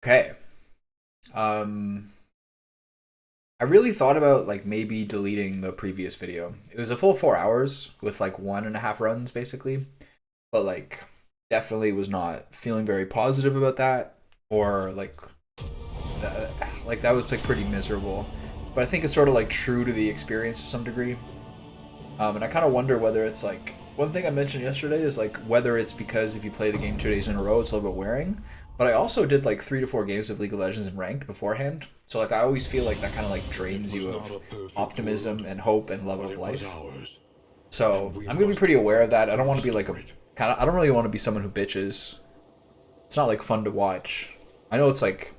Okay. Um, I really thought about like maybe deleting the previous video. It was a full 4 hours with like 1.5 runs basically, but like definitely was not feeling very positive about that or uh, like that was like pretty miserable. But I think it's sort of like true to the experience to some degree. And I kind of wonder whether it's like one thing I mentioned yesterday is like whether it's because if you play the game 2 days in a row, it's a little bit wearing. But I also did like 3 to 4 games of League of Legends in ranked beforehand, so like I always feel like that kind of like It drains was you not of a perfect optimism world, and hope and love but of it was life. ours, So and we I'm gonna be must pretty aware of work that. I to don't want to be like a restore it. kind of. I don't really want to be someone who bitches. It's not like fun to watch. I know it's like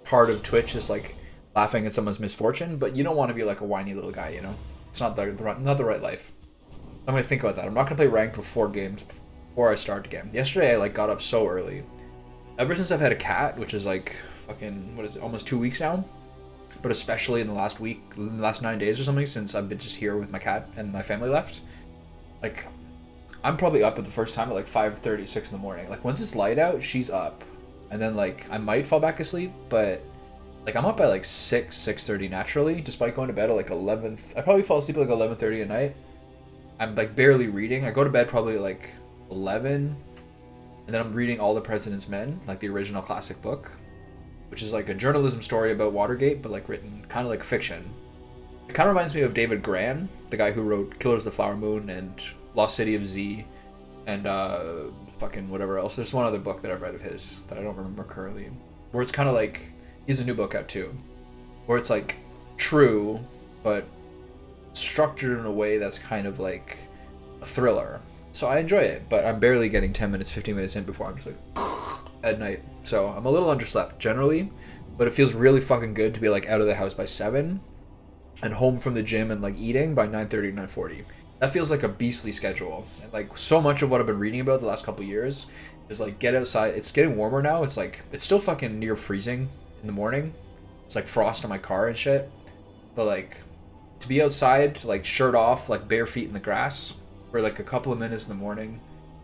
part of Twitch is like laughing at someone's misfortune, but you don't want to be like a whiny little guy. It's not the right life. I'm gonna think about that. I'm not gonna play ranked before games before I start the game. Yesterday I like got up so early. Ever since I've had a cat, which is like fucking what is it, almost 2 weeks now. But especially in the last week, in the last 9 days or something, since I've been just here with my cat and my family left. Like I'm probably up at the first time at like 5:30, 6 in the morning. Like once it's light out, she's up, and then like I might fall back asleep, but like I'm up by like 6:30 naturally, despite going to bed at like 11. I probably fall asleep at like 11:30 at night. I'm like barely reading. I go to bed probably like 11, and then I'm reading All the President's Men, like the original classic book, which is like a journalism story about Watergate, but like written kind of like fiction. It kind of reminds me of David Grann, the guy who wrote Killers of the Flower Moon and Lost City of Z, and fucking whatever else. There's one other book that I've read of his that I don't remember currently, where it's kind of like he has a new book out too, where it's like true, but structured in a way that's kind of like a thriller. So I enjoy it, but I'm barely getting 10 minutes, 15 minutes in before I'm just like at night. So I'm a little underslept generally, but it feels really fucking good to be like out of the house by 7 and home from the gym and like eating by 9:30, 9:40. That feels like a beastly schedule. And like so much of what I've been reading about the last couple years is like get outside. It's getting warmer now. It's like it's still fucking near freezing in the morning. It's like frost on my car and shit. But like to be outside, like shirt off, like bare feet in the grass for like a couple of minutes in the morning,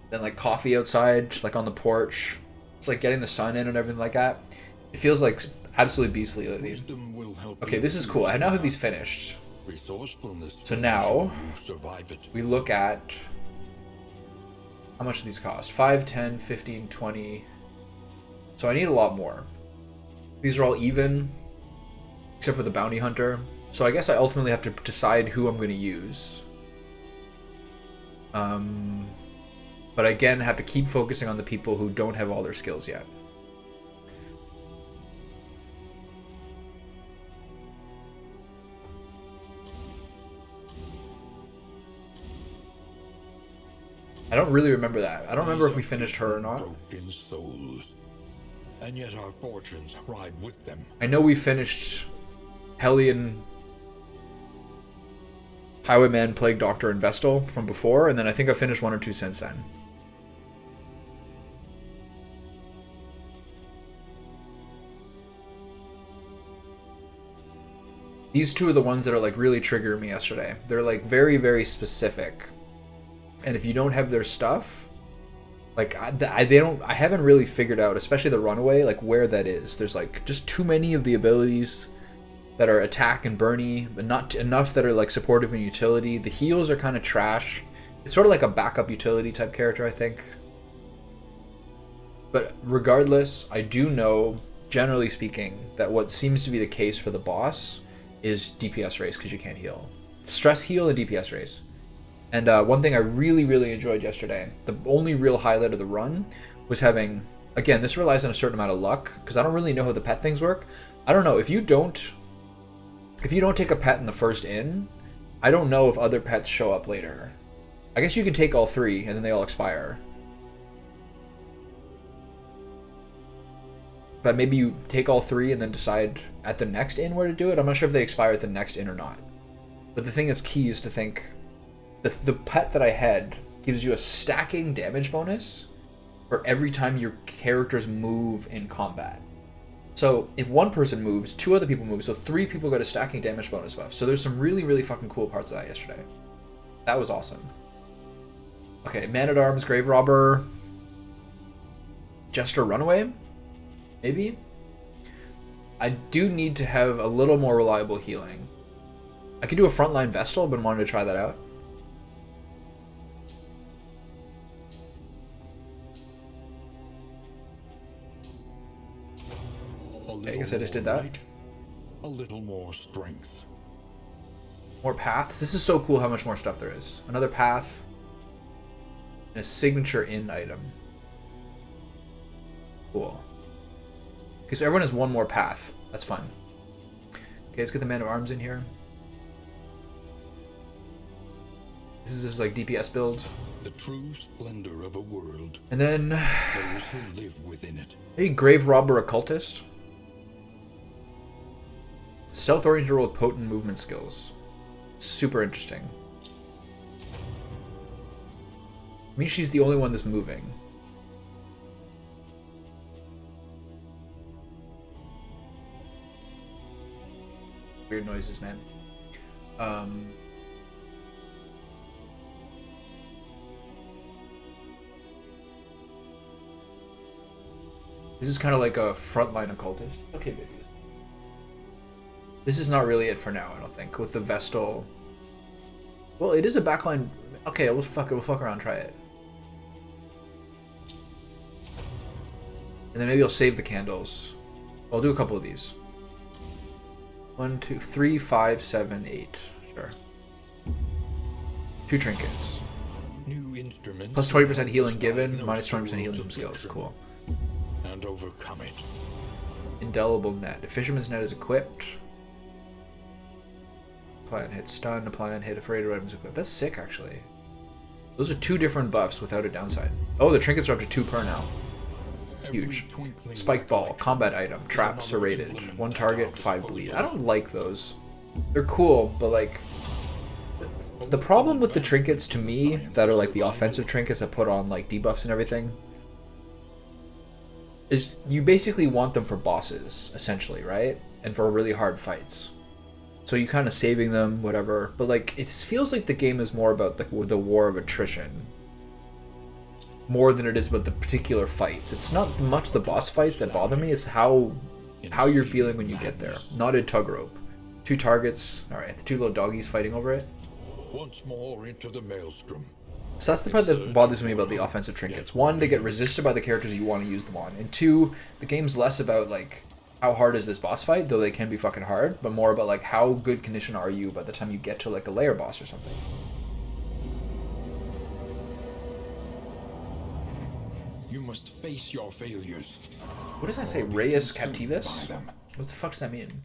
then like coffee outside, like on the porch. It's like getting the sun in and everything like that. It feels like absolutely beastly lately. Wisdom will help Okay, you this is cool. choose I your now have these path. finished. Resourcefulness So will ensure now you survive it. we look at how much do these cost? 5, 10, 15, 20. So I need a lot more. These are all even, except for the bounty hunter. So I guess I ultimately have to decide who I'm going to use. Um, but again, have to keep focusing on the people who don't have all their skills yet. I don't really remember that. I don't remember These if we are finished her or bitter, not. broken souls, and yet our fortunes ride with them. I know we finished Hellion, Highwayman, Plague Doctor, and Vestal from before, and then I think I finished one or two since then. These two are the ones that are like really triggering me yesterday. They're like very, very specific. And if you don't have their stuff, like I haven't really figured out, especially the runaway, like where that is. There's like just too many of the abilities that are attack and burny, but not enough that are like supportive and utility. The heals are kind of trash. It's sort of like a backup utility type character, I think. But regardless, I do know, generally speaking, that what seems to be the case for the boss is DPS race because you can't heal. Stress heal and DPS race. And one thing I really, really enjoyed yesterday, the only real highlight of the run, was having, again, this relies on a certain amount of luck, because I don't really know how the pet things work. I don't know, if you don't take a pet in the first inn, I don't know if other pets show up later. I guess you can take all three, and then they all expire. But maybe you take all three and then decide at the next inn where to do it. I'm not sure if they expire at the next inn or not. But the thing that's key is to think the pet that I had gives you a stacking damage bonus for every time your characters move in combat. So if one person moves, two other people move, so three people get a stacking damage bonus buff. So there's some really, really fucking cool parts of that yesterday. That was awesome. Okay, Man-at-Arms, Grave Robber, Jester Runaway, maybe? I do need to have a little more reliable healing. I could do a frontline Vestal, but wanted to try that out. Okay, I guess I just did that. A little more strength. More paths. This is so cool how much more stuff there is. Another path. And a signature in item. Cool. Okay, so everyone has one more path. That's fun. Okay, let's get the Man of Arms in here. This is his like DPS build. The true splendor of a world. And then Those who live within it. maybe Grave Robber Occultist. Stealth oriented role with potent movement skills. Super interesting. I mean, she's the only one that's moving. Weird noises, man. This is kind of like a frontline occultist. Okay, baby. This is not really it for now, I don't think. With the Vestal. Well, it is a backline. Okay, we'll fuck around and try it. And then maybe I'll save the candles. I'll do a couple of these. 1, 2, 3, 5, 7, 8. Sure. 2 trinkets. New instruments. Plus 20% healing given, minus 20% healing from skills. Cool. And overcome it. Indelible net. If Fisherman's Net is equipped. Apply and hit stun, apply and hit if rated items equipped. That's sick, actually. Those are 2 different buffs without a downside. Oh, the trinkets are up to 2 per now. Huge. Spike Ball, combat item, trap, serrated. 1 target, 5 bleed. I don't like those. They're cool, but like... The problem with the trinkets to me, that are like the offensive trinkets that put on like debuffs and everything, is you basically want them for bosses, essentially, right? And for really hard fights. So you kind of saving them, whatever. But like, it feels like the game is more about the war of attrition. More than it is about the particular fights. It's not much the boss fights that bother me, it's how you're feeling when you get there. Not a tug rope. 2 targets. Alright, the 2 little doggies fighting over it. Once more into the maelstrom. So that's the part that bothers me about the offensive trinkets. 1, they get resisted by the characters you want to use them on. And 2, the game's less about like how hard is this boss fight, though they can be fucking hard, but more about like how good condition are you by the time you get to like a layer boss or something. You must face your failures. What does that say? Reis Captivus? What the fuck does that mean?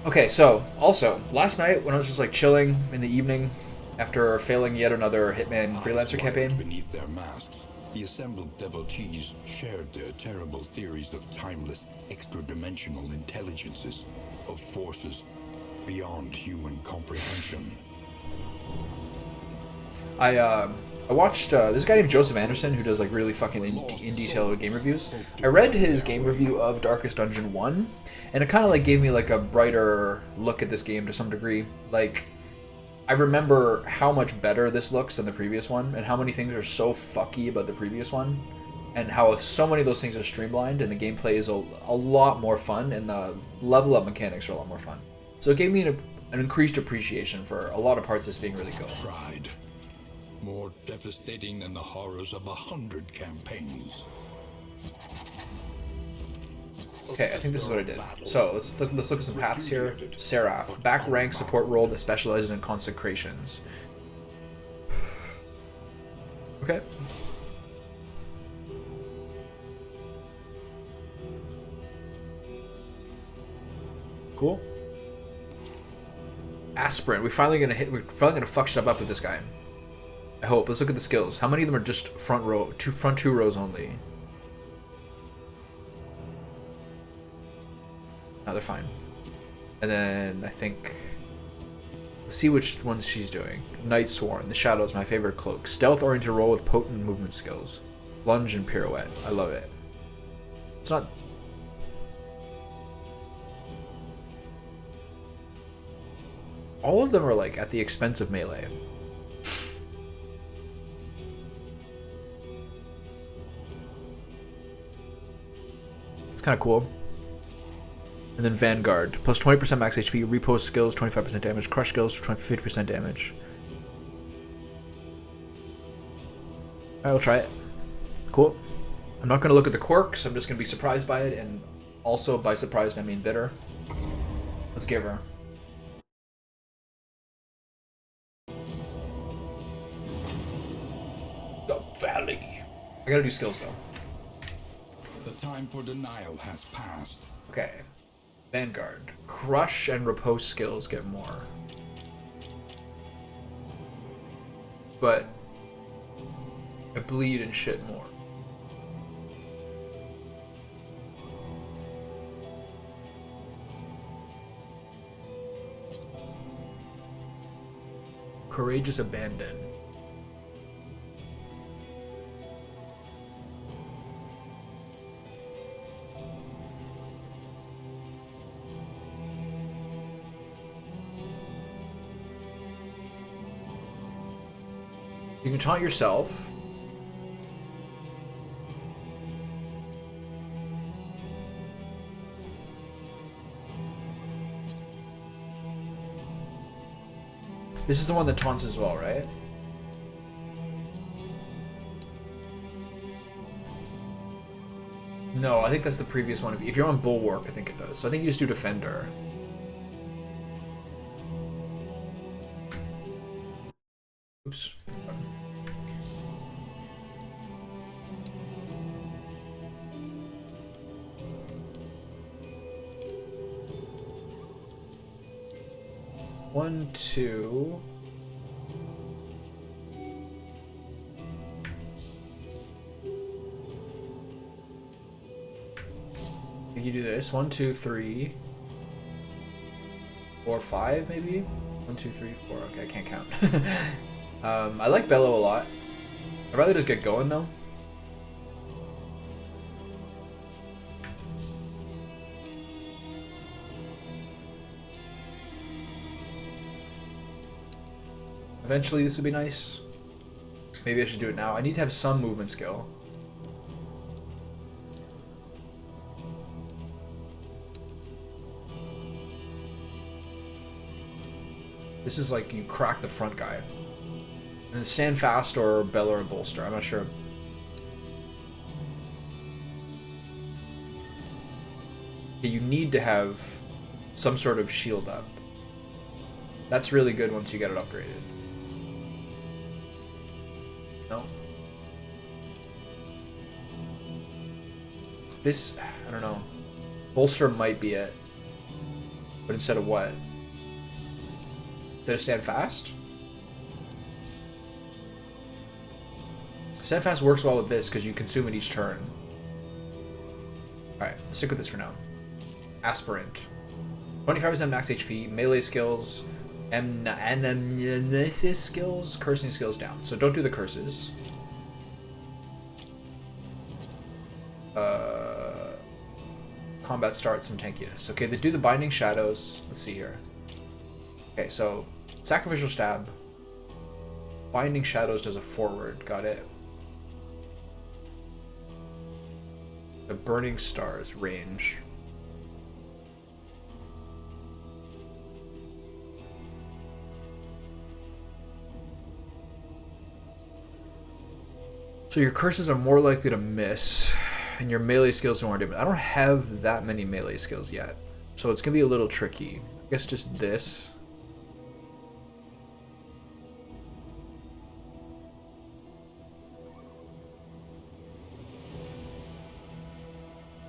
Okay, so, also, last night when I was just like chilling in the evening after failing yet another Hitman Freelancer campaign. Beneath their masks, the assembled devotees shared their terrible theories of timeless, extra-dimensional intelligences, of forces beyond human comprehension. I watched this guy named Joseph Anderson who does like really fucking in detail game reviews. I read his game review of Darkest Dungeon 1, and it kind of like gave me like a brighter look at this game to some degree. Like, I remember how much better this looks than the previous one, and how many things are so fucky about the previous one, and how so many of those things are streamlined, and the gameplay is a lot more fun, and the level up mechanics are a lot more fun. So it gave me an increased appreciation for a lot of parts of this being really good. Pride. More devastating than the horrors of 100 campaigns. Okay, I think this is what I did. So let's look at some paths here. Seraph, back rank support role that specializes in consecrations. Okay. Cool. Aspirant. We're finally gonna fuck shit up with this guy. I hope. Let's look at the skills. How many of them are just front two rows only? No, they're fine. And then I think, let's see which ones she's doing. Night Sworn, the Shadows, my favorite cloak. Stealth oriented role with potent movement skills. Lunge and pirouette. I love it. It's not. All of them are like at the expense of melee. It's kind of cool. And then Vanguard, plus 20% max HP, repost skills, 25% damage, crush skills, 50% damage. Alright, we'll try it. Cool. I'm not going to look at the quirks, I'm just going to be surprised by it, and also by surprised I mean bitter. Let's give her. The Valley. I gotta do skills though. The time for denial has passed. Okay. Vanguard. Crush and riposte skills get more. But I bleed and shit more. Courageous Abandon. You can taunt yourself. This is the one that taunts as well, right? No, I think that's the previous one. If you're on Bulwark, I think it does. So I think you just do Defender. Oops. One, two. You do this. 1, 2, 3, 4, 5, maybe. 1, 2, 3, 4. Okay, I can't count. I like Bellow a lot. I'd rather just get going though. Eventually this would be nice. Maybe I should do it now. I need to have some movement skill. This is like you crack the front guy. And then stand fast or Bellow or Bolster. I'm not sure. Okay, you need to have some sort of shield up. That's really good once you get it upgraded. No? This, I don't know. Bolster might be it. But instead of what? Instead of stand fast? Stand fast works well with this because you consume it each turn. Alright, stick with this for now. Aspirant. 25% max HP, melee skills, analysis skills, cursing skills down. So don't do the curses. Combat starts and tankiness. Okay, they do the binding shadows. Let's see here. Okay, so sacrificial stab. Binding shadows does a forward. Got it. The burning stars range. So your curses are more likely to miss, and your melee skills are more different. I don't have that many melee skills yet, so it's gonna be a little tricky. I guess just this.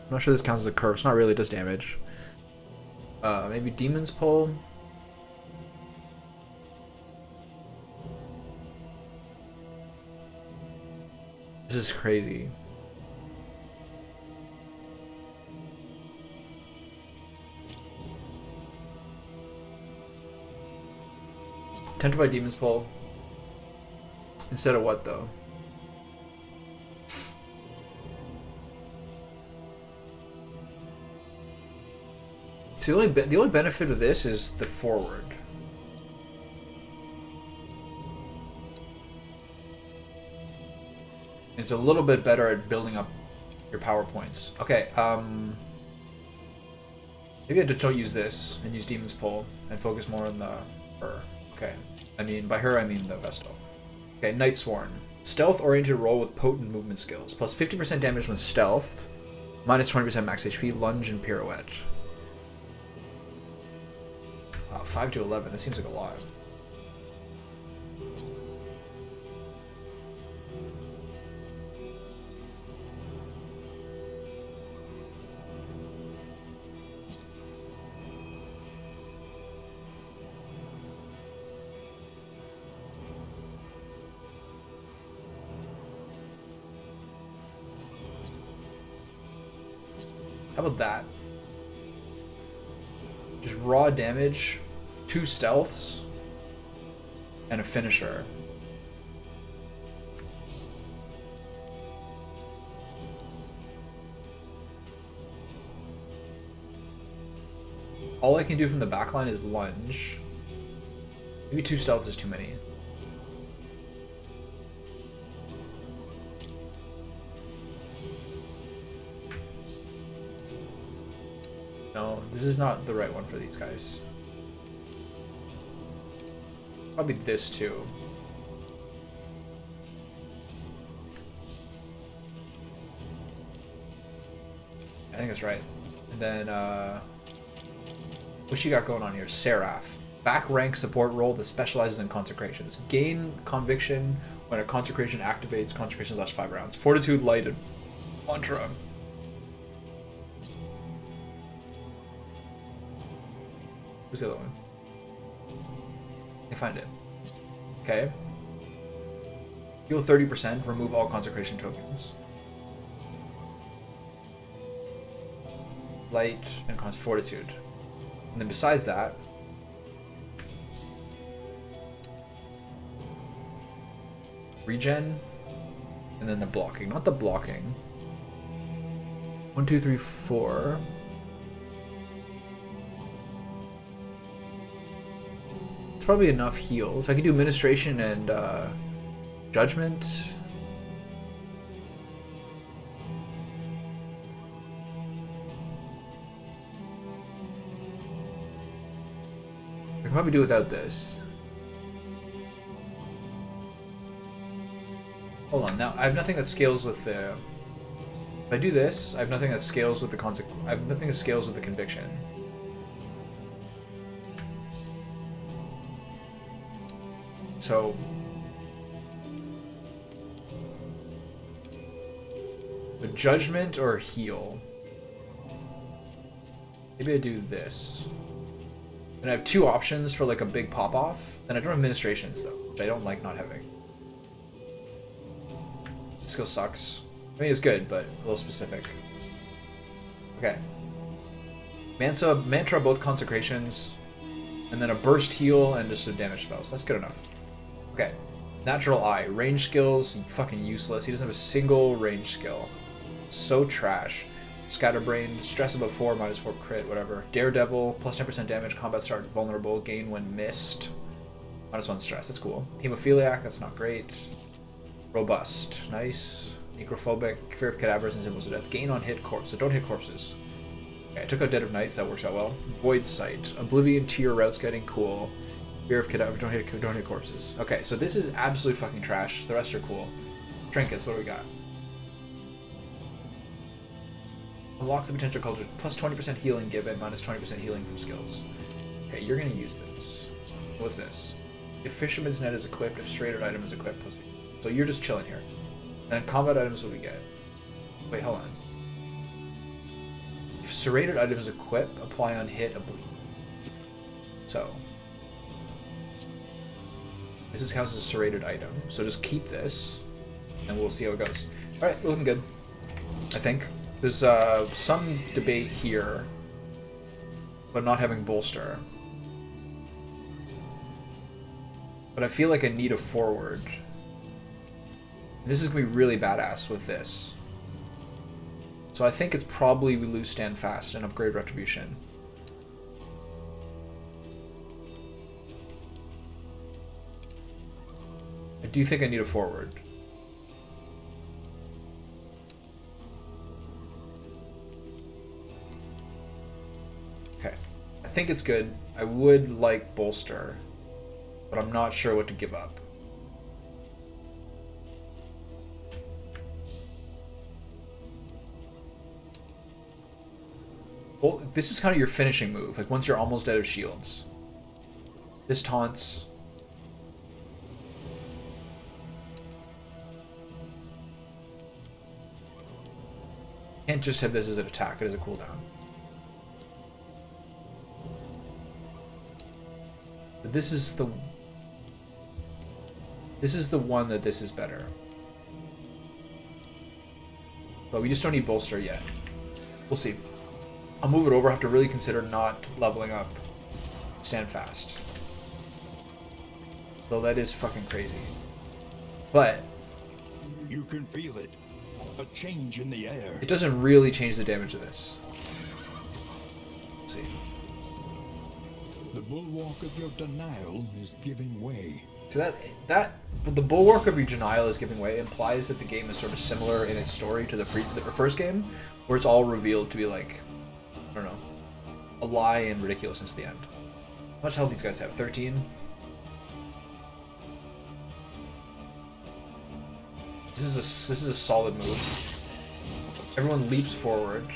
I'm not sure this counts as a curse. Not really. It does damage. Maybe Demon's Pull. This is crazy. Tempted by Demon's Pull. Instead of what though? So the only benefit of this is the forward. It's a little bit better at building up your power points. Okay, maybe I just don't use this and use Demon's Pull and focus more on the her. Okay, I mean, by her I mean the Vestal. Okay, Night Sworn. Stealth-oriented roll with potent movement skills. Plus 50% damage when stealthed. Minus 20% max HP, lunge, and pirouette. 5 to 11, that seems like a lot. How about that? Just raw damage, 2 stealths, and a finisher. All I can do from the backline is lunge. Maybe 2 stealths is too many. No, this is not the right one for these guys. Probably this too. I think that's right. And then, what you got going on here? Seraph. Back rank support role that specializes in consecrations. Gain conviction when a consecration activates. Consecrations last 5 rounds. Fortitude, light, and mantra. Who's the other one? I find it. Okay. Heal 30%, remove all consecration tokens. Light and fortitude. And then besides that, regen, and then the blocking. Not the blocking. 1, 2, 3, 4. It's probably enough heals. I could do administration and judgment. I can probably do without this. Hold on, now I have nothing that scales with the. If I do this, I have nothing that scales with the I have nothing that scales with the conviction. So the judgment or heal. Maybe I do this. And I have 2 options for like a big pop off. And I don't have administrations though, which I don't like not having. This skill sucks. I mean it's good, but a little specific. Okay. Mantra both consecrations. And then a burst heal and just a damage spells. That's good enough. Okay, Natural Eye. Range skills, fucking useless. He doesn't have a single range skill. So trash. Scatterbrain, stress above 4, minus 4 crit, whatever. Daredevil, plus 10% damage, combat start, vulnerable, gain when missed. Minus 1 stress, that's cool. Hemophiliac, that's not great. Robust, nice. Necrophobic, fear of cadavers and symbols of death. Gain on hit corpse, so don't hit corpses. Okay, I took out Dead of Nights, that works out well. Void Sight, Oblivion tier routes getting cool. Fear of cadavers, don't hit corpses. Okay, so this is absolute fucking trash. The rest are cool. Trinkets, what do we got? Unlocks the potential culture, plus 20% healing given, minus 20% healing from skills. Okay, you're gonna use this. What's this? If Fisherman's Net is equipped, if Serrated item is equipped, plus. So you're just chilling here. And then combat items, what do we get? Wait, hold on. If Serrated item is equipped, apply on hit, Oblivion. So. This counts as a serrated item, so just keep this, and we'll see how it goes. Alright, we're looking good. I think. There's some debate here, but not having bolster. But I feel like I need a forward. This is going to be really badass with this. So I think it's probably we lose Stand Fast and upgrade Retribution. I do think I need a forward. Okay. I think it's good. I would like bolster, but I'm not sure what to give up. Well, this is kind of your finishing move, like once you're almost out of shields. This taunts. Can't just have this as an attack, it is a cooldown. But this is the one that this is better. But we just don't need bolster yet. We'll see. I'll move it over. I have to really consider not leveling up Stand Fast. Though that is fucking crazy. But You can feel it. A change in the air. it doesn't really change the damage of this. Let's see. The bulwark of your denial is giving way. So but the bulwark of your denial is giving way implies that the game is sort of similar in its story to the first game, where it's all revealed to be like, I don't know, a lie and ridiculousness at the end. How much health these guys have? 13? This is a solid move. Everyone leaps forward.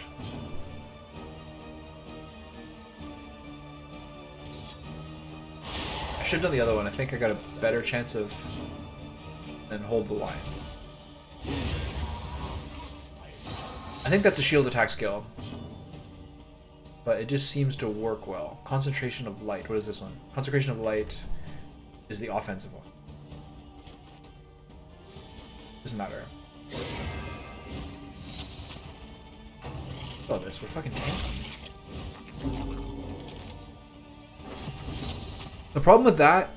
I should have done the other one. I think I got a better chance of and hold the line. I think that's a shield attack skill. But it just seems to work well. Concentration of light. What is this one? Concentration of light is the offensive one. Doesn't matter. Oh, this. We're fucking tanking. The problem with that...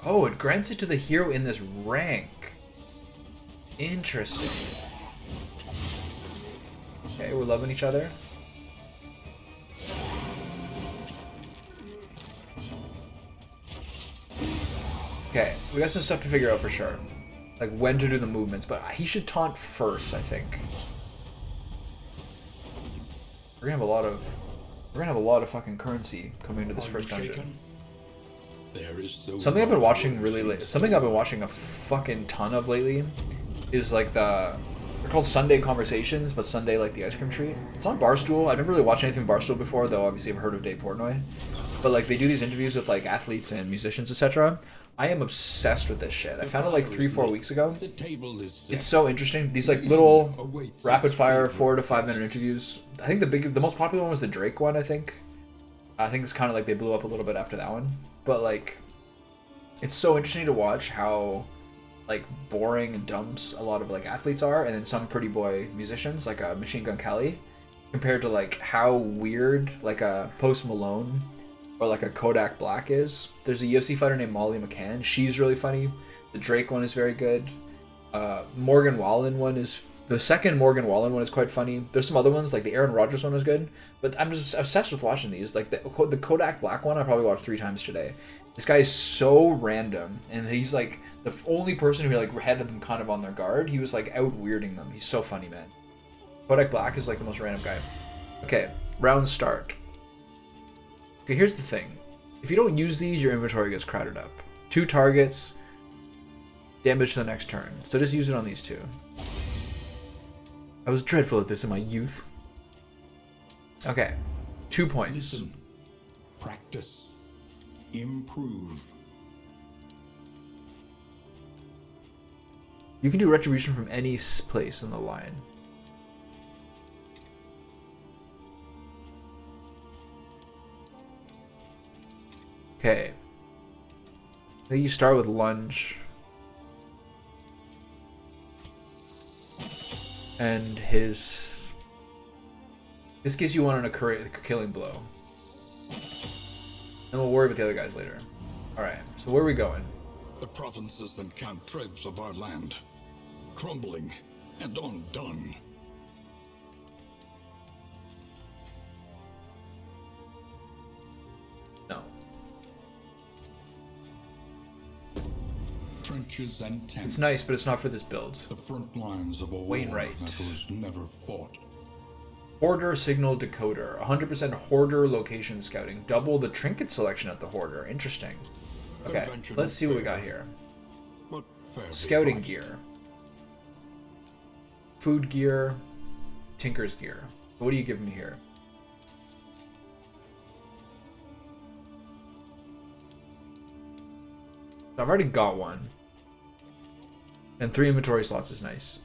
Oh, it grants it to the hero in this rank. Interesting. Okay, we're loving each other. Okay, we got some stuff to figure out for sure. Like when to do the movements, but he should taunt first, I think. We're gonna have a lot of fucking currency coming into this first dungeon. There is Something I've been watching really late. Something I've been watching a fucking ton of lately is like they're called Sunday Conversations, but Sunday like the ice cream treat. It's on Barstool. I've never really watched anything Barstool before, though obviously I've heard of Dave Portnoy. But like they do these interviews with like athletes and musicians, etc. I am obsessed with this shit. I found it like 3-4 weeks ago. The table is set. It's so interesting. These like little rapid fire 4 to 5 minute interviews. I think the most popular one was the Drake one. I think it's kind of like they blew up a little bit after that one. But like, it's so interesting to watch how like boring and dumb a lot of like athletes are, and then some pretty boy musicians like Machine Gun Kelly, compared to like how weird like a Post Malone or like a Kodak Black is. There's a UFC fighter named Molly McCann. She's really funny. The Drake one is very good. Morgan Wallen one is... The second Morgan Wallen one is quite funny. There's some other ones, like the Aaron Rodgers one is good. But I'm just obsessed with watching these. Like the Kodak Black one I probably watched 3 times today. This guy is so random. And he's like the only person who like had them kind of on their guard. He was like out weirding them. He's so funny, man. Kodak Black is like the most random guy. Okay, round start. Okay, here's the thing. If you don't use these, your inventory gets crowded up. 2 targets, damage to the next turn. So just use it on these 2. I was dreadful at this in my youth. Okay, 2 points. Listen, practice, improve. You can do retribution from any place in the line. Okay. I think you start with lunge. And his... This gives you one on a killing blow. And we'll worry about the other guys later. Alright, so where are we going? The provinces and cantreds of our land, crumbling and undone. No. trenches and tents. It's nice, but it's not for this build. The front lines of a war Wainwright. that was never fought. Hoarder Signal Decoder. 100% Hoarder location scouting. Double the trinket selection at the Hoarder. Interesting. Okay, Conventional let's see what we fare, got here. but fairly Scouting priced. gear. Food gear. Tinker's gear. What do you give me here? I've already got one. And 3 inventory slots is nice.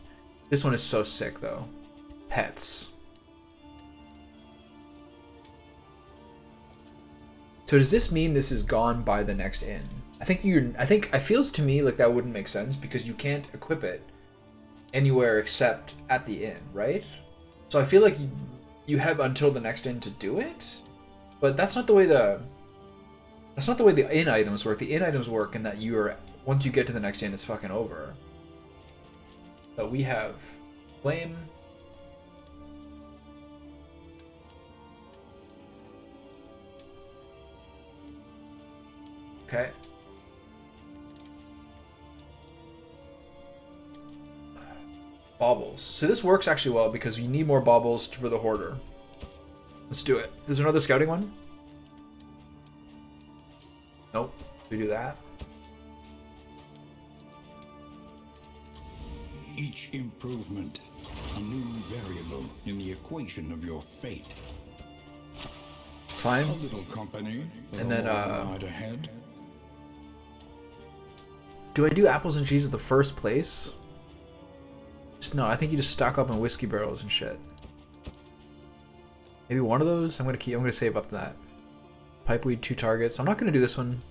This one is so sick though. Pets. So does this mean this is gone by the next inn? I think it feels to me like that wouldn't make sense because you can't equip it anywhere except at the inn, right? So I feel like you have until the next inn to do it, but that's not the way the inn items work. The inn items work in that once you get to the next inn, it's fucking over. So we have flame. Okay. Baubles. So this works actually well because you need more baubles for the Hoarder. Let's do it. There's another scouting one? Nope. We do that. Each improvement, a new variable in the equation of your fate. Fine. A little company, And then, ride ahead. Do I do apples and cheese at the first place? No, I think you just stock up on whiskey barrels and shit. Maybe one of those? I'm gonna save up that. Pipeweed, 2 targets. I'm not gonna do this one.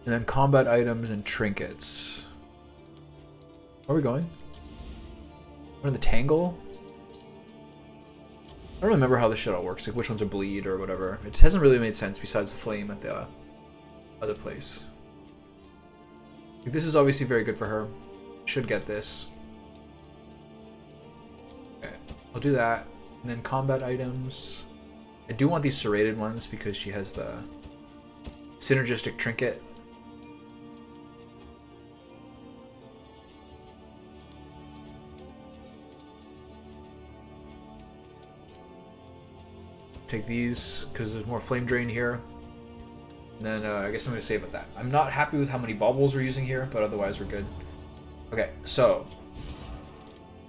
And then combat items and trinkets. Where are we going? We're in the Tangle? I don't remember how this shit all works, like which ones are bleed or whatever. It hasn't really made sense besides the flame at the other place. Like, this is obviously very good for her. Should get this. Okay, I'll do that. And then combat items. I do want these serrated ones because she has the synergistic trinket. Take these because there's more flame drain here. And then I guess I'm going to save with that. I'm not happy with how many baubles we're using here, but otherwise we're good. Okay, so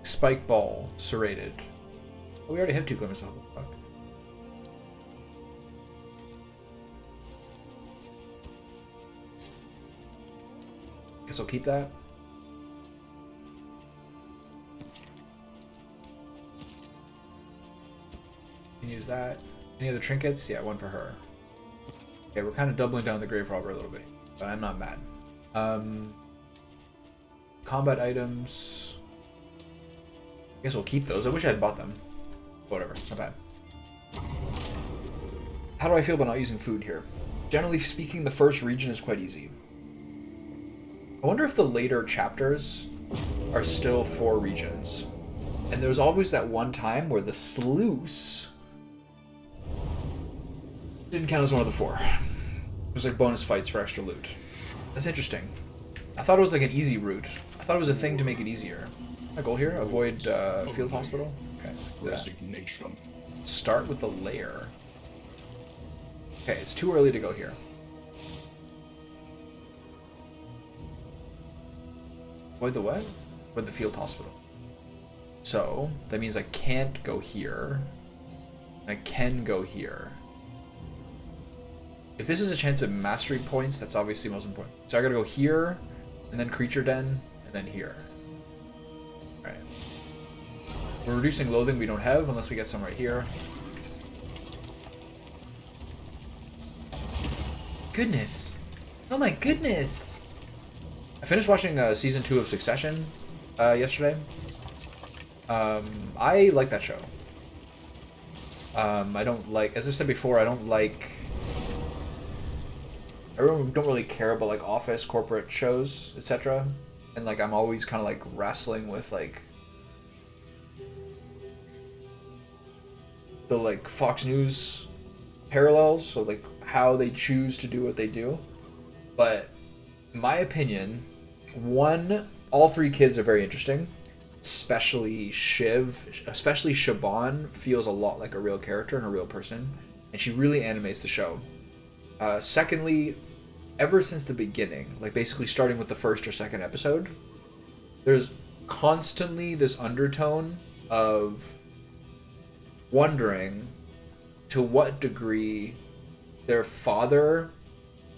spike ball, serrated. Oh, we already have 2 glimmers. Oh, fuck. Guess I'll keep that. Can use that. Any other trinkets? Yeah, 1 for her. Okay, we're kind of doubling down the grave robber a little bit, but I'm not mad. Combat items. I guess we'll keep those. I wish I had bought them. Whatever, it's not bad. How do I feel about not using food here? Generally speaking, the first region is quite easy. I wonder if the later chapters are still 4 regions. And there's always that one time where the sluice didn't count as one of the 4. It was like bonus fights for extra loot. That's interesting. I thought it was like an easy route. I thought it was a thing to make it easier. My goal here? Avoid field hospital? Okay. Resignation. Start with the lair. Okay, it's too early to go here. Avoid the what? Avoid the field hospital. So, that means I can't go here. I can go here. If this is a chance of mastery points, that's obviously most important. So I gotta go here, and then creature den, and then here. Alright. We're reducing loathing we don't have, unless we get some right here. Goodness. Oh my goodness. I finished watching season 2 of Succession yesterday. I like that show. I don't like, as I've said before, I don't really care about like office, corporate shows, etc. And like I'm always kind of like wrestling with like the like Fox News parallels, so like how they choose to do what they do. But in my opinion, All three kids are very interesting, especially Shiv. Especially Shaban feels a lot like a real character and a real person, and she really animates the show. Secondly, ever since the beginning, like basically starting with the first or second episode, there's constantly this undertone of wondering to what degree their father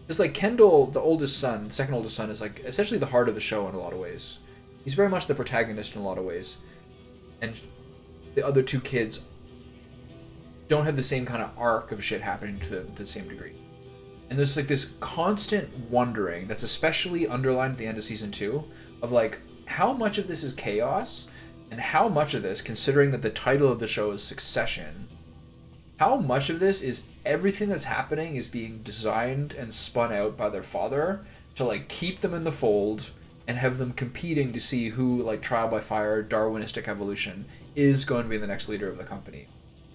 is like Kendall, the oldest son, second oldest son, is like essentially the heart of the show in a lot of ways. He's very much the protagonist in a lot of ways. And the other two kids don't have the same kind of arc of shit happening to them to the same degree. And there's like this constant wondering that's especially underlined at the end of season 2 of like how much of this is chaos and how much of this, considering that the title of the show is Succession, how much of this is everything that's happening is being designed and spun out by their father to like keep them in the fold and have them competing to see who, like trial by fire, Darwinistic evolution, is going to be the next leader of the company.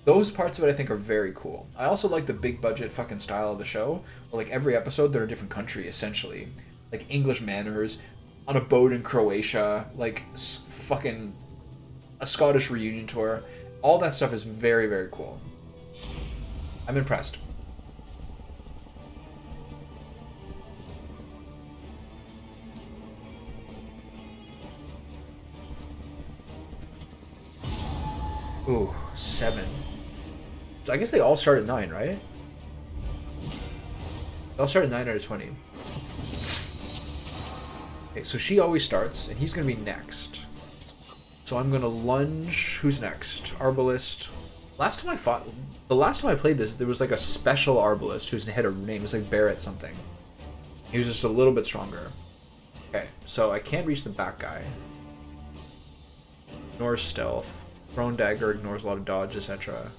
Those parts of it I think are very cool. I also like the big budget fucking style of the show, where like every episode they're in a different country essentially. Like English manners, on a boat in Croatia, like fucking a Scottish reunion tour. All that stuff is very, very cool. I'm impressed. Ooh, 7. I guess they all start at 9, right? They all start at 9 out of 20. Okay, so she always starts, and he's gonna be next. So I'm gonna lunge. Who's next? Arbalist. The last time I played this, there was like a special Arbalist whose had a name. It was like Barrett something. He was just a little bit stronger. Okay, so I can't reach the back guy. Ignores stealth. Thrown dagger ignores a lot of dodge, etc.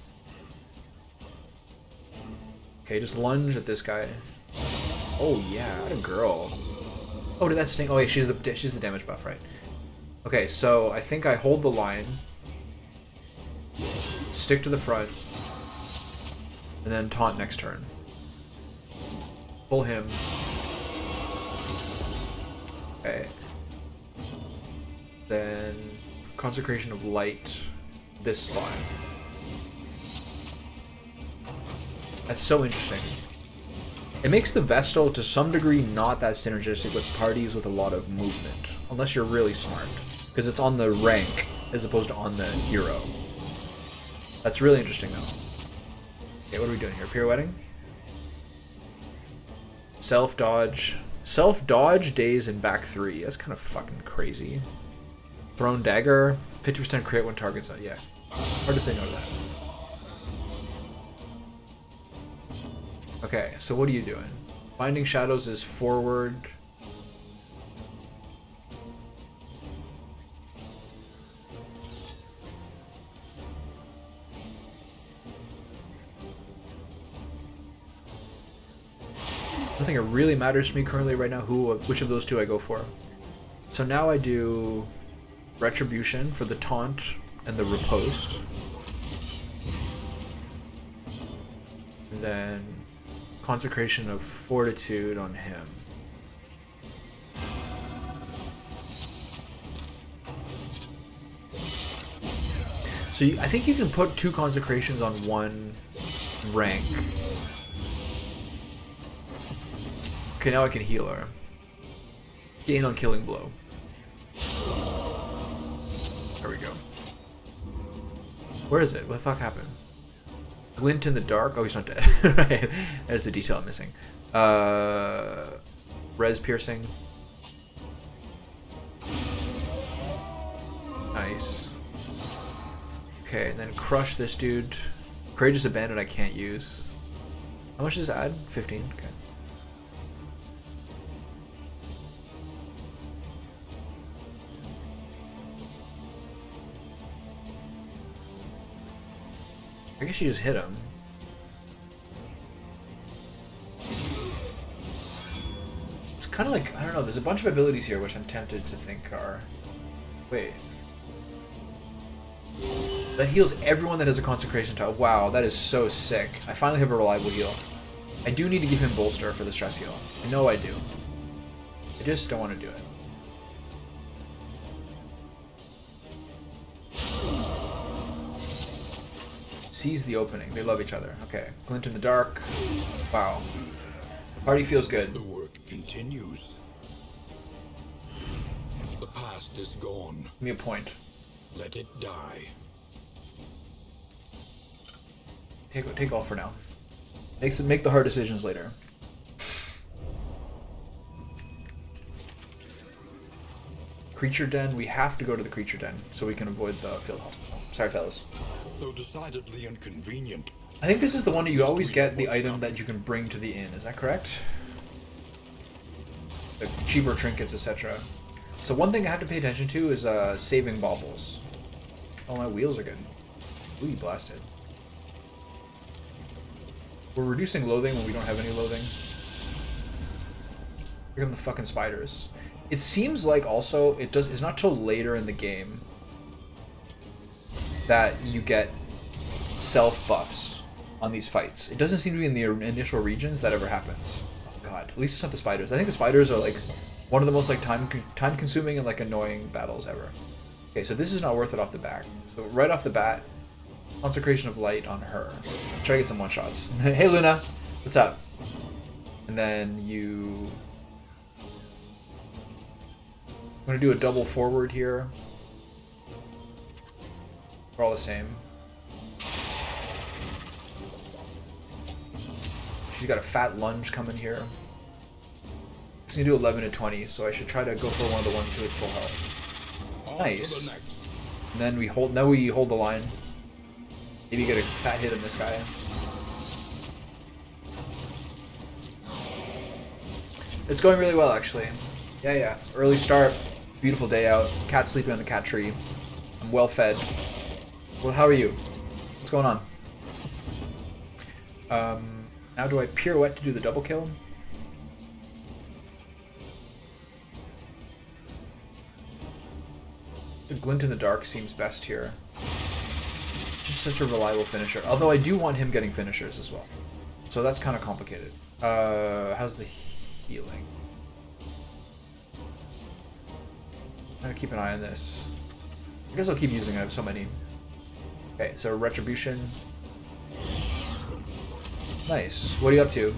Okay, just lunge at this guy. Oh yeah, what a girl. Oh, did that sting? Oh yeah, she's the damage buff, right? Okay, so I think I hold the line, stick to the front, and then taunt next turn. Pull him. Okay. Then Consecration of Light this spot. That's so interesting. It makes the Vestal to some degree not that synergistic with parties with a lot of movement, unless you're really smart, because it's on the rank as opposed to on the hero. That's really interesting though. Okay, what are we doing here? Pirouetting? Self-dodge. Self-dodge, daze, and back 3. That's kind of fucking crazy. Thrown dagger. 50% crit when targets on. Yeah. Hard to say no to that. Okay, so what are you doing? Binding Shadows is forward. I think it really matters to me currently right now which of those two I go for. So now I do Retribution for the taunt and the riposte. And then Consecration of Fortitude on him. So I think you can put 2 Consecrations on one rank. Okay, now I can heal her. Gain on Killing Blow. There we go. Where is it? What the fuck happened? Glint in the dark? Oh, he's not dead. Right. There's the detail I'm missing. Res piercing. Nice. Okay, and then crush this dude. Courageous Abandon I can't use. How much does it add? 15? Okay. I guess you just hit him. It's kind of like, I don't know, there's a bunch of abilities here which I'm tempted to think are... Wait. That heals everyone that has a Consecration tile. Wow, that is so sick. I finally have a reliable heal. I do need to give him Bolster for the stress heal. I know I do. I just don't want to do it. Seize the opening. They love each other. Okay. Glint in the dark. Wow. Party feels good. The work continues. The past is gone. Give me a point. Let it die. Take all for now. Make the hard decisions later. Creature den. We have to go to the creature den so we can avoid the field hall. Sorry, fellas. Though decidedly inconvenient. I think this is the one that you always get the item that you can bring to the inn. Is that correct? The cheaper trinkets, etc. So one thing I have to pay attention to is saving baubles. Oh, my wheels are good. Ooh, you blasted. We're reducing loathing when we don't have any loathing. Here come the fucking spiders. It seems like also it's not till later in the game that you get self buffs on these fights. It doesn't seem to be in the initial regions that ever happens. Oh god, at least it's not the spiders. I think the spiders are like one of the most like time consuming and like annoying battles ever. Okay, so this is not worth it off the bat. So right off the bat, Consecration of Light on her. Try to get some one shots. Hey Luna, what's up? And then you. I'm gonna do a double forward here. We're all the same. She's got a fat lunge coming here. It's gonna do 11 to 20, so I should try to go for one of the ones who has full health. Nice. And then we hold. Now we hold the line. Maybe get a fat hit on this guy. It's going really well, actually. Yeah. Early start. Beautiful day out. Cat sleeping on the cat tree. I'm well fed. Well, how are you? What's going on? Now do I pirouette to do the double kill? The Glint in the Dark seems best here. Just such a reliable finisher. Although I do want him getting finishers as well. So that's kind of complicated. How's the healing? I'm gonna keep an eye on this. I guess I'll keep using it. I have so many. Okay, so Retribution. Nice. What are you up to?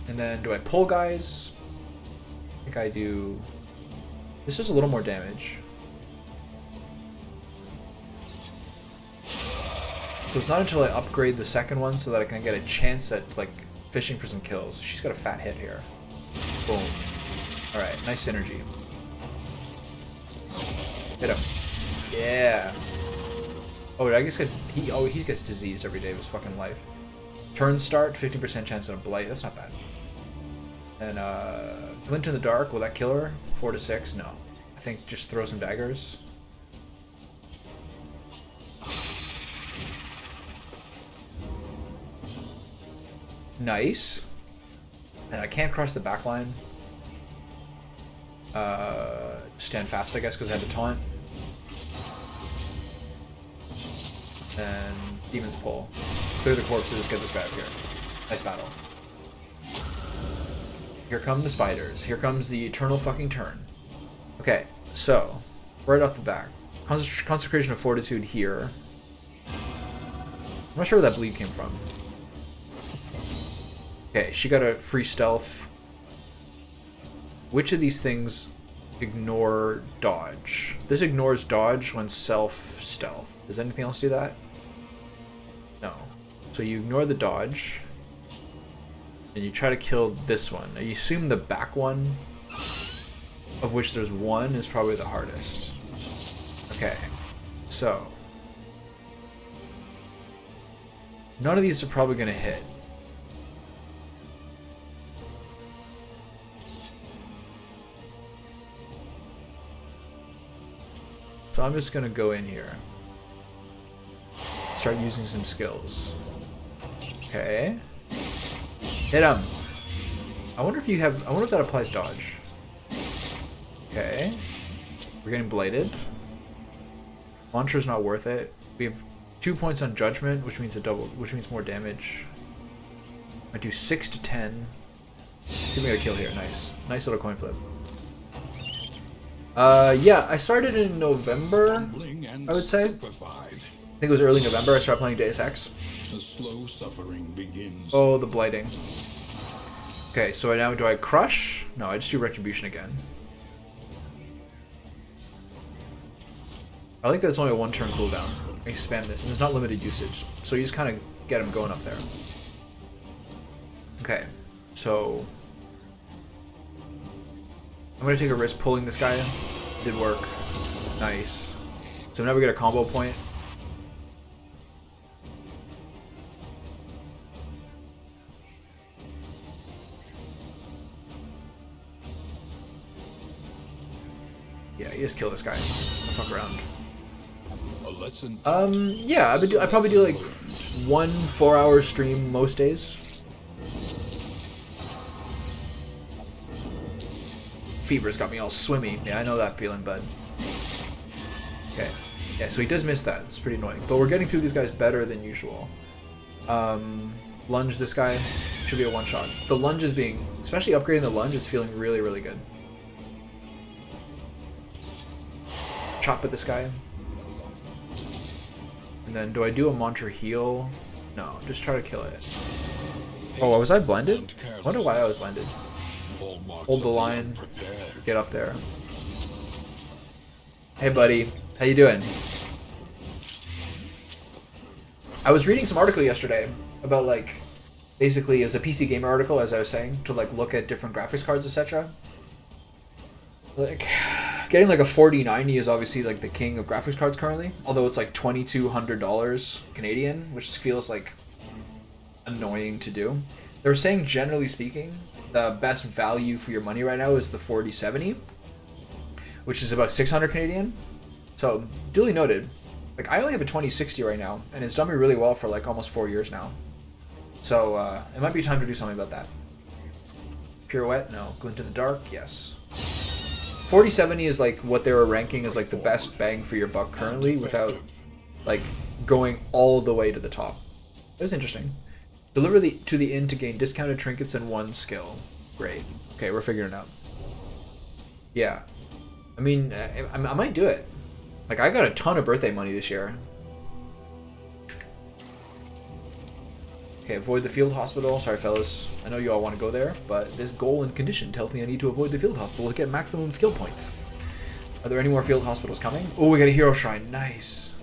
And then do I pull guys? I think I do. This does a little more damage. So it's not until I upgrade the second one so that I can get a chance at like fishing for some kills. She's got a fat hit here. Boom. Alright, nice synergy. Hit him. Yeah. Oh, I guess he gets diseased every day of his fucking life. Turn start, 50% chance at a blight. That's not bad. And Glint in the Dark, will that kill her? 4 to 6? No. I think just throw some daggers. Nice. And I can't cross the back line. Stand fast, I guess, because I had the taunt. And Demon's Pull. Clear the corpses, get this guy up here. Nice battle. Here come the spiders. Here comes the eternal fucking turn. Okay, so, right off the bat. Consecration of Fortitude here. I'm not sure where that bleed came from. Okay, she got a free stealth. Which of these things ignore dodge? This ignores dodge when self-stealth. Does anything else do that? No. So you ignore the dodge. And you try to kill this one. I assume the back one, of which there's one, is probably the hardest. Okay. So. None of these are probably going to hit. So I'm just gonna go in here. Start using some skills. Okay. Hit him. I wonder if that applies dodge. Okay. We're getting bladed. Mantra's not worth it. We have 2 points on judgment, which means more damage. I do 6 to 10. I think we got a kill here. Nice. Nice little coin flip. Yeah, I started in November, I would say. I think it was early November I started playing Deus Ex. The slow suffering begins. Oh, the blighting. Okay, so now do I crush? No, I just do retribution again. I like that it's only a 1 turn cooldown. I spam this, and there's not limited usage, so you just kind of get him going up there. Okay, so I'm gonna take a risk pulling this guy. Did work. Nice. So now we get a combo point. Yeah, you just kill this guy. Don't fuck around. A lesson. Yeah, I probably do like 1 4-hour stream most days. Fever's got me all swimmy. Yeah, I know that feeling, bud. Okay. Yeah, so he does miss that. It's pretty annoying. But we're getting through these guys better than usual. Lunge this guy. Should be a one-shot. The lunge is being... Especially upgrading the lunge is feeling really, really good. Chop at this guy. And then do I do a mantra heal? No, just try to kill it. Oh, was I blended? I wonder why I was blended. Hold the line. Get up there. Hey buddy, how you doing? I was reading some article yesterday about like, basically it was a PC Gamer article, as I was saying, to like look at different graphics cards, etc. Like, getting like a 4090 is obviously like the king of graphics cards currently, although it's like $2,200 Canadian, which feels like annoying to do. They're saying, generally speaking, the best value for your money right now is the 4070, which is about 600 Canadian. So duly noted. Like, I only have a 2060 right now, and it's done me really well for like almost 4 years now. So it might be time to do something about that. Pirouette, no. Glint in the dark, yes. 4070 is like what they were ranking as like the best bang for your buck currently, without like going all the way to the top. It was interesting. Deliver to the inn to gain discounted trinkets and 1 skill. Great. Okay, we're figuring it out. Yeah. I mean, I might do it. Like, I got a ton of birthday money this year. Okay, avoid the field hospital. Sorry, fellas. I know you all want to go there, but this goal and condition tells me I need to avoid the field hospital to get maximum skill points. Are there any more field hospitals coming? Oh, we got a hero shrine. Nice.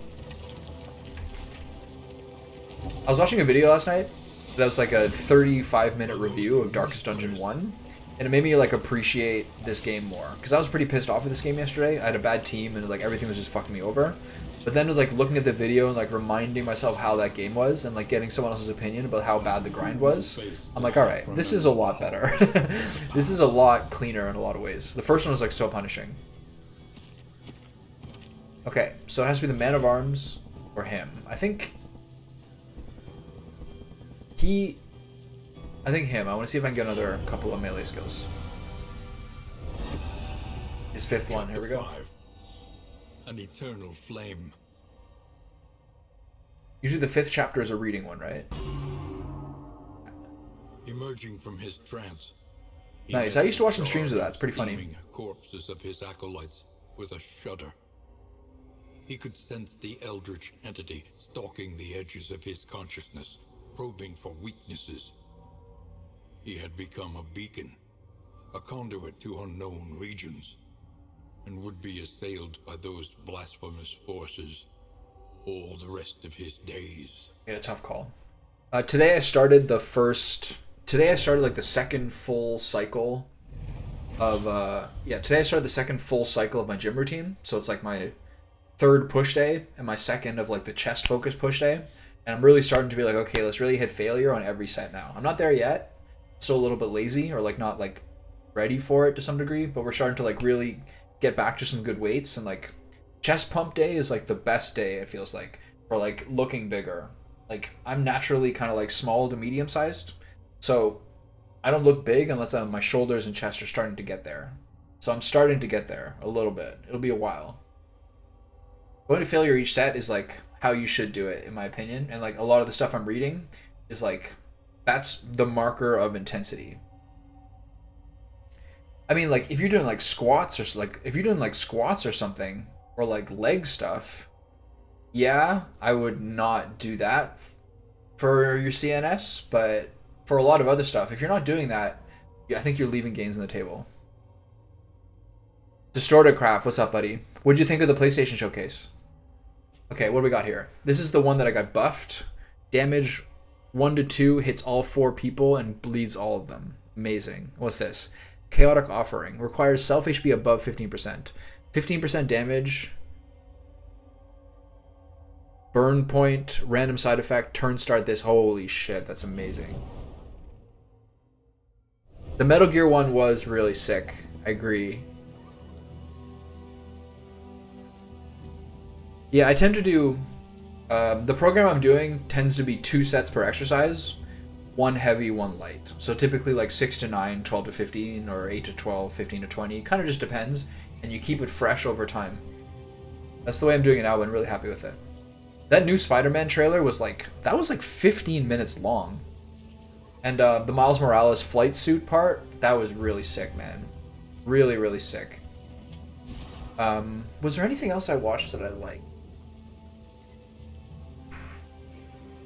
I was watching a video last night that was like a 35-minute review of Darkest Dungeon 1, and it made me like appreciate this game more, because I was pretty pissed off with this game yesterday. I had a bad team and like everything was just fucking me over. But then it was like looking at the video and like reminding myself how that game was, and like getting someone else's opinion about how bad the grind was. I'm like, alright, this is a lot better. This is a lot cleaner in a lot of ways. The first one was like so punishing. Okay, so it has to be the Man of Arms or him. I think him. I want to see if I can get another couple of melee skills. His 5th one. Here we go. An eternal flame. Usually the 5th chapter is a reading one, right? Emerging from his trance. Nice. I used to watch some streams of that. It's pretty funny. Corpses of his acolytes with a shudder. He could sense the eldritch entity stalking the edges of his consciousness, probing for weaknesses. He had become a beacon, a conduit to unknown regions, and would be assailed by those blasphemous forces all the rest of his days. Yeah, a tough call. Today I started like the second full cycle of today I started the second full cycle of my gym routine. So it's like my 3rd push day and my 2nd of like the chest focus push day. And I'm really starting to be like, okay, let's really hit failure on every set now. I'm not there yet. Still a little bit lazy, or like not like ready for it to some degree, but we're starting to like really get back to some good weights. And like chest pump day is like the best day, it feels like, for like looking bigger. Like, I'm naturally kind of like small to medium sized, so I don't look big unless my shoulders and chest are starting to get there. So I'm starting to get there a little bit. It'll be a while. Going to failure each set is like how you should do it, in my opinion. And like a lot of the stuff I'm reading is like, that's the marker of intensity. I mean, like, if you're doing like squats or something, or like leg stuff, yeah, I would not do that for your CNS, but for a lot of other stuff, if you're not doing that, yeah, I think you're leaving gains on the table. Distorted Craft, what's up, buddy? What'd you think of the PlayStation Showcase? Okay, what do we got here? This is the one that I got buffed. Damage 1 to 2 hits all 4 people and bleeds all of them. Amazing. What's this? Chaotic Offering. Requires self HP above 15%. 15% damage. Burn point, random side effect, turn start this. Holy shit, that's amazing. The Metal Gear one was really sick. I agree. Yeah, I tend to do... the program I'm doing tends to be 2 sets per exercise. 1 heavy, 1 light. So typically like 6 to 9, 12 to 15, or 8 to 12, 15 to 20. Kind of just depends. And you keep it fresh over time. That's the way I'm doing it now, and I'm really happy with it. That new Spider-Man trailer was like... That was like 15 minutes long. And the Miles Morales flight suit part, that was really sick, man. Really, really sick. Was there anything else I watched that I liked?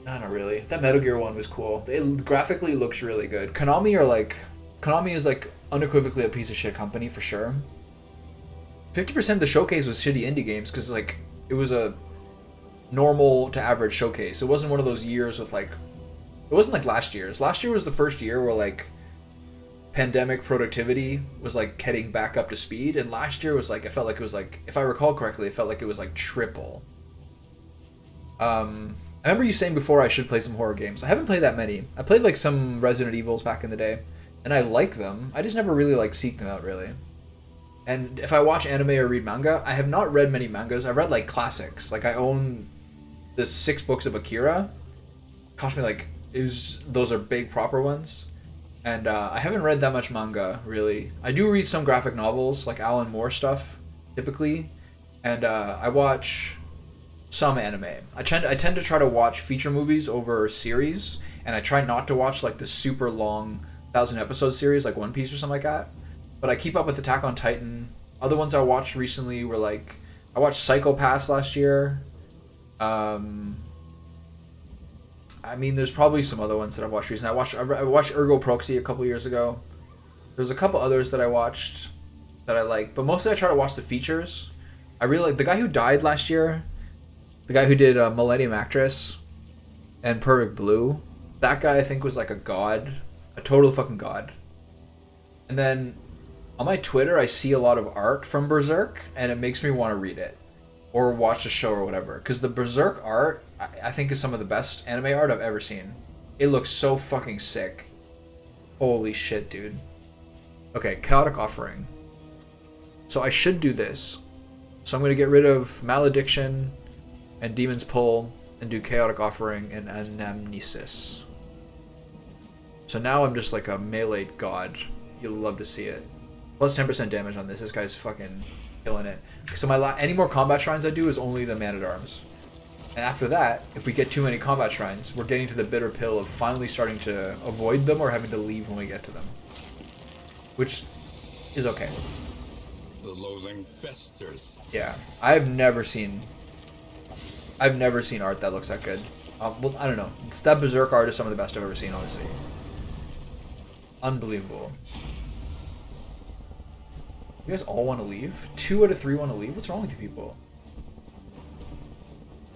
Not really. That Metal Gear one was cool. It graphically looks really good. Konami is like unequivocally a piece of shit company for sure. 50% of the showcase was shitty indie games because like it was a normal to average showcase. It wasn't one of those years with like, it wasn't like last year's. Last year was the first year where like pandemic productivity was like getting back up to speed, and last year was like, it felt like it was like, if I recall correctly, it felt like it was like triple. I remember you saying before I should play some horror games. I haven't played that many. I played like some Resident Evils back in the day, and I like them. I just never really like seek them out really. And if I watch anime or read manga, I have not read many mangas. I've read like classics. Like I own the 6 books of Akira. It cost me like, those are big proper ones. And I haven't read that much manga really. I do read some graphic novels like Alan Moore stuff typically, and I watch some anime. I tend to try to watch feature movies over series, and I try not to watch like the super long 1,000 episode series like One Piece or something like that. But I keep up with Attack on Titan. Other ones I watched recently were like, I watched Psycho Pass last year. I mean, there's probably some other ones that I've watched recently. I watched Ergo Proxy a couple years ago. There's a couple others that I watched that I like, but mostly I try to watch the features. I really like the guy who died last year. The guy who did Millennium Actress and Perfect Blue. That guy I think was like a god. A total fucking god. And then on my Twitter I see a lot of art from Berserk, and it makes me want to read it. Or watch the show or whatever. Because the Berserk art, I think, is some of the best anime art I've ever seen. It looks so fucking sick. Holy shit, dude. Okay, Chaotic Offering. So I should do this. So I'm going to get rid of Malediction and Demon's Pull and do Chaotic Offering and Anamnesis. So now I'm just like a melee god. You'll love to see it. Plus 10% damage on this. This guy's fucking killing it. So any more combat shrines I do is only the Man-at-Arms. And after that, if we get too many combat shrines, we're getting to the bitter pill of finally starting to avoid them or having to leave when we get to them. Which is okay. The loathing festers. Yeah. I've never seen art that looks that good. Well, I don't know. That Berserk art is some of the best I've ever seen, honestly. Unbelievable. You guys all want to leave? 2 out of 3 want to leave? What's wrong with you people?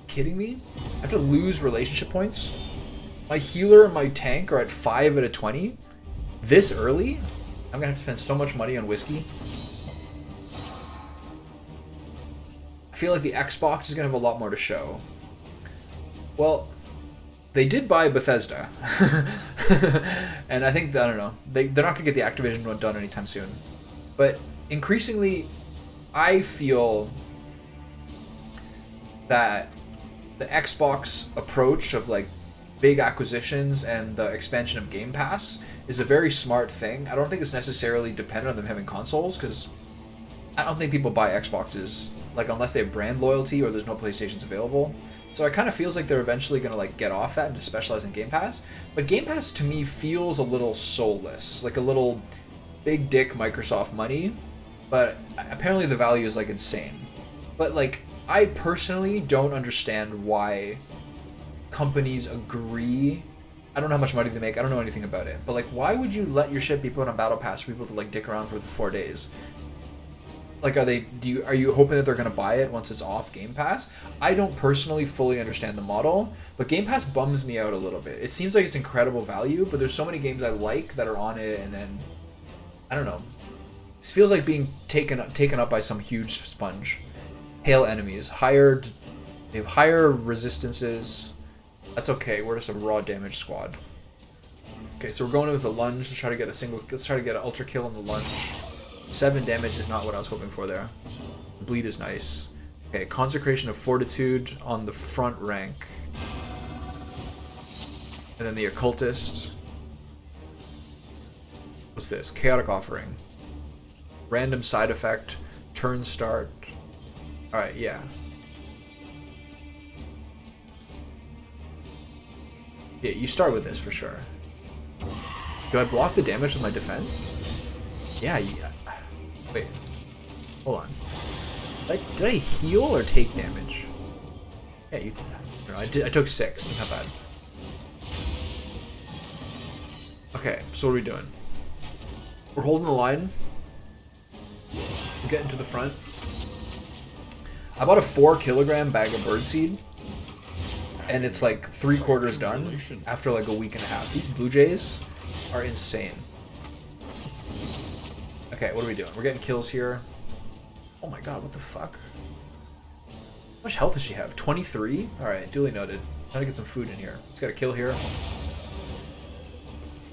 Kidding me? I have to lose relationship points? My healer and my tank are at 5 out of 20? This early? I'm gonna have to spend so much money on whiskey. I feel like the Xbox is gonna have a lot more to show. Well, they did buy Bethesda. And I think, I don't know, they're not gonna get the Activision one done anytime soon. But increasingly, I feel that the Xbox approach of like big acquisitions and the expansion of Game Pass is a very smart thing. I don't think it's necessarily dependent on them having consoles, because I don't think people buy Xboxes like unless they have brand loyalty or there's no PlayStations available. So it kind of feels like they're eventually going to like get off that and just specialize in Game Pass. But Game Pass to me feels a little soulless, like a little big dick Microsoft money, but apparently the value is like insane. But like I personally don't understand why companies agree. I don't know how much money they make. I don't know anything about it. But like, why would you let your ship be put on Battle Pass for people to like dick around for the 4 days? Like, are you hoping that they're gonna buy it once it's off Game Pass? I don't personally fully understand the model, but Game Pass bums me out a little bit. It seems like it's incredible value, but there's so many games I like that are on it, and then I don't know. This feels like being taken up by some huge sponge. Hail enemies, they have higher resistances. That's okay. We're just a raw damage squad. Okay, so we're going in with a lunge. Let's try to get an ultra kill on the lunge. 7 damage is not what I was hoping for there. Bleed is nice. Okay, Consecration of Fortitude on the front rank. And then the Occultist. What's this? Chaotic Offering. Random side effect. Turn start. Alright, yeah. Yeah, you start with this for sure. Do I block the damage with my defense? Yeah. Wait. Hold on. Did I heal or take damage? Yeah, no, I took 6. Not bad. Okay, so what are we doing? We're holding the line. We're getting to the front. I bought a 4 kilogram bag of birdseed, and it's like 3/4 done after like a week and a half. These Blue Jays are insane. Okay, what are we doing? We're getting kills here. Oh my god, what the fuck? How much health does she have? 23? Alright, duly noted. Trying to get some food in here. Let's get a kill here.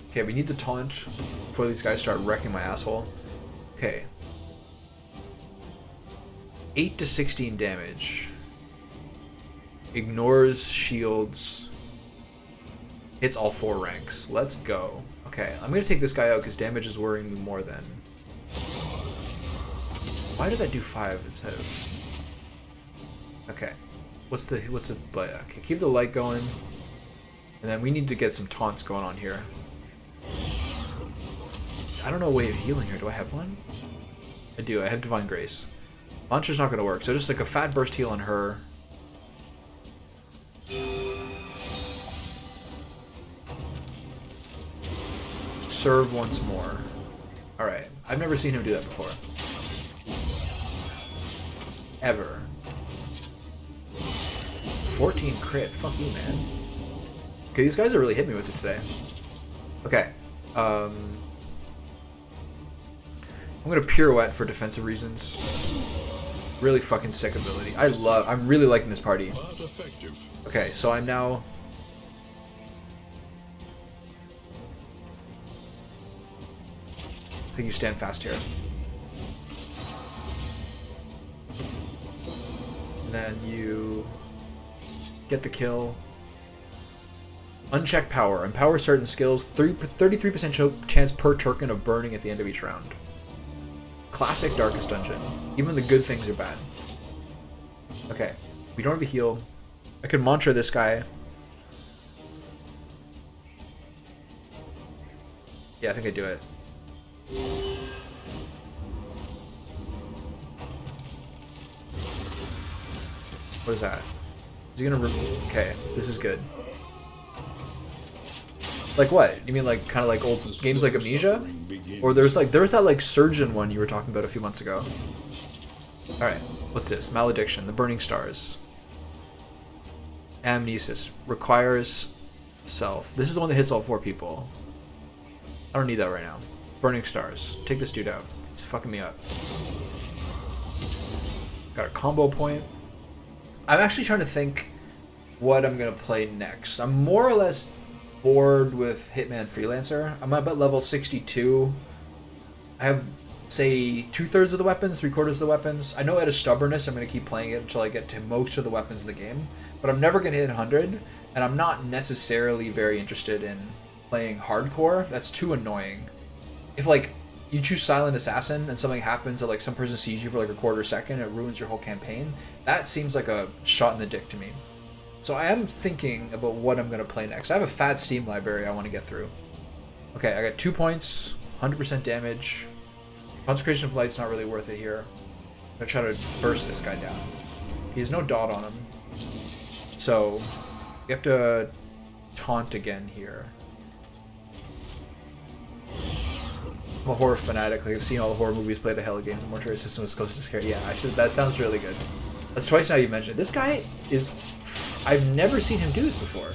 Okay, we need the taunt before these guys start wrecking my asshole. Okay. 8 to 16 damage. Ignores shields. Hits all 4 ranks. Let's go. Okay, I'm gonna take this guy out because damage is worrying me more than... Why did that do 5 instead of... Okay. What's the... Okay, keep the light going. And then we need to get some taunts going on here. I don't know a way of healing here. Do I have one? I do. I have Divine Grace. Launcher's not going to work, so just like a fat burst heal on her. Serve once more. Alright. I've never seen him do that before. Ever. 14 crit. Fuck you, man. Okay, these guys are really hitting me with it today. Okay. I'm gonna pirouette for defensive reasons. Really fucking sick ability. I'm really liking this party. Okay, so I'm now... I think you stand fast here. And then you get the kill. Unchecked power. Empower certain skills. 33% chance per token of burning at the end of each round. Classic Darkest Dungeon. Even the good things are bad. Okay. We don't have a heal. I could mantra this guy. Yeah, I think I do it. What is that? Is he gonna... Okay, this is good. Like what? You mean like kind of like old games like Amnesia? Or there was that like Surgeon one you were talking about a few months ago. Alright, what's this? Malediction, the Burning Stars. Amnesis, requires self. This is the one that hits all 4 people. I don't need that right now. Burning Stars. Take this dude out. He's fucking me up. Got a combo point. I'm actually trying to think what I'm going to play next. I'm more or less bored with Hitman Freelancer. I'm about level 62. I have, say, 2/3 of the weapons, 3/4 of the weapons. I know out of stubbornness I'm going to keep playing it until I get to most of the weapons of the game. But I'm never going to hit 100. And I'm not necessarily very interested in playing hardcore. That's too annoying. If, like, you choose Silent Assassin and something happens that, like, some person sees you for, like, a quarter second, it ruins your whole campaign, that seems like a shot in the dick to me. So I am thinking about what I'm going to play next. I have a fat Steam library I want to get through. Okay, I got 2 points, 100% damage. Consecration of Light's not really worth it here. I'm going to try to burst this guy down. He has no dot on him. So, you have to taunt again here. I'm a horror fanatic. Like, I've seen all the horror movies, played a hell of games, and Mortuary System was close to scary. Yeah, I should. That sounds really good. That's twice now you mentioned it. This guy is... I've never seen him do this before.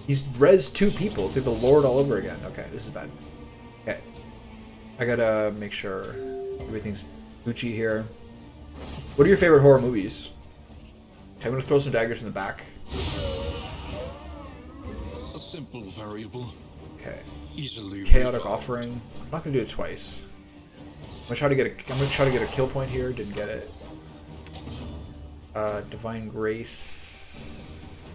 He's res 2 people. It's like the Lord all over again. Okay, this is bad. Okay. I gotta make sure everything's Gucci here. What are your favorite horror movies? Okay, I'm gonna throw some daggers in the back. A simple variable. Okay. Easily Chaotic resolved. Offering. I'm not gonna do it twice. I'm gonna try to get a kill point here. Didn't get it. Divine Grace.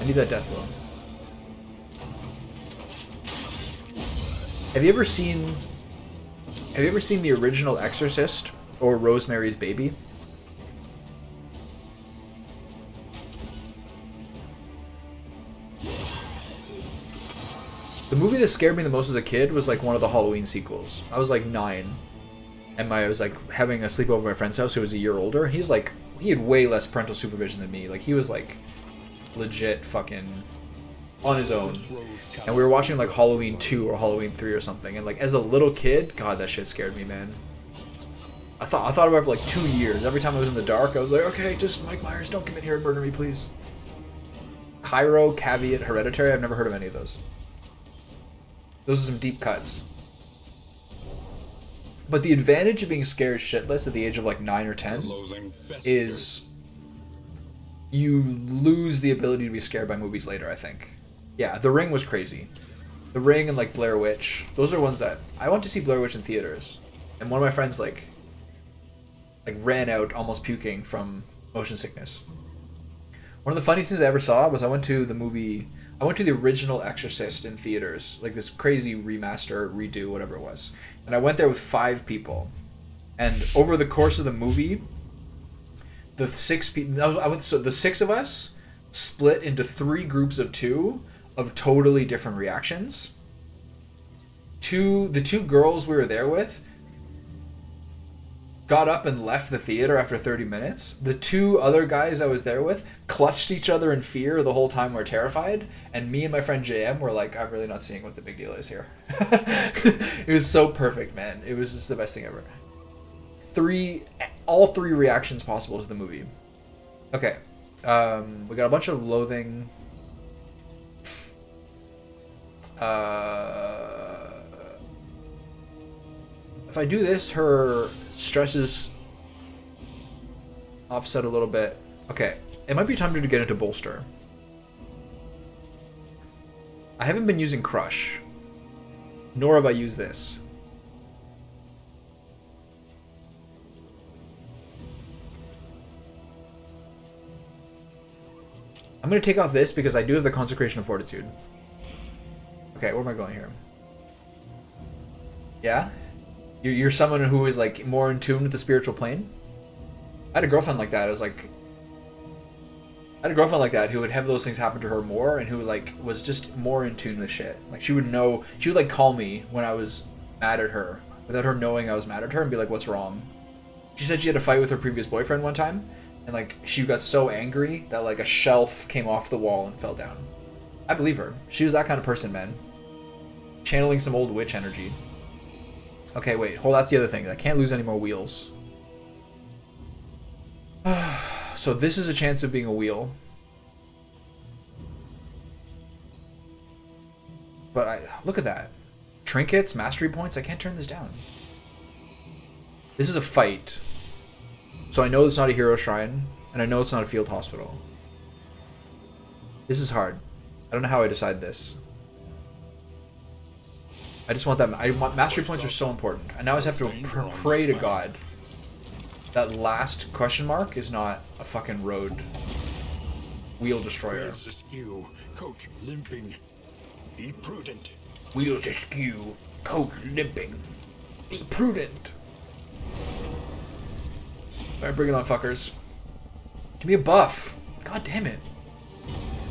I need that death blow. Have you ever seen the original Exorcist or Rosemary's Baby? The movie that scared me the most as a kid was like one of the Halloween sequels. I was like 9, and I was like having a sleepover at my friend's house who was a year older, and he had way less parental supervision than me. Like, he was like legit fucking on his own. And we were watching like Halloween 2 or Halloween 3 or something, and like as a little kid, god, that shit scared me, man. I thought about it for like 2 years. Every time I was in the dark, I was like, okay, just Mike Myers, don't come in here and murder me, please. Cairo, Caveat, Hereditary, I've never heard of any of those. Those are some deep cuts. But the advantage of being scared shitless at the age of like 9 or 10 is you lose the ability to be scared by movies later, I think. Yeah, The Ring was crazy. The Ring and like Blair Witch, those are ones that I went to see Blair Witch in theaters, and one of my friends like ran out almost puking from motion sickness. One of the funniest things I ever saw was I went to the original Exorcist in theaters, like this crazy remaster, redo, whatever it was. And I went there with 5 people. And over the course of the movie, the 6 of us split into 3 groups of 2 of totally different reactions. The 2 girls we were there with got up and left the theater after 30 minutes. The 2 other guys I was there with clutched each other in fear the whole time, we're terrified. And me and my friend JM were like, I'm really not seeing what the big deal is here. It was so perfect, man. It was just the best thing ever. All 3 reactions possible to the movie. Okay. We got a bunch of loathing. If I do this, her stress is offset a little bit. Okay, it might be time to get into bolster. I haven't been using Crush, nor have I used this. I'm going to take off this because I do have the Consecration of Fortitude. Okay, where am I going here? Yeah? You're someone who is like more in tune with the spiritual plane? I had a girlfriend like that. I had a girlfriend like that who would have those things happen to her more, and who like was just more in tune with shit. Like, she would like call me when I was mad at her without her knowing I was mad at her and be like, what's wrong? She said she had a fight with her previous boyfriend one time, and like she got so angry that like a shelf came off the wall and fell down. I believe her. She was that kind of person, man. Channeling some old witch energy. Okay, wait. Hold, that's the other thing. I can't lose any more wheels. So this is a chance of being a wheel. But look at that. Trinkets, mastery points. I can't turn this down. This is a fight. So I know it's not a hero shrine, and I know it's not a field hospital. This is hard. I don't know how I decide this. I just want that. Mastery points are so important. And now I just have to pray to God that last question mark is not a fucking road wheel destroyer. Wheels askew, coach limping. Be prudent. Wheels askew, coach limping. Be prudent. Alright, bring it on, fuckers. Give me a buff. God damn it.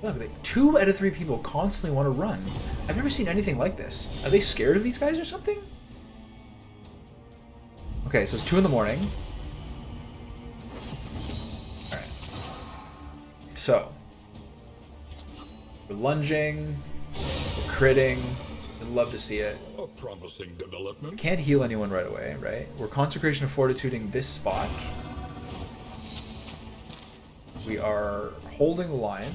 Look, 2 out of 3 people constantly want to run. I've never seen anything like this. Are they scared of these guys or something? Okay, so it's 2 in the morning. Alright. So. We're lunging. We're critting. I'd love to see it. A promising development. Can't heal anyone right away, right? We're Consecration of Fortituding this spot. We are holding the line.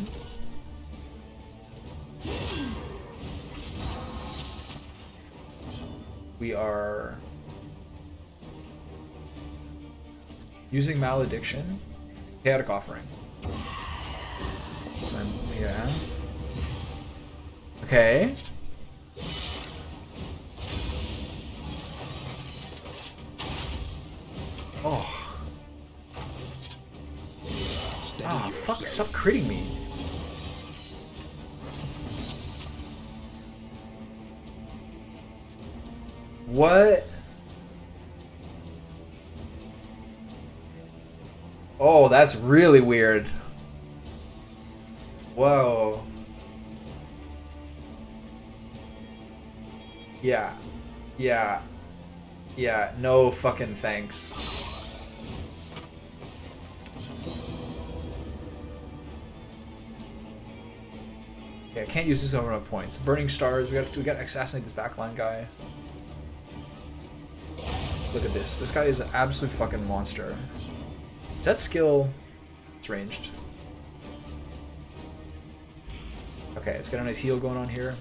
We are using Malediction. Chaotic Offering. So yeah. Okay. Oh. Ah, fuck, stop critting me. What? Oh, that's really weird. Whoa. Yeah. Yeah. Yeah, no fucking thanks. Yeah, I can't use this over enough points. Burning Stars, we got to assassinate this backline guy. Look at this. This guy is an absolute fucking monster. Is that skill? It's ranged. Okay, it's got a nice heal going on here.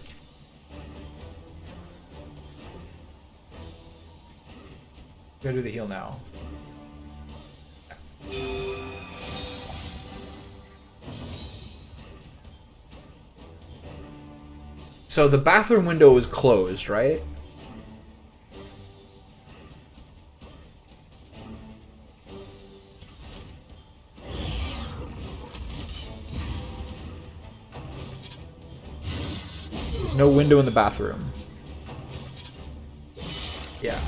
We're gonna do the heal now. So the bathroom window is closed, right? There's no window in the bathroom. Yeah.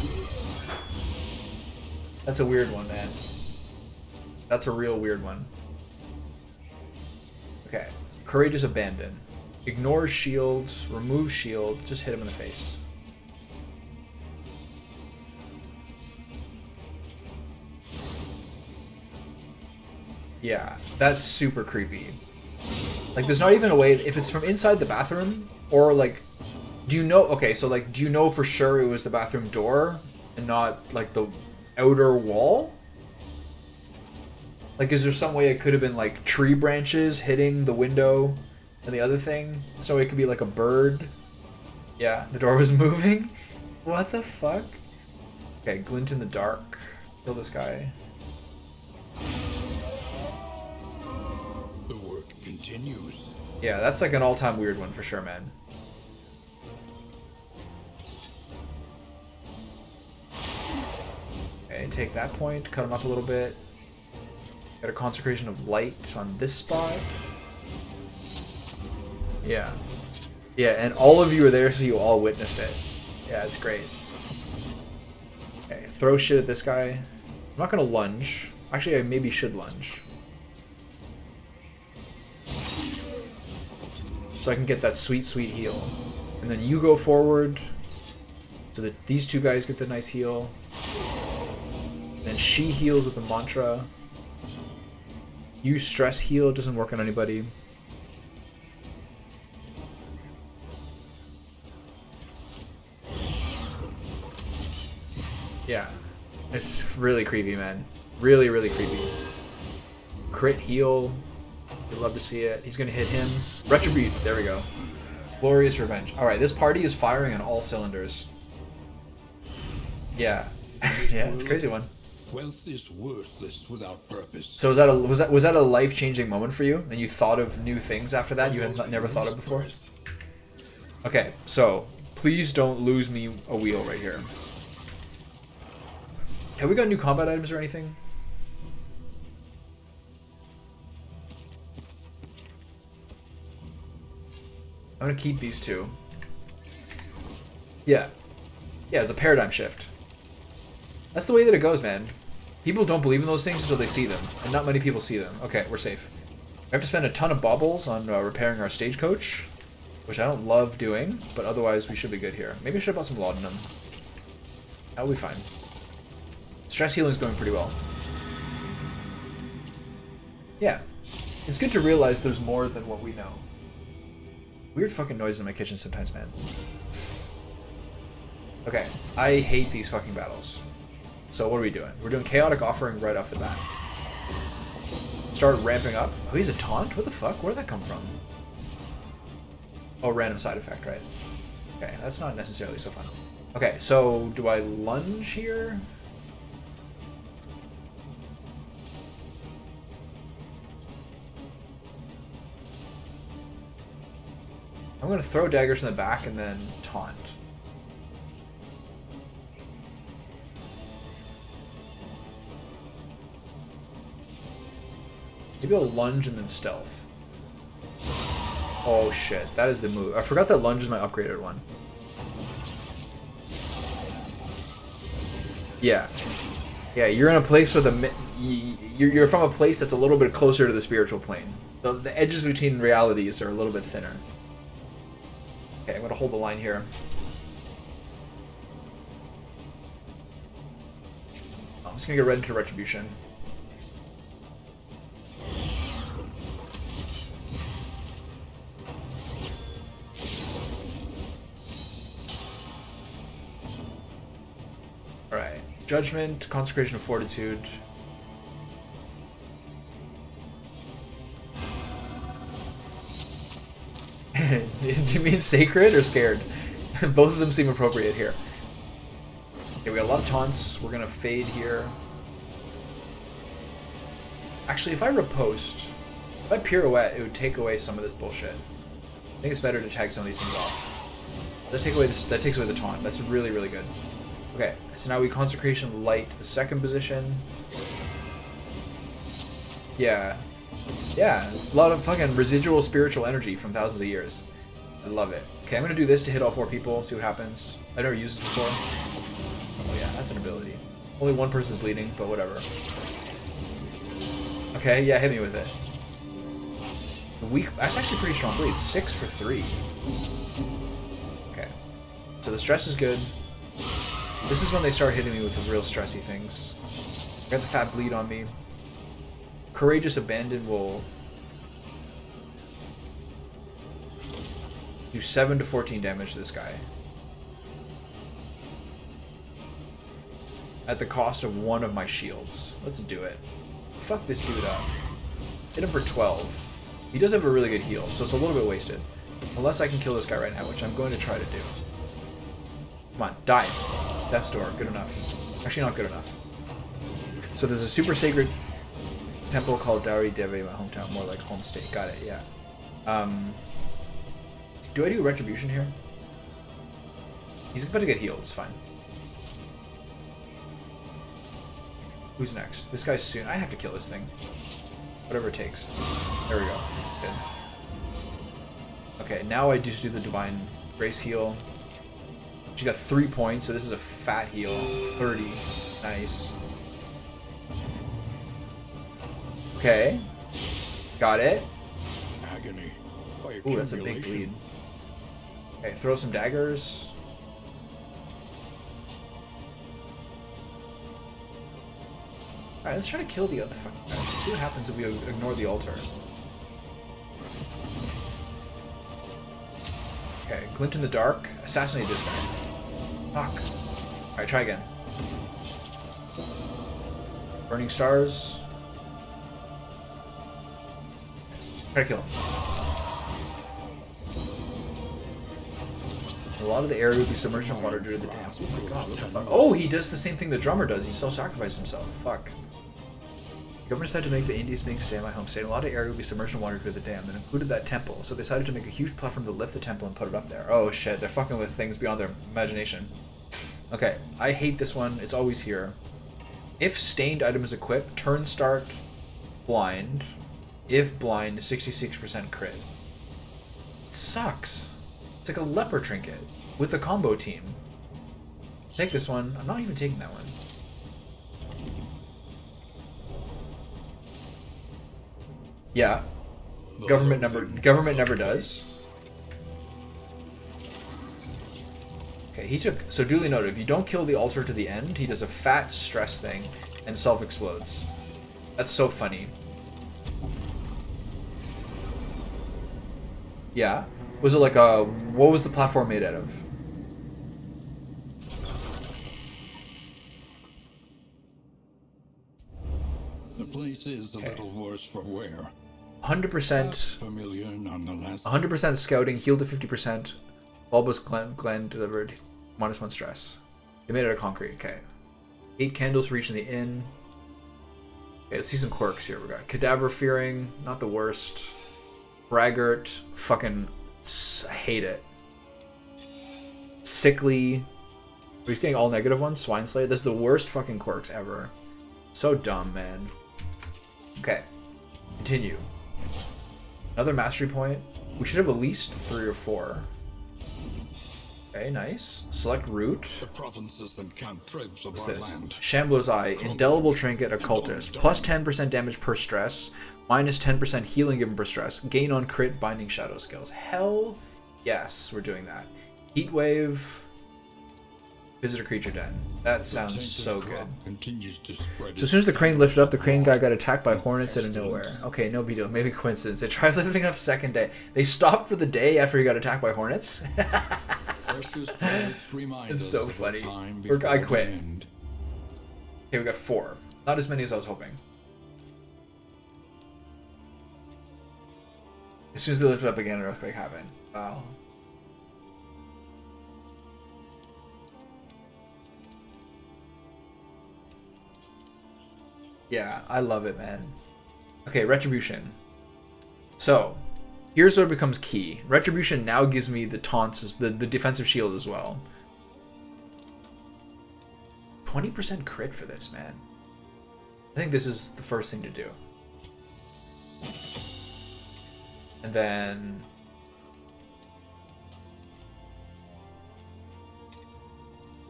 That's a weird one, man. That's a real weird one. Okay. Courageous Abandon. Ignore shields, remove shield, just hit him in the face. Yeah, that's super creepy. Like, there's not even a way, if it's from inside the bathroom, or like, do you know, okay, so like, do you know for sure it was the bathroom door and not like the outer wall? Like, is there some way it could have been like tree branches hitting the window and the other thing? So it could be like a bird. Yeah, the door was moving. What the fuck? Okay, glint in the dark. Kill this guy. The work continues. Yeah, that's like an all-time weird one for sure, man. Okay, take that point, cut him up a little bit. Got a Consecration of Light on this spot. Yeah. Yeah, and all of you are there so you all witnessed it. Yeah, it's great. Okay, throw shit at this guy. I'm not gonna lunge. Actually, I maybe should lunge. So I can get that sweet, sweet heal. And then you go forward so that these two guys get the nice heal. Then she heals with the mantra. You stress heal, it doesn't work on anybody. Yeah. It's really creepy, man. Really, really creepy. Crit heal. You'd love to see it. He's gonna hit him. Retribute. There we go. Glorious Revenge. Alright, this party is firing on all cylinders. Yeah. Yeah, it's a crazy one. Wealth is worthless without purpose. So was that a life-changing moment for you? And you thought of new things after that you had never thought of before? Okay, so please don't lose me a wheel right here. Have we got new combat items or anything? I'm gonna keep these two. Yeah. Yeah, it's a paradigm shift. That's the way that it goes, man. People don't believe in those things until they see them, and not many people see them. Okay, we're safe. We have to spend a ton of baubles on repairing our stagecoach, which I don't love doing, but otherwise we should be good here. Maybe I should have bought some laudanum. That'll be fine. Stress healing is going pretty well. Yeah. It's good to realize there's more than what we know. Weird fucking noise in my kitchen sometimes, man. Okay, I hate these fucking battles. So what are we doing? We're doing Chaotic Offering right off the bat. Start ramping up. Oh, he's a taunt? What the fuck? Where did that come from? Oh, random side effect, right? Okay, that's not necessarily so fun. Okay, so do I lunge here? I'm gonna throw daggers in the back and then taunt. Maybe I'll lunge and then stealth. Oh shit, that is the move. I forgot that lunge is my upgraded one. Yeah. Yeah, you're in a place where you're from a place that's a little bit closer to the spiritual plane. The edges between realities are a little bit thinner. Okay, I'm gonna hold the line here. I'm just gonna get right into Retribution. Alright. Judgment, Consecration of Fortitude. Do you mean sacred or scared? Both of them seem appropriate here. Okay, we got a lot of taunts. We're gonna fade here. Actually, if I riposte, if I pirouette, it would take away some of this bullshit. I think it's better to tag some of these things off. That takes away the taunt. That's really, really good. Okay, so now we Consecration Light the second position. Yeah. Yeah, a lot of fucking residual spiritual energy from thousands of years. I love it. Okay, I'm gonna do this to hit all 4 people, see what happens. I've never used this before. Oh yeah, that's an ability. Only one person's bleeding, but whatever. Okay, yeah, hit me with it. That's actually pretty strong bleed. 6 for 3. Okay. So the stress is good. This is when they start hitting me with the real stressy things. I got the fat bleed on me. Courageous Abandon will do 7 to 14 damage to this guy. At the cost of 1 of my shields. Let's do it. Fuck this dude up. Hit him for 12. He does have a really good heal, so it's a little bit wasted. Unless I can kill this guy right now, which I'm going to try to do. Come on, die. Death's Door, good enough. Actually, not good enough. So there's a super sacred temple called Dowry Devi in my hometown, more like home state. Got it, yeah. Do I do Retribution here? He's about to get healed, it's fine. Who's next? This guy's soon. I have to kill this thing. Whatever it takes. There we go. Good. Okay, now I just do the Divine Grace heal. She got 3 points, so this is a fat heal. 30. Nice. Okay. Got it. Agony. Ooh, that's a big bleed. Okay, throw some daggers. Alright, let's try to kill the other fucking guys. See what happens if we ignore the altar. Okay, Glint in the Dark. Assassinate this guy. Fuck. Alright, try again. Burning Stars. Try to kill him. A lot of the area would be submerged in water due to the dam. Oh my god, what the fuck? Oh, he does the same thing the drummer does. He self-sacrificed himself. Fuck. The government decided to make the Indies Bank stay in my home state. A lot of area would be submerged in water due to the dam, and included that temple. So they decided to make a huge platform to lift the temple and put it up there. Oh shit, they're fucking with things beyond their imagination. Okay, I hate this one. It's always here. If stained item is equipped, turn start blind. If blind, 66% crit. It sucks. It's like a leper trinket with a combo team. Take this one. I'm not even taking that one. Yeah. Government never does. Okay, he took... So duly noted, if you don't kill the altar to the end, he does a fat stress thing and self-explodes. That's so funny. Yeah. Was it like a... What was the platform made out of? The place is a little worse for wear. 100%. Familiar nonetheless. 100% scouting, healed to 50%. Bulbous gland delivered. -1 stress. They made it out of concrete. Okay. 8 candles for each in the inn. Okay, let's see some quirks here. We got Cadaver Fearing, not the worst. Braggart, fucking hate it. Sickly. We're getting all negative ones. Swine Slayer. This is the worst fucking quirks ever. So dumb, man. Okay. Continue. Another mastery point. We should have at least 3 or 4. Okay, nice. Select route. The provinces and cantrips of What's our this? land. Shambler's Eye. Indelible Trinket Occultist. Plus 10% damage per stress. Minus 10% healing given per stress. Gain on crit Binding Shadow skills. Hell yes, we're doing that. Heat Wave. Visit a creature den. That sounds so good. Continues to spread So as soon as the crane lifted up, the crane guy got attacked by hornets out of nowhere. Okay, no big deal. Maybe coincidence. They tried lifting up second day. They stopped for the day after he got attacked by hornets. It's so funny. I quit. Okay, we got 4. Not as many as I was hoping. As soon as they lifted up again, an earthquake happened. Wow. Yeah, I love it, man. Okay, Retribution. So, here's where it becomes key. Retribution now gives me the taunts, the defensive shield as well. 20% crit for this, man. I think this is the first thing to do. And then...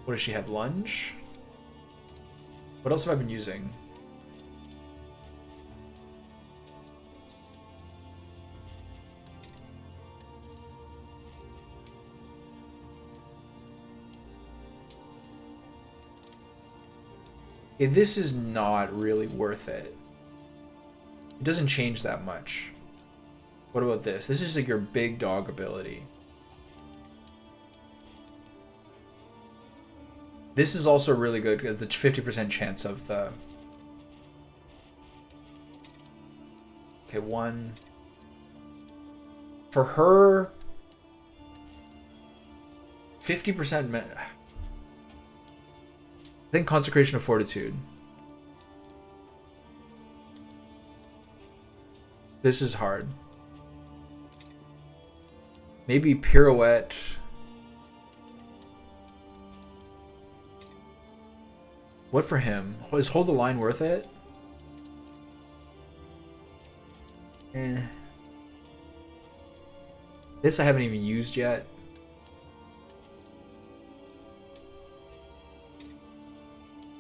What does she have? Lunge? What else have I been using? Okay, this is not really worth it. It doesn't change that much. What about this? This is like your big dog ability. This is also really good because the 50% chance of the... Okay, 1. For her... 50%... I think Consecration of Fortitude. This is hard. Maybe Pirouette. What for him? Is Hold the Line worth it? This I haven't even used yet.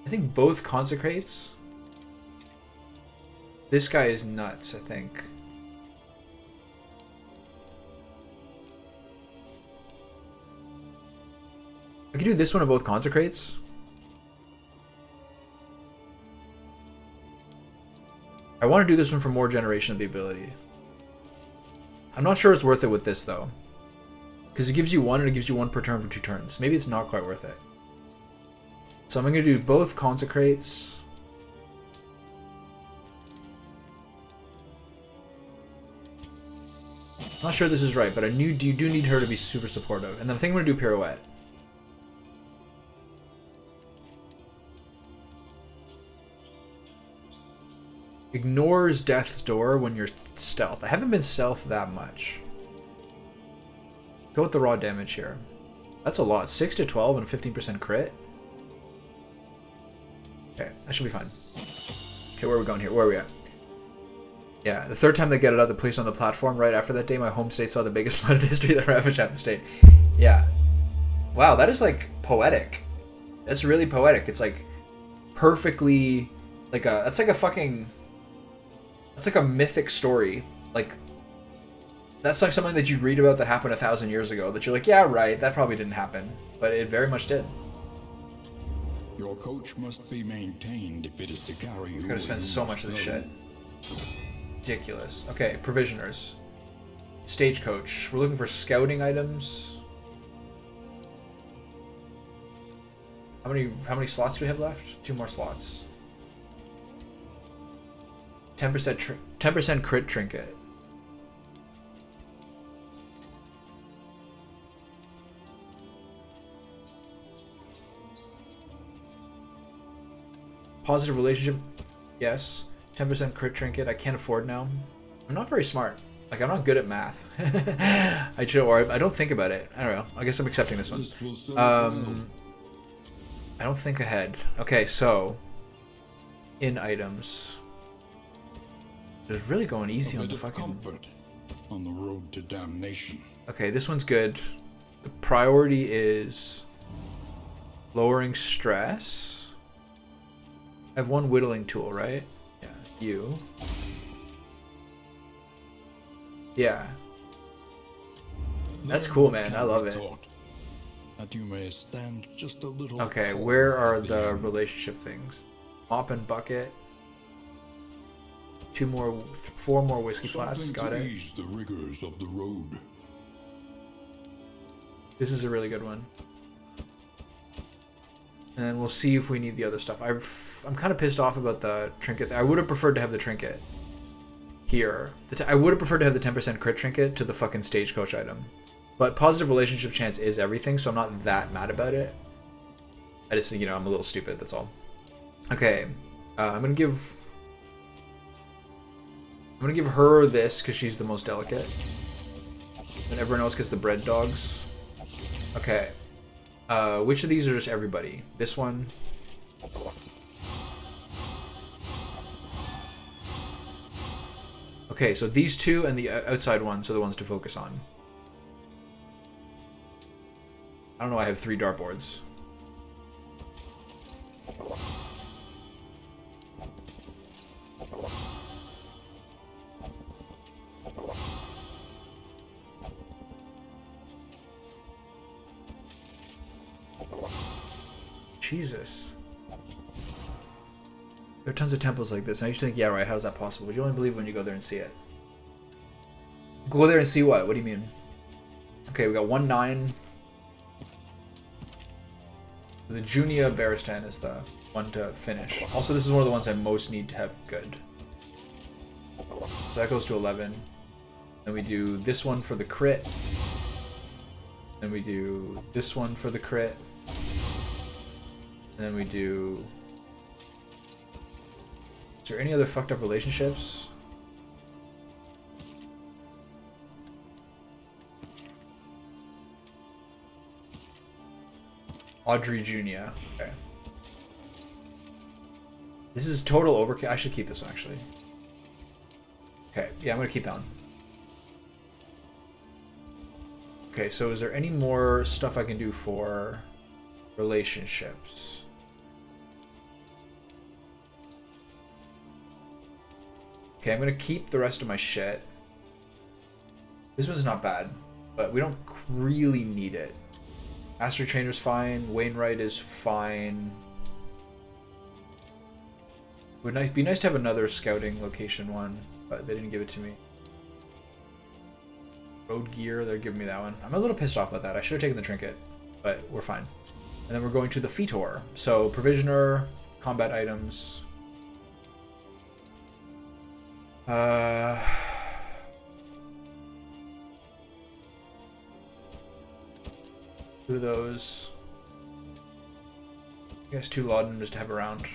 I think both Consecrates. This guy is nuts, I think. I could do this one of both Consecrates. I want to do this one for more generation of the ability. I'm not sure it's worth it with this though. Because it gives you 1 and it gives you 1 per turn for 2 turns. Maybe it's not quite worth it. So I'm going to do both Consecrates. Not sure this is right, but you do need her to be super supportive. And then I think I'm going to do Pirouette. Ignores Death's Door when you're stealth. I haven't been stealth that much. Go with the raw damage here. That's a lot. 6 to 12 and 15% crit. Okay, that should be fine. Okay, where are we going here? Where are we at? Yeah, the 3rd time they get it out, the police on the platform right after that day, my home state saw the biggest flood in history that ravaged half the state. Yeah. Wow, that is like poetic. That's really poetic. It's like perfectly like that's like a fucking... That's like a mythic story. Like That's like something that you read about that happened 1,000 years ago. That you're like, yeah, right, that probably didn't happen, but it very much did. Your coach must be maintained if it is to carry you. Gotta spend so much of this shit. Ridiculous. Okay, provisioners. Stagecoach. We're looking for scouting items. How many slots do we have left? 2 more slots. 10% crit trinket. Positive relationship. Yes. 10% crit trinket. I can't afford now. I'm not very smart. Like, I'm not good at math. I don't think about it. I don't know. I guess I'm accepting this one. I don't think ahead. Okay, so in items, it's really going easy on the fucking comfort on the road to damnation. Okay, this one's good. The priority is lowering stress. I have 1 whittling tool, right? Yeah, you. Yeah. That's cool, man. I love it. That you may stand just a little. Okay, where are the relationship things? Mop and bucket. 4 more whiskey flasks. Got it. Ease the rigors of the road. This is a really good one. And we'll see if we need the other stuff. I'm kind of pissed off about the trinket. I would have preferred to have the trinket here. I would have preferred to have the 10% crit trinket to the fucking stagecoach item. But positive relationship chance is everything, so I'm not that mad about it. I just, you know, I'm a little stupid, that's all. Okay, I'm gonna give her this because she's the most delicate, and everyone else gets the bread dogs. Okay, which of these are just everybody? This one. Okay, so these 2 and the outside ones are the ones to focus on. I don't know, I have 3 dartboards. Jesus. There are tons of temples like this, and I used to think, yeah, right, how's that possible? But you only believe when you go there and see it. Go there and see what? What do you mean? Okay, we got 1-9. The Junia Baristan is the one to finish. Also, this is one of the ones I most need to have good. So that goes to 11. Then we do this one for the crit. Then we do this one for the crit. And then we do... Is there any other fucked up relationships? Audrey Junia. Okay. This is total overkill. I should keep this one, actually. Okay, yeah, I'm gonna keep that one. Okay, so is there any more stuff I can do for relationships? Okay, I'm gonna keep the rest of my shit. This one's not bad, but we don't really need it. Master Trainer's fine. Wainwright is fine. Would be nice to have another scouting location one, but they didn't give it to me. Road gear, they're giving me that one. I'm a little pissed off about that. I should have taken the trinket, but we're fine. And then we're going to the Fetor. So provisioner, combat items. 2 of those. I guess 2 laudanum just to have around.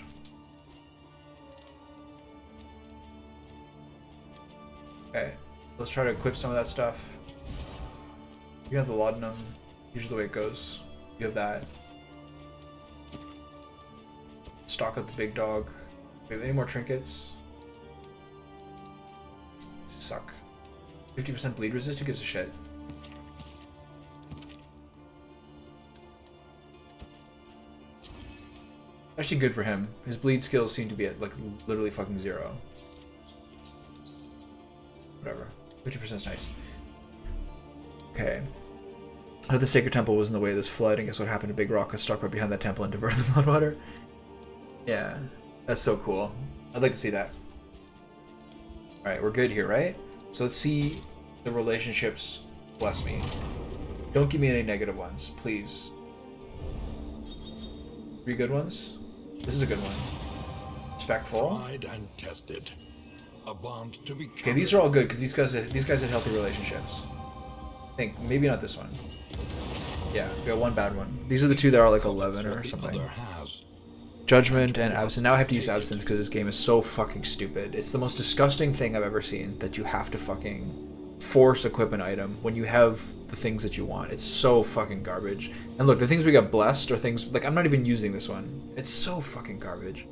Okay, let's try to equip some of that stuff. You have the laudanum, usually the way it goes. You have that. Stock up the big dog. Do we have any more trinkets? Suck. 50% bleed resist, who gives a shit? Actually good for him. His bleed skills seem to be at like literally fucking 0. Whatever. 50% is nice. Okay. The Sacred Temple was in the way of this flood, and guess what happened? A big rock was struck right behind that temple and diverted the floodwater. Yeah, that's so cool. I'd like to see that. Alright, we're good here, right? So let's see the relationships. Bless me. Don't give me any negative ones, please. 3 good ones? This is a good one. Respectful. Tried and tested. A bond to be. Okay, these are all good because these guys had healthy relationships. I think maybe not this one. Yeah, we got one bad one. These are the 2 that are like 11 or something. Judgment and Absinthe. Now I have to use Absinthe because this game is so fucking stupid. It's the most disgusting thing I've ever seen, that you have to fucking force equip an item when you have the things that you want. It's so fucking garbage. And look, the things we got blessed are things like I'm not even using this one. It's so fucking garbage.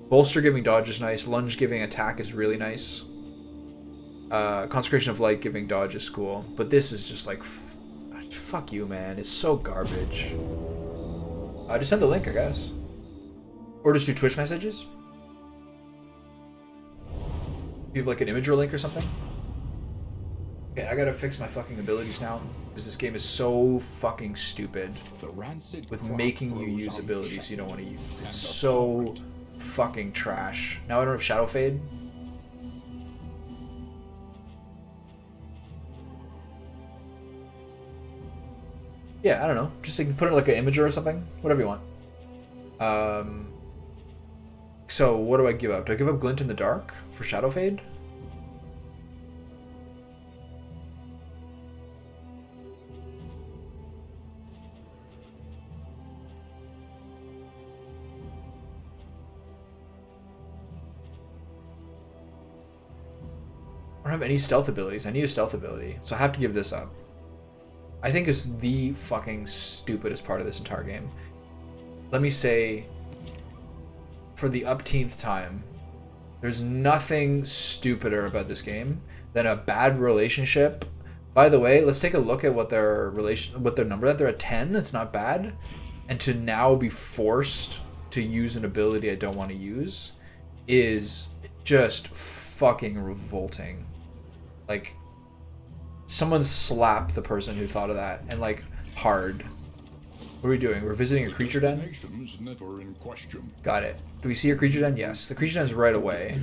Bolster giving dodge is nice. Lunge giving attack is really nice. Consecration of Light giving dodge is cool. But this is just like, fuck you, man. It's so garbage. Just send the link, I guess. Or just do Twitch messages. You have like an Imager link or something? Okay, I gotta fix my fucking abilities now. Because this game is so fucking stupid. With making you use abilities you don't want to use. It's so fucking trash. Now I don't have Shadow Fade. Yeah, I don't know. Just like put it like an Imager or something. Whatever you want. So what do I give up? Do I give up Glint in the Dark for Shadow Fade? I don't have any stealth abilities. I need a stealth ability, so I have to give this up. I think it's the fucking stupidest part of this entire game. Let me say, for the upteenth time, there's nothing stupider about this game than a bad relationship. By the way, let's take a look at what their number that they're at 10. That's not bad, and to now be forced to use an ability I don't want to use is just fucking revolting. Like, someone slap the person who thought of that, and like hard. What are we doing? We're visiting a creature den? Never in question. Got it. Do we see a creature den? Yes. The creature den is right away.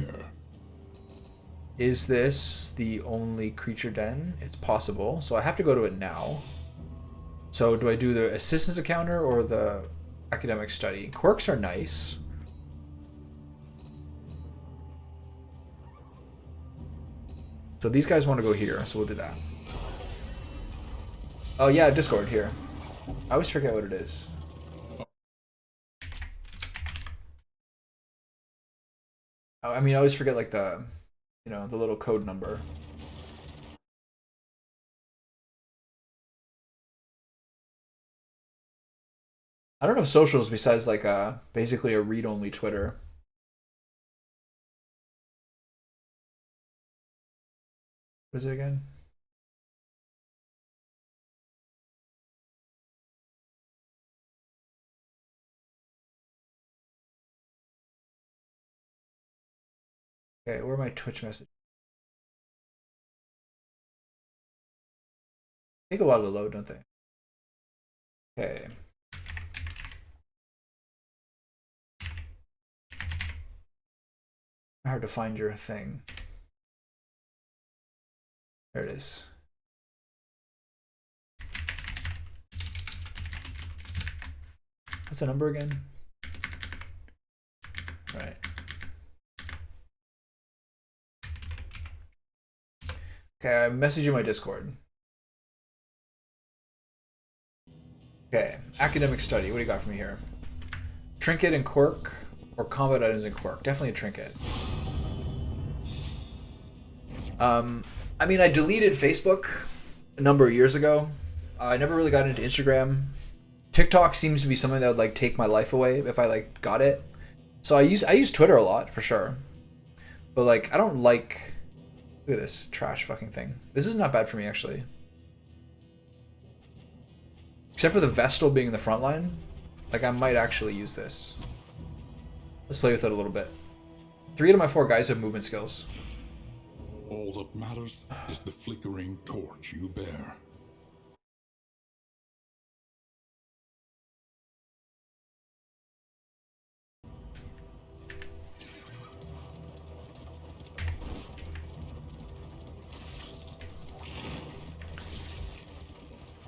Is this the only creature den? It's possible. So I have to go to it now. So do I do the assistance encounter or the academic study? Quirks are nice. So these guys want to go here, so we'll do that. Oh yeah, Discord here. I always forget what it is. I mean, I always forget like the, you know, the little code number. I don't have socials besides like basically a read-only Twitter. What is it again? Okay, where are my Twitch messages? Take a while to load, don't they? Okay. Hard to find your thing. There it is. What's the number again? All right. Okay, I messaged you my Discord. Okay, academic study. What do you got for me here? Trinket and quirk, or combat items and quirk? Definitely a trinket. I mean, I deleted Facebook a number of years ago. I never really got into Instagram. TikTok seems to be something that would like take my life away if I like got it. So I use Twitter a lot for sure. But like I don't like, look at this trash fucking thing. This is not bad for me actually. Except for the Vestal being in the front line, like I might actually use this. Let's play with it a little bit. 3 out of my 4 guys have movement skills. All that matters is the flickering torch you bear.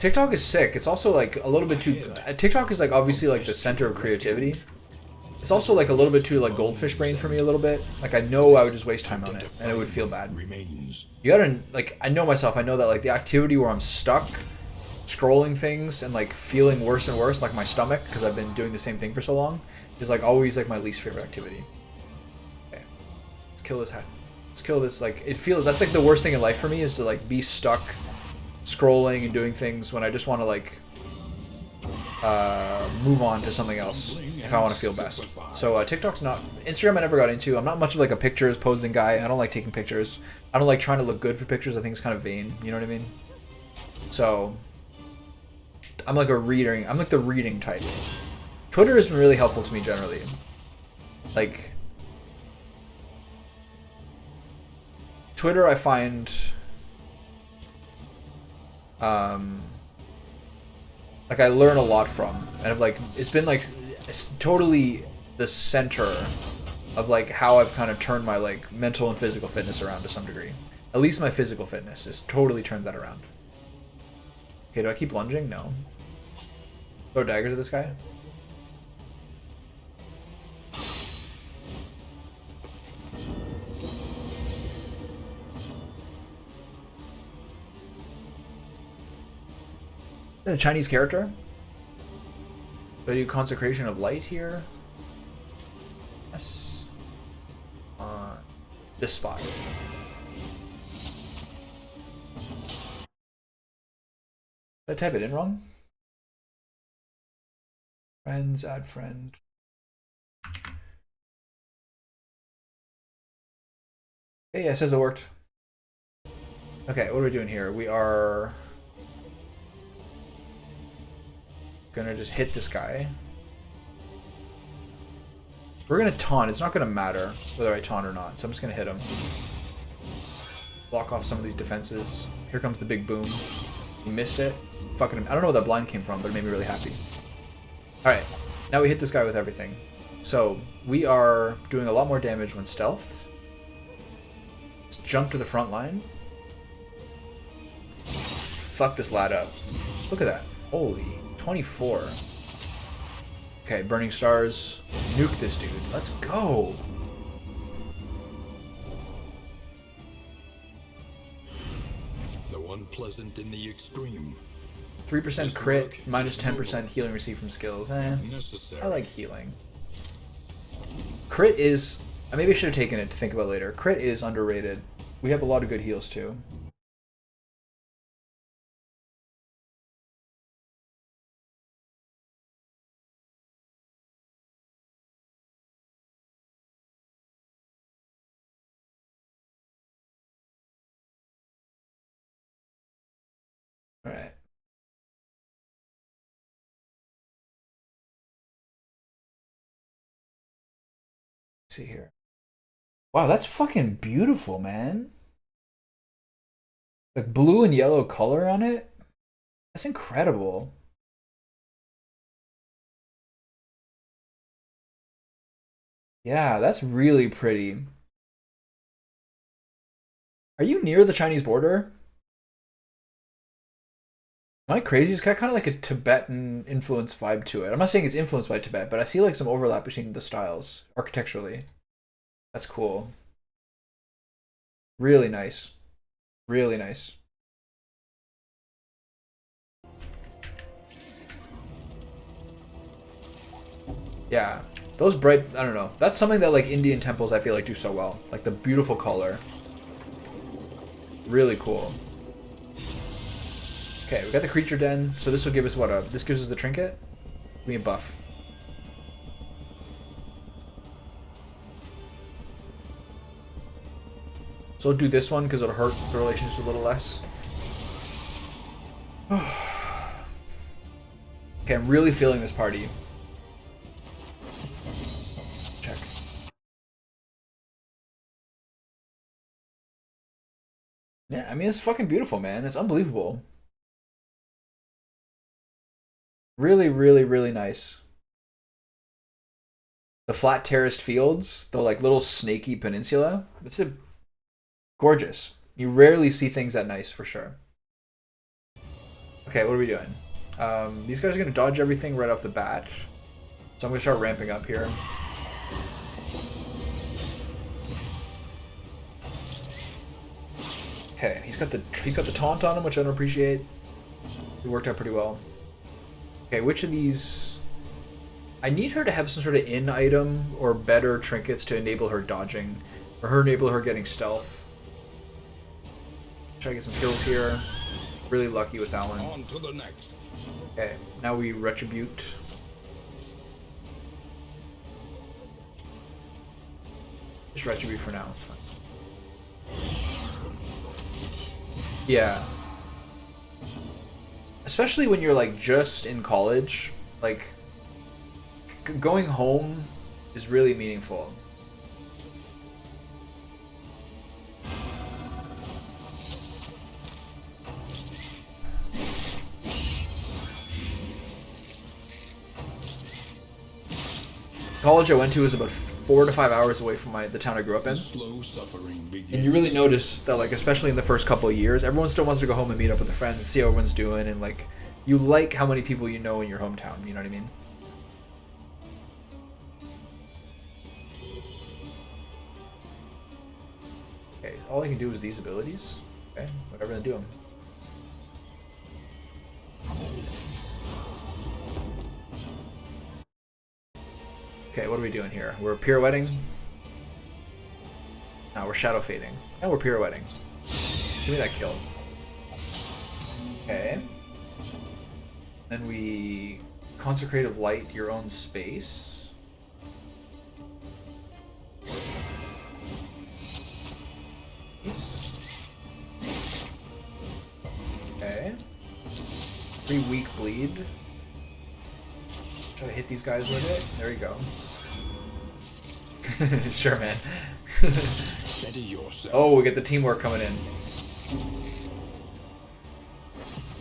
TikTok is sick. It's also like a little bit too. TikTok is like obviously like the center of creativity. It's also like a little bit too like goldfish brain for me a little bit. Like I know I would just waste time on it and it would feel bad. You gotta like I know myself. I know that like the activity where I'm stuck, scrolling things and like feeling worse and worse, like my stomach because I've been doing the same thing for so long, is like always like my least favorite activity. Okay, let's kill this. Let's kill this. Like it feels that's like the worst thing in life for me is to like be stuck, scrolling and doing things when I just want to like move on to something else if I want to feel best. So TikTok's not Instagram. I never got into. I'm not much of like a pictures posing guy. I don't like taking pictures. I don't like trying to look good for pictures. I think it's kind of vain. You know what I mean? So I'm like a reading. I'm like the reading type. Twitter has been really helpful to me generally. Like Twitter, I find like I learn a lot from, and I've like it's been like it's totally the center of like how I've kind of turned my like mental and physical fitness around to some degree. At least my physical fitness has totally turned that around. Okay, do I keep lunging? No. Throw daggers at this guy. Is that a Chinese character? Do I do Consecration of Light here? Yes. This spot. Did I type it in wrong? Friends, add friend. Hey, yeah, it says it worked. Okay, what are we doing here? We are gonna just hit this guy. We're gonna taunt. It's not gonna matter whether I taunt or not, so I'm just gonna hit him. Block off some of these defenses. Here comes the big boom. He missed it. Fucking him. I don't know where that blind came from, but it made me really happy. Alright, now we hit this guy with everything. So, we are doing a lot more damage when stealth. Let's jump to the front line. Fuck this lad up. Look at that. Holy 24. Okay, Burning Stars. Nuke this dude. Let's go. The unpleasant in the extreme. 3% crit, minus 10% healing received from skills. I like healing. Crit is... maybe I should have taken it to think about later. Crit is underrated. We have a lot of good heals too. Alright. See here. Wow, that's fucking beautiful, man. Like blue and yellow color on it. That's incredible. Yeah, that's really pretty. Are you near the Chinese border? Am I crazy? It's got kind of like a Tibetan influence vibe to it. I'm not saying it's influenced by Tibet, but I see like some overlap between the styles architecturally. That's cool. Really nice. Really nice. Yeah. Those bright, I don't know. That's something that like Indian temples I feel like do so well. Like the beautiful color. Really cool. Okay, we got the creature den. So this will give us what? This gives us the trinket? Give me a buff. So I'll do this one because it'll hurt the relationship a little less. Okay, I'm really feeling this party. Check. Yeah, I mean, it's fucking beautiful, man. It's unbelievable. Really, really, really nice. The flat terraced fields, the like little snaky peninsula. It's a gorgeous. You rarely see things that nice for sure. Okay, what are we doing? These guys are gonna dodge everything right off the bat. So I'm gonna start ramping up here. Okay, he's got the taunt on him, which I don't appreciate. It worked out pretty well. Okay, which of these? I need her to have some sort of in item or better trinkets to enable her dodging, or enable her getting stealth. Try to get some kills here. Really lucky with that one. On to the next. Okay, now we retribute. Just retribute for now. It's fine. Yeah. Especially when you're like just in college, like going home is really meaningful. College I went to was about 4 to 5 hours away from the town I grew up in. Slow suffering begins. And you really notice that, like, especially in the first couple of years, everyone still wants to go home and meet up with their friends and see how everyone's doing, and like, you like how many people you know in your hometown. You know what I mean? Okay, all I can do is these abilities. Okay, whatever they do them. Okay, what are we doing here? We're pirouetting. No, we're shadow fading. Now we're pirouetting. Give me that kill. Okay. Then we consecrate of light your own space. Nice. Okay. 3 weak bleed. Try to hit these guys with it. There you go. Sure, man. Steady yourself. Oh, we get the teamwork coming in.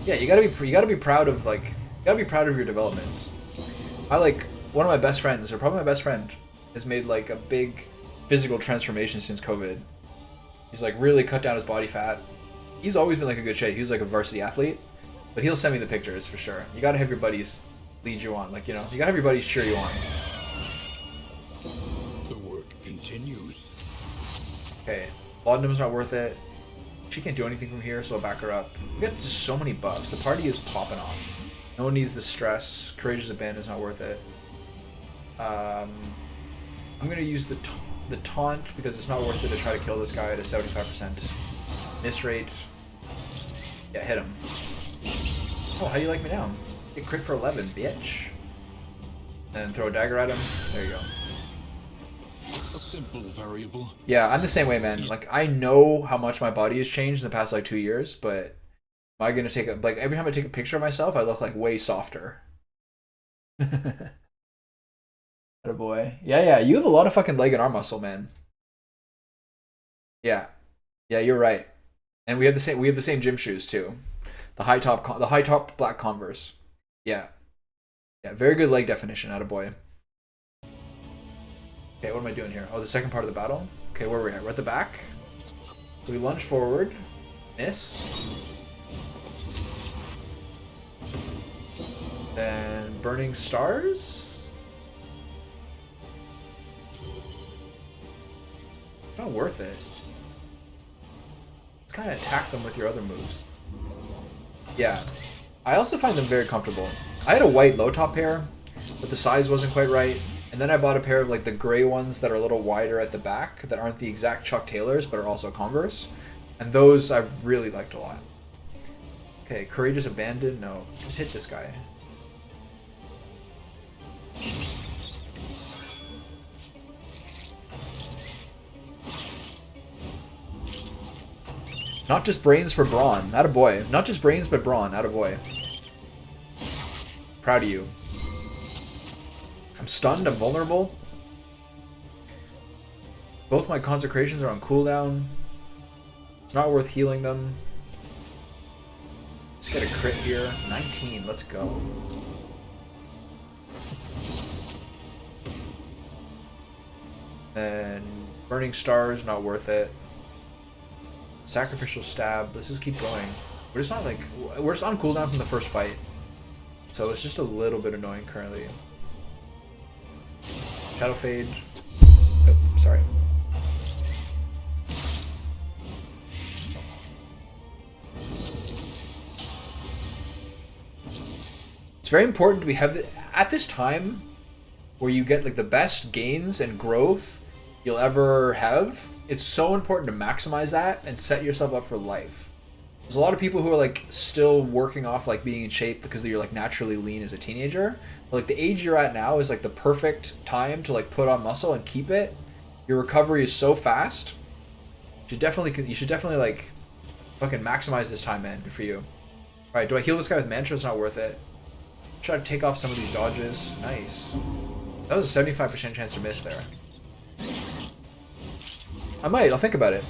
Yeah, you gotta be proud of your developments. I like one of my best friends, or probably my best friend, has made like a big physical transformation since COVID. He's like really cut down his body fat. He's always been like a good shape. He was like a varsity athlete, but he'll send me the pictures for sure. You gotta have your buddies lead you on, like, you know, you gotta have your buddies cheer you on. The work continues. Okay, Laudanum's not worth it. She can't do anything from here, so I'll back her up. We got just so many buffs. The party is popping off. No one needs the stress. Courageous Abandon's not worth it. I'm gonna use the taunt because it's not worth it to try to kill this guy at a 75% miss rate. Yeah, hit him. Oh, how do you like me now? Get crit for 11, bitch. And throw a dagger at him. There you go. A simple variable. Yeah, I'm the same way, man. Like, I know how much my body has changed in the past, like, 2 years, but am I gonna take a, like, every time I take a picture of myself, I look, like, way softer. Atta boy. Yeah, you have a lot of fucking leg and arm muscle, man. Yeah. Yeah, you're right. And we have the same gym shoes, too. The high top black Converse. Yeah. Yeah, very good leg definition, atta boy. Okay, what am I doing here? Oh, the second part of the battle? Okay, where are we at? We're at the back. So we lunge forward. Miss. Then Burning Stars? It's not worth it. Just kind of attack them with your other moves. Yeah. I also find them very comfortable. I had a white low top pair, but the size wasn't quite right. And then I bought a pair of like the gray ones that are a little wider at the back that aren't the exact Chuck Taylors but are also Converse. And those I've really liked a lot. Okay, Courageous Abandon? No, just hit this guy. Not just brains for brawn, attaboy. Not just brains but brawn, attaboy. Proud of you. I'm stunned, I'm vulnerable. Both my consecrations are on cooldown. It's not worth healing them. Let's get a crit here. 19, let's go. And Burning Stars, not worth it. Sacrificial Stab, let's just keep going. We're just not like, we're just on cooldown from the first fight. So it's just a little bit annoying currently. Shadow Fade. Oh, sorry. It's very important to be at this time where you get like the best gains and growth you'll ever have. It's so important to maximize that and set yourself up for life. There's a lot of people who are like still working off like being in shape because you're like naturally lean as a teenager. But, like the age you're at now is like the perfect time to like put on muscle and keep it. Your recovery is so fast. You should definitely like fucking maximize this time, man. Good for you. All right, do I heal this guy with mantra? It's not worth it. Try to take off some of these dodges. Nice. That was a 75% chance to miss there. I might. I'll think about it.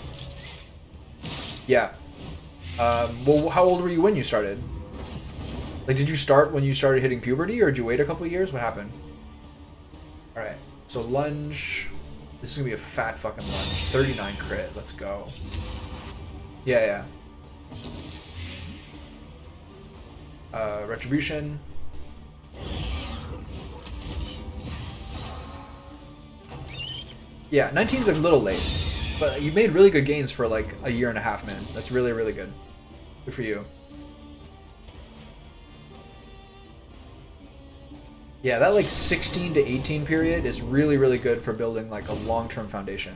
Yeah. Well, how old were you when you started? Like, did you start when you started hitting puberty, or did you wait a couple years? What happened? Alright. So, lunge. This is going to be a fat fucking lunge. 39 crit. Let's go. Yeah, yeah. Retribution. Yeah, 19's a little late, but you made really good gains for like a year and a half, man. That's really, really good. Good for you. Yeah, that like 16 to 18 period is really, really good for building like a long-term foundation.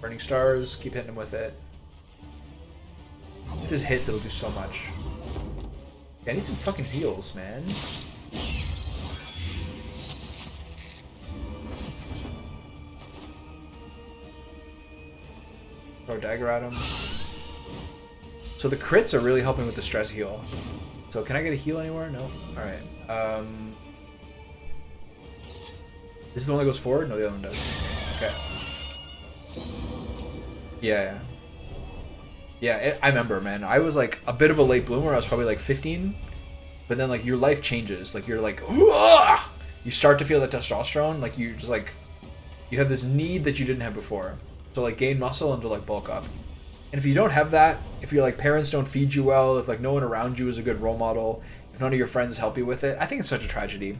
Burning Stars, keep hitting him with it. If this hits, it'll do so much. Yeah, I need some fucking heals, man. Throw a dagger at him. So the crits are really helping with the stress heal. So can I get a heal anywhere? No. Alright. This is the one that goes forward? No, the other one does. Okay. Yeah, yeah. Yeah, I remember, man. I was like a bit of a late bloomer. I was probably like 15. But then like your life changes. Like you're like, "Uah!" You start to feel that testosterone. Like you just like, you have this need that you didn't have before. To like gain muscle and to like bulk up. And if you don't have that, if your like parents don't feed you well, if like no one around you is a good role model, if none of your friends help you with it, I think it's such a tragedy.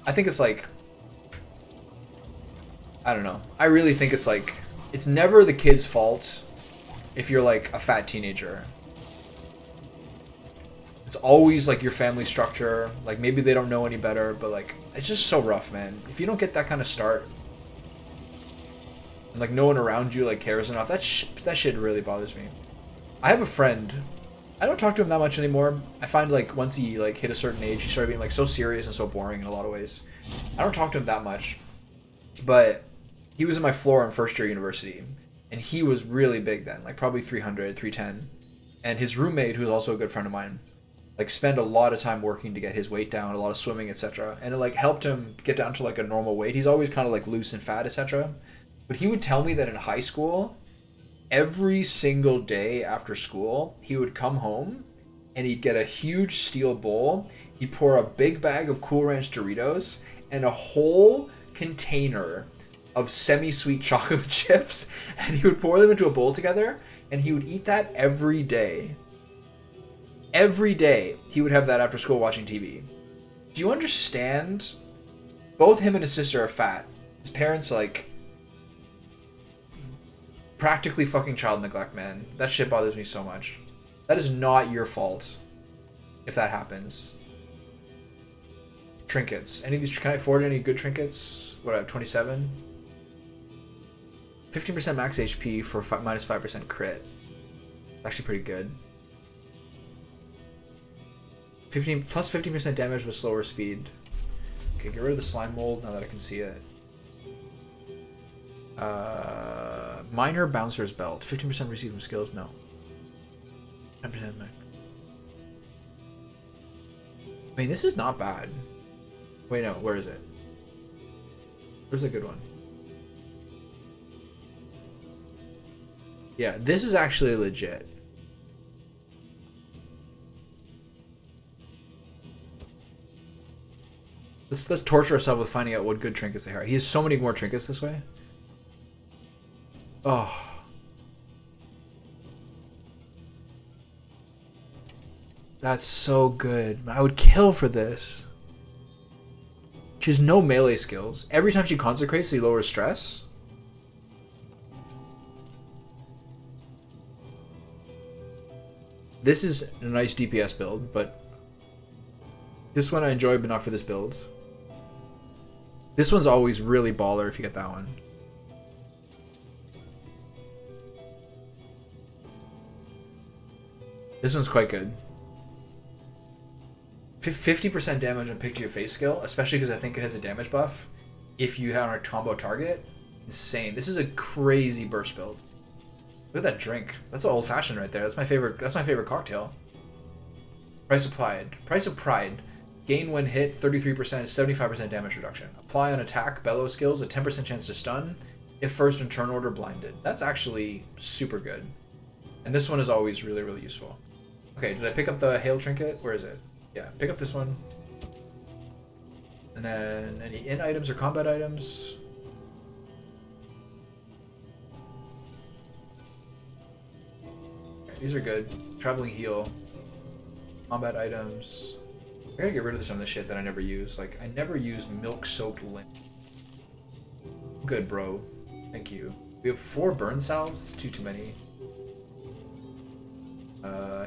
I think it's like, I don't know. I really think it's like, it's never the kid's fault if you're like a fat teenager. It's always like your family structure. Like maybe they don't know any better, but like it's just so rough, man. If you don't get that kind of start, and like no one around you like cares enough, that shit really bothers me. I have a friend. I don't talk to him that much anymore. I find like once he like hit a certain age, he started being like so serious and so boring in a lot of ways. I don't talk to him that much, but he was in my floor in first year university, and he was really big then, like probably 300, 310. And his roommate, who's also a good friend of mine, like spent a lot of time working to get his weight down, a lot of swimming, etc. And it like helped him get down to like a normal weight. He's always kind of like loose and fat, etc. But he would tell me that in high school, every single day after school, he would come home and he'd get a huge steel bowl. He'd pour a big bag of Cool Ranch Doritos and a whole container of semi-sweet chocolate chips, and he would pour them into a bowl together, and he would eat that every day. Every day he would have that after school watching TV. Do you understand? Both him and his sister are fat. His parents, like, practically fucking child neglect, man. That shit bothers me so much. That is not your fault if that happens. Trinkets. Any of these, can I afford any good trinkets? What, I have 27? 15% max HP for minus 5% crit. Actually pretty good. 15 plus 15% damage with slower speed. Okay, get rid of the slime mold now that I can see it. Minor bouncer's belt. 15% receive from skills. No. 10% max. I mean, this is not bad. Wait, no. Where is it? Where's the good one? Yeah, this is actually legit. Let's torture ourselves with finding out what good trinkets they are. He has so many more trinkets this way. Oh. That's so good. I would kill for this. She has no melee skills. Every time she consecrates, she lowers stress. This is a nice DPS build, but this one I enjoy, but not for this build. This one's always really baller if you get that one. This one's quite good. 50% damage on pick to your face skill, especially because I think it has a damage buff. If you have a combo target, insane. This is a crazy burst build. Look at that drink. That's old fashioned right there. That's my favorite. That's my favorite cocktail. Price of Pride. Price of Pride. Gain when hit 33%, 75% damage reduction. Apply on attack, bellow skills, a 10% chance to stun. If first in turn order blinded. That's actually super good. And this one is always really, really useful. Okay, did I pick up the hail trinket? Where is it? Yeah, pick up this one. And then any in items or combat items. Okay, these are good. Traveling heal. Combat items. I gotta get rid of some of the shit that I never use. Like, I never use milk-soaked lint. Good, bro. Thank you. We have 4 burn salves. It's too many.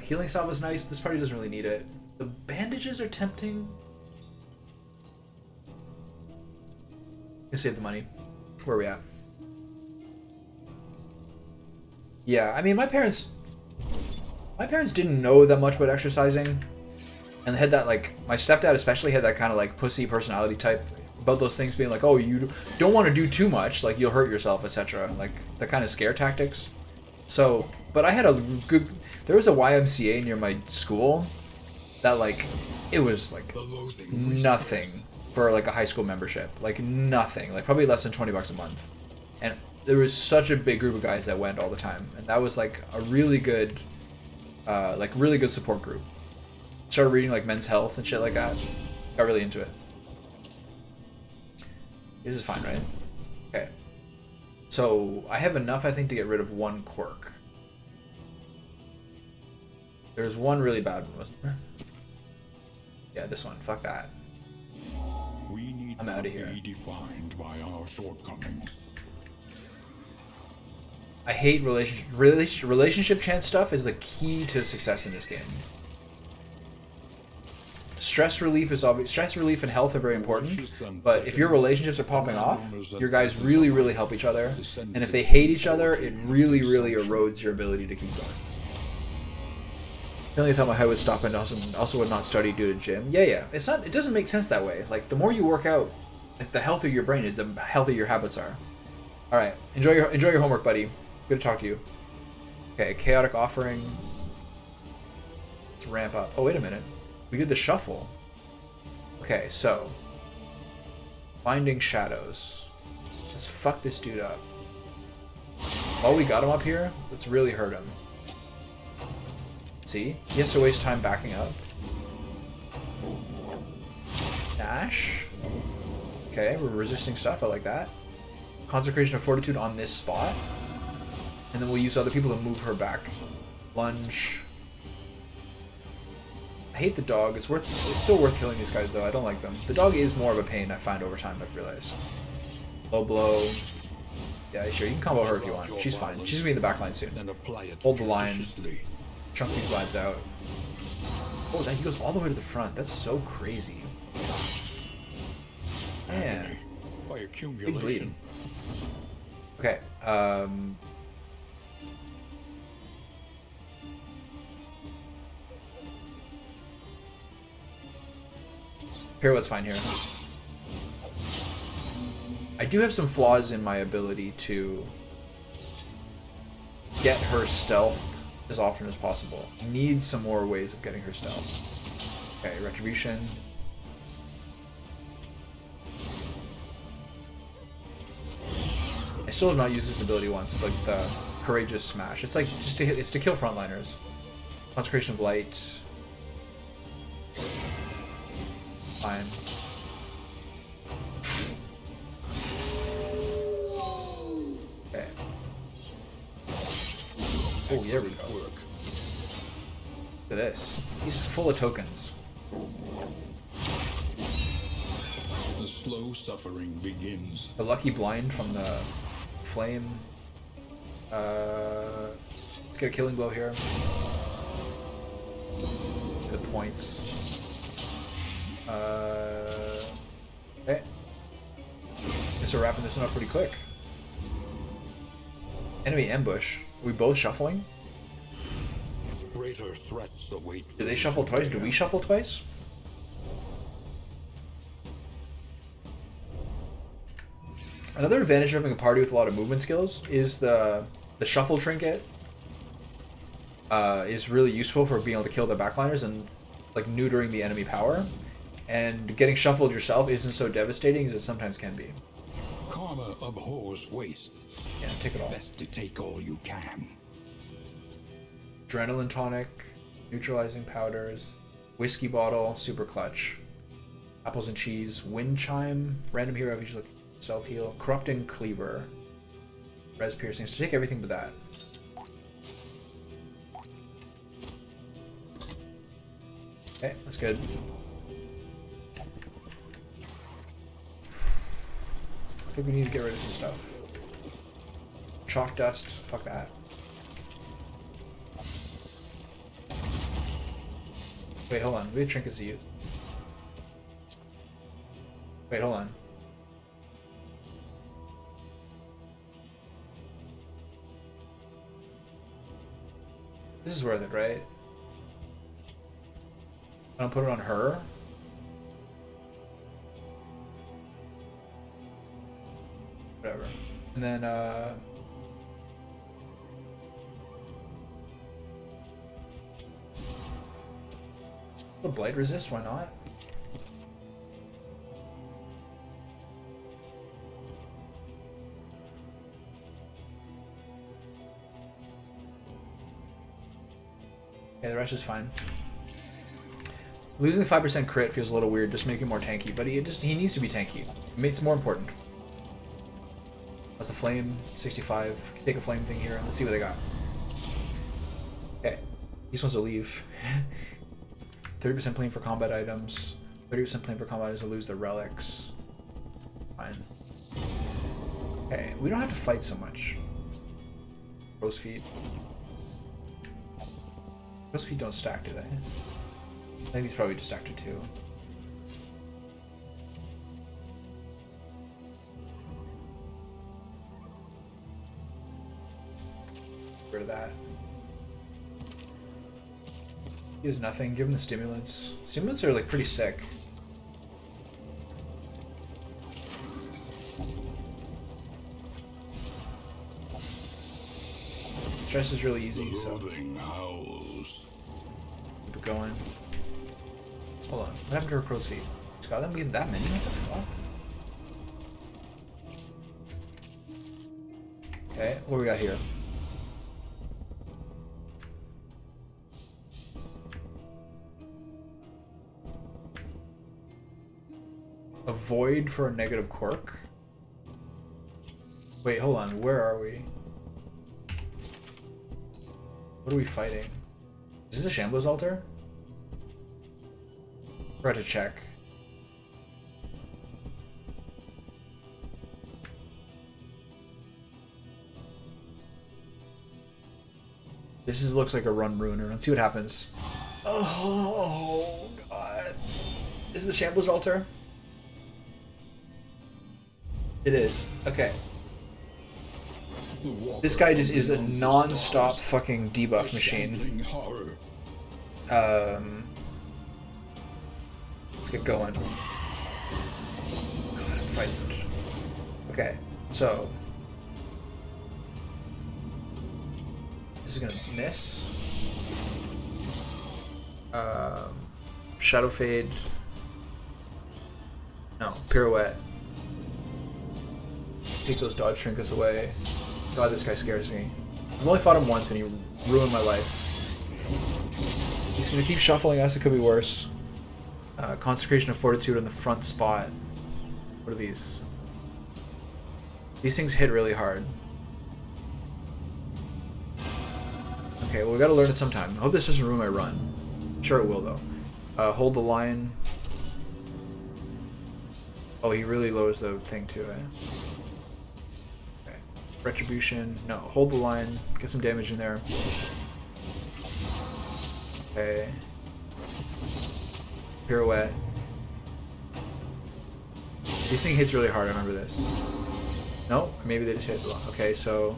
Healing salve is nice. This party doesn't really need it. The bandages are tempting. Gonna save the money. Where are we at? Yeah, I mean, my parents didn't know that much about exercising, and they had that, like, my stepdad especially had that kind of like pussy personality type about those things, being like, oh, you don't want to do too much, like you'll hurt yourself, etc. Like the kind of scare tactics. So, but I had a good. There was a YMCA near my school that, like, it was like nothing for like a high school membership, like nothing, like probably less than $20 a month, and there was such a big group of guys that went all the time, and that was like a really good, really good support group. Started reading like Men's Health and shit like that. Got really into it. This is fine, right? Okay. So I have enough, I think, to get rid of 1 quirk. There's one really bad one, wasn't there? Yeah, this one. Fuck that. I'm out of here. Be defined by our shortcomings. I hate relationship chance stuff is the key to success in this game. Stress relief is obvious. Stress relief and health are very important, but if your relationships are popping off, your guys really, really help each other, and if they hate each other, it really, really erodes your ability to keep going. I only thought my height would stop and also would not study due to gym. Yeah. It's not. It doesn't make sense that way. Like, the more you work out, like, the healthier your brain is, the healthier your habits are. All right, enjoy your homework, buddy. Good to talk to you. Okay, chaotic offering. Let's ramp up. Oh, wait a minute. We did the shuffle. Okay, so finding shadows. Let's fuck this dude up. While we got him up here, let's really hurt him. See? He has to waste time backing up. Dash. Okay, we're resisting stuff. I like that. Consecration of Fortitude on this spot. And then we'll use other people to move her back. Lunge. I hate the dog. It's still worth killing these guys, though. I don't like them. The dog is more of a pain, I find, over time, I've realized. Low blow. Yeah, sure, you can combo her if you want. She's fine. She's gonna be in the back line soon. Hold the line. Chunk these lads out. Oh, that he goes all the way to the front. That's so crazy. Man. Big bleeding. Okay, Pirouette's fine here. I do have some flaws in my ability to get her stealth as often as possible. Need some more ways of getting her stealth. Okay, Retribution. I still have not used this ability once, like the Courageous Smash. It's like just to hit, it's to kill frontliners. Consecration of Light. Fine. Okay. Oh, there we go. Look at this. He's full of tokens. The slow suffering begins. The lucky blind from the flame. Let's get a killing blow here. The points. Okay. Guess we're wrapping this one up pretty quick. Enemy ambush. Are we both shuffling? Greater threats await. Did they shuffle twice? Do we shuffle twice? Another advantage of having a party with a lot of movement skills is the shuffle trinket. Is really useful for being able to kill the backliners and like neutering the enemy power. And getting shuffled yourself isn't so devastating as it sometimes can be. Karma abhors waste. Yeah, take it all. Best to take all you can. Adrenaline tonic, neutralizing powders, whiskey bottle, super clutch, apples and cheese, wind chime, random hero if you look self heal, corrupting cleaver, res piercing. So take everything but that. Okay, that's good. I think we need to get rid of some stuff. Chalk dust, fuck that. Wait, hold on. We have trinkets to use. Wait, hold on. This is worth it, right? I don't put it on her. Whatever. And then, the blight resist, why not? Okay, the rest is fine. Losing 5% crit feels a little weird, just make him more tanky, but he needs to be tanky. It's more important. That's a flame, 65. Take a flame thing here, let's see what they got. Okay, he just wants to leave. 30% playing for combat items. 30% playing for combat items to lose the relics. Fine. Okay, we don't have to fight so much. Rose feet. Rose feet don't stack, do they? I think these probably just stacked to 2. Get rid of that. He has nothing. Give him the stimulants. Stimulants are like pretty sick. Stress is really easy, so keep it going. Hold on. What happened to her crow's feet? Just got them give that many? What the fuck? Okay, what do we got here? A void for a negative quirk? Wait, hold on. Where are we? What are we fighting? Is this a Shambles altar? Forgot to check. Looks like a run ruiner. Let's see what happens. Oh god. Is it the Shambles altar? It is. Okay. This guy just is a non-stop fucking debuff machine. Let's get going. God, I'm frightened. Okay, so this is gonna miss. Shadow Fade. No, Pirouette. Take those dodge trinkets away. God, this guy scares me. I've only fought him once and he ruined my life. He's gonna keep shuffling us, it could be worse. Consecration of Fortitude on the front spot. What are these? These things hit really hard. Okay, well, we gotta learn it sometime. I hope this doesn't ruin my run. I'm sure it will, though. Hold the line. Oh, he really lowers the thing, too, eh? Okay. Retribution. No, hold the line. Get some damage in there. Okay. Pirouette. This thing hits really hard, I remember this. No? Maybe they just hit the. Okay, so...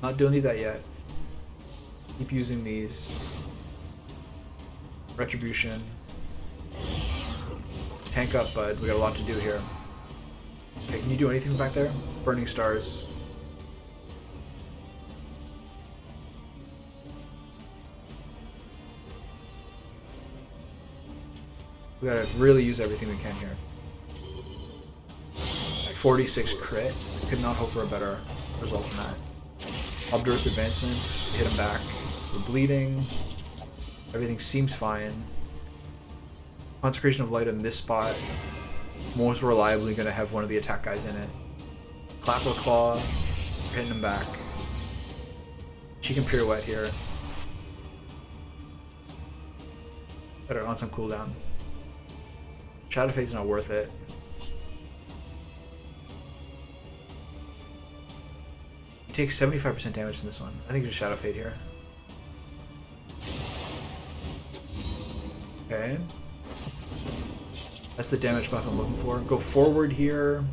don't need that yet. Keep using these. Retribution. Tank up, bud. We got a lot to do here. Okay, can you do anything back there? Burning stars. We gotta really use everything we can here. 46 crit. Could not hope for a better result than that. Obdurus advancement. Hit him back. We're bleeding. Everything seems fine. Consecration of Light in this spot. Most reliably going to have one of the attack guys in it. Clapper Claw. Hitting him back. She can Pirouette here. Better on some cooldown. Shadow Fade's not worth it. He takes 75% damage from this one. I think it's Shadow Fade here. Okay. That's the damage buff I'm looking for. Go forward here.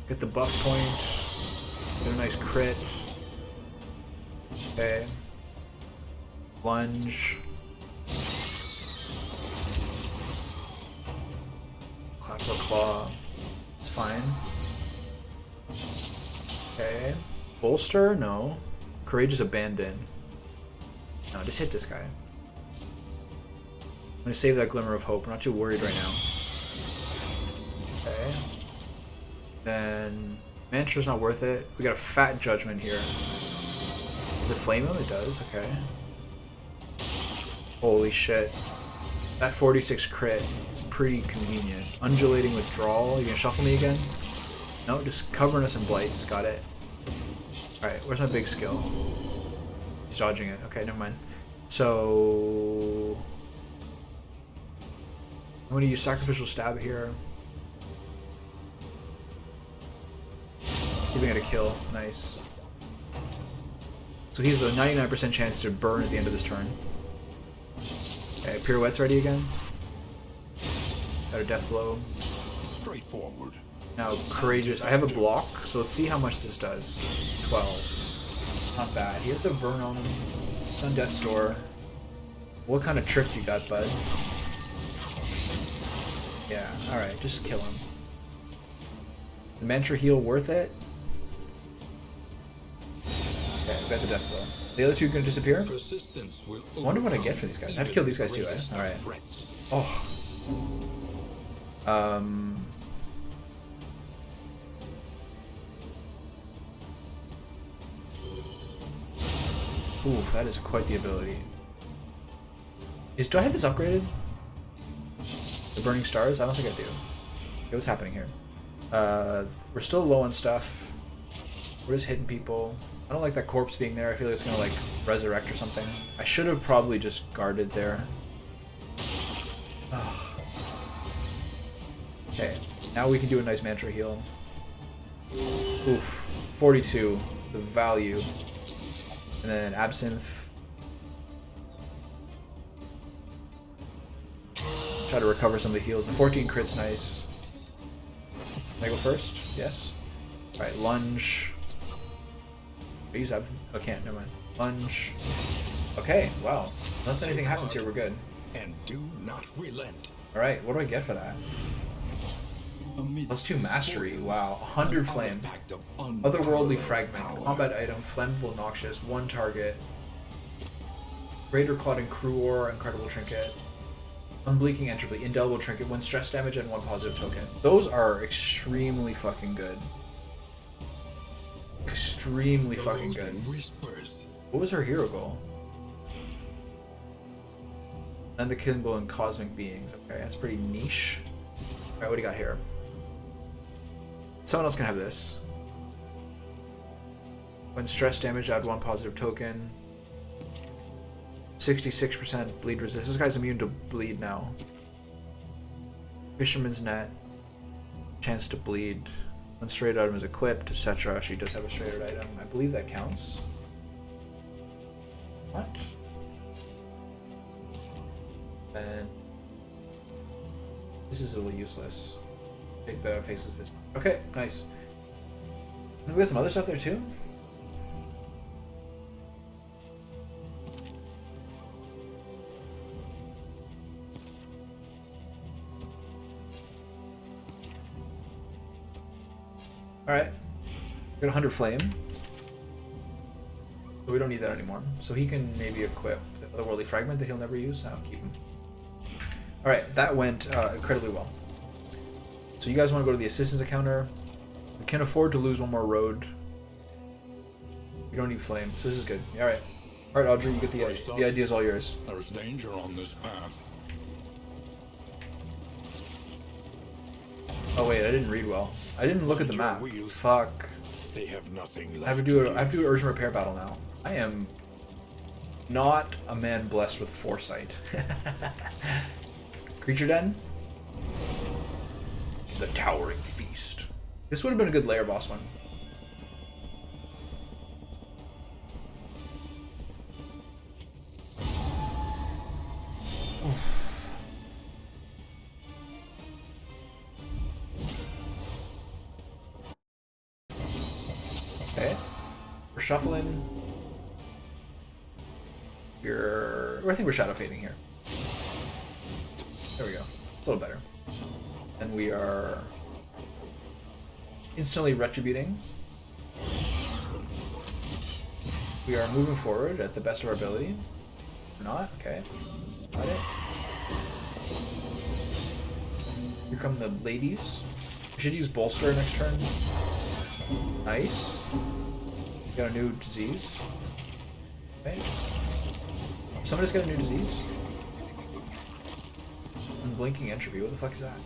Get the buff point. Get a nice crit. Okay. Lunge. Clapper Claw. It's fine. Okay. Bolster? No. Courageous Abandon. No, just hit this guy. I'm gonna save that Glimmer of Hope. I'm not too worried right now. Okay. Then Mantra's not worth it. We got a fat Judgment here. Does it flame him? It does. Okay. Holy shit. That 46 crit is pretty convenient. Undulating Withdrawal. You gonna shuffle me again? No, just covering us in blights. Got it. Alright, where's my big skill? He's dodging it. Okay, never mind. So... I'm gonna use Sacrificial Stab here. Giving it a kill. Nice. So he's a 99% chance to burn at the end of this turn. Okay, Pirouette's ready again. Got a Death Blow. Straightforward. Now, Courageous. I have a block, so let's see how much this does. 12. Not bad. He has a burn on him. It's on Death's Door. What kind of trick you got, bud? Yeah, alright, just kill him. The Mantra Heal worth it? Okay, we got the Death Blow. The other two gonna disappear? I wonder what I get for these guys. I have to kill these guys too, eh? Alright. Oh. Ooh, that is quite the ability. Do I have this upgraded? The Burning Stars? I don't think I do. Okay, what's happening here? We're still low on stuff. We're just hitting people. I don't like that corpse being there. I feel like it's gonna like resurrect or something. I should have probably just guarded there. Oh. Okay, now we can do a nice Mantra Heal. Oof, 42, the value. And then Absinthe. Try to recover some of the heals. The 14 crit's nice. Can I go first? Yes. Alright, Lunge. I use Absinthe? Oh, can't, never mind. Lunge. Okay, wow. Unless anything happens here, we're good. And do not relent. Alright, what do I get for that? Plus 2 Mastery, wow. 100 Flame. Otherworldly Fragment. Combat item, Flammable Noxious, 1 target. Greater Clotting Cruor, Incredible Trinket. Unbleaking Entropy, Indelible Trinket, 1 stress damage and 1 positive token. Those are extremely fucking good. Extremely fucking good. What was her hero goal? And the Kimbo and Cosmic Beings. Okay, that's pretty niche. Alright, what do you got here? Someone else can have this. When stress damage, add 1 positive token. 66% bleed resist. This guy's immune to bleed now. Fisherman's net. Chance to bleed. When straight item is equipped, etc. She does have a straight item. I believe that counts. What? And this is a little useless. Take the faces. Okay, nice. And we got some other stuff there too. Alright. We're gonna Hunter Flame. But we don't need that anymore. So he can maybe equip the Otherworldly Fragment that he'll never use. I'll keep him. Alright, that went incredibly well. So you guys want to go to the assistance encounter. We can afford to lose one more road. We don't need flame, so this is good. Alright. Alright, Audrey, you get the idea's all yours. There's danger on this path. Oh wait, I didn't read well. I didn't look at the map. Fuck. They have nothing left. I have to do an urgent repair battle now. I am not a man blessed with foresight. Creature Den? The Towering Feast. This would have been a good lair boss one. Okay. We're shuffling. I think we're shadow fading here. There we go. It's a little better. And we are instantly retributing. We are moving forward at the best of our ability. Or not? Okay. Got it. Here come the ladies. We should use Bolster next turn. Nice. Got a new disease. Okay. Somebody's got a new disease. Unblinking entropy. What the fuck is that?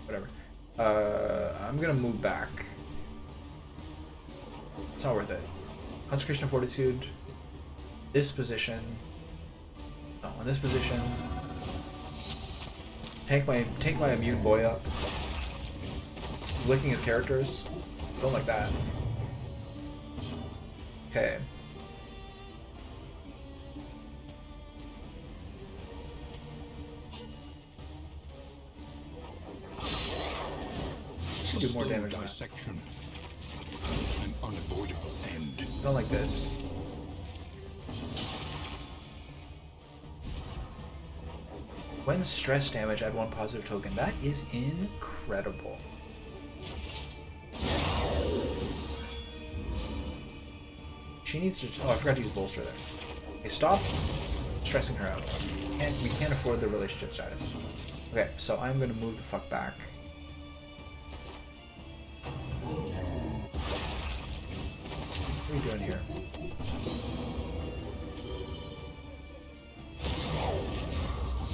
Whatever. I'm gonna move back. It's not worth it. Consecration of Fortitude. This position. No, in this position. Take my immune boy up. He's licking his characters. Don't like that. Okay. Should do more damage on that. An unavoidable end. Don't like this. When stress damage, add 1 positive token. That is incredible. She needs to. Oh, I forgot to use Bolster there. Okay, stop stressing her out. We can't afford the relationship status. Okay, so I'm gonna move the fuck back. What are you doing here?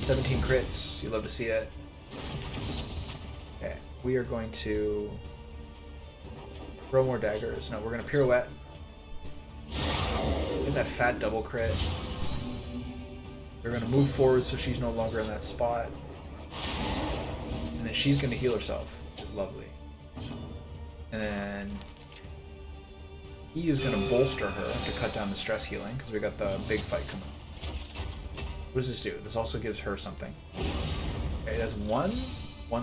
$17 crits. You love to see it. Okay, we are going to throw more daggers. No, we're gonna pirouette. Get that fat double crit. We're gonna move forward so she's no longer in that spot. And then she's gonna heal herself, which is lovely. And then he is gonna bolster her to cut down the stress healing, because we got the big fight coming. What does this do? This also gives her something. Okay, that's one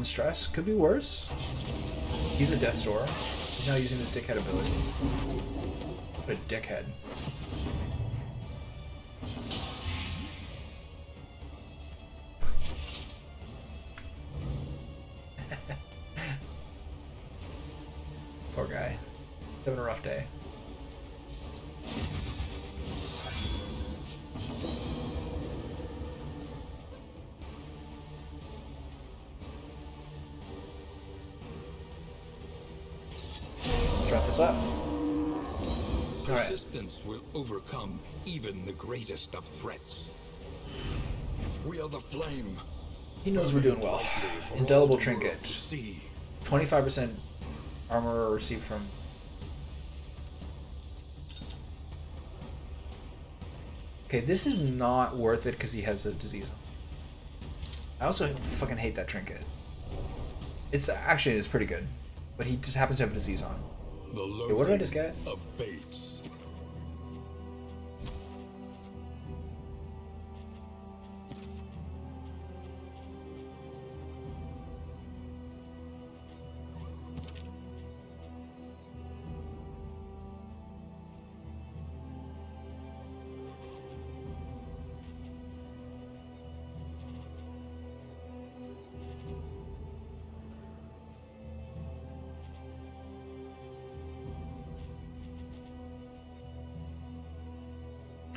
stress. Could be worse. He's a Death's Door. He's now using his dickhead ability. What a dickhead. Poor guy. Having a rough day. Let's wrap this up. Persistence will overcome even the greatest of threats. We are the flame. He knows we're doing well. Indelible Trinket. 25% armor received from Okay, this is not worth it because he has a disease. I also fucking hate that trinket. It's actually it's pretty good, but he just happens to have a disease on. Okay, what did I just get? Abates.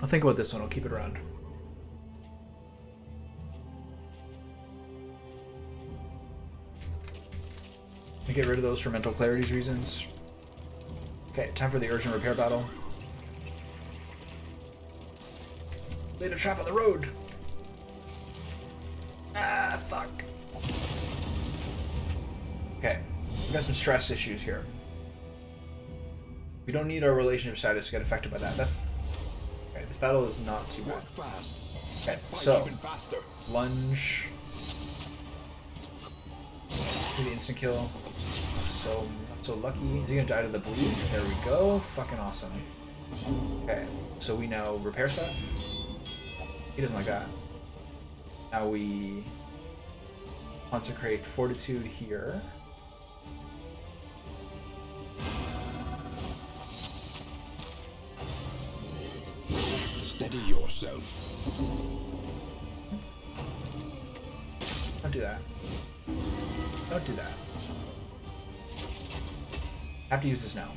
I'll think about this one. I'll keep it around. I get rid of those for mental clarity's reasons. Okay, time for the urgent repair battle. Laid a trap on the road. Ah, fuck. Okay, we got some stress issues here. We don't need our relationship status to get affected by that. That's okay. This battle is not too bad. Fast. Okay, so Even faster. lunge. Do the instant kill. So not so lucky. Is he gonna die to the bleed? There we go. Fucking awesome. Okay, so we now repair stuff. He doesn't like that. Now we consecrate fortitude here. Steady yourself. Don't do that. Don't do that. I have to use this now.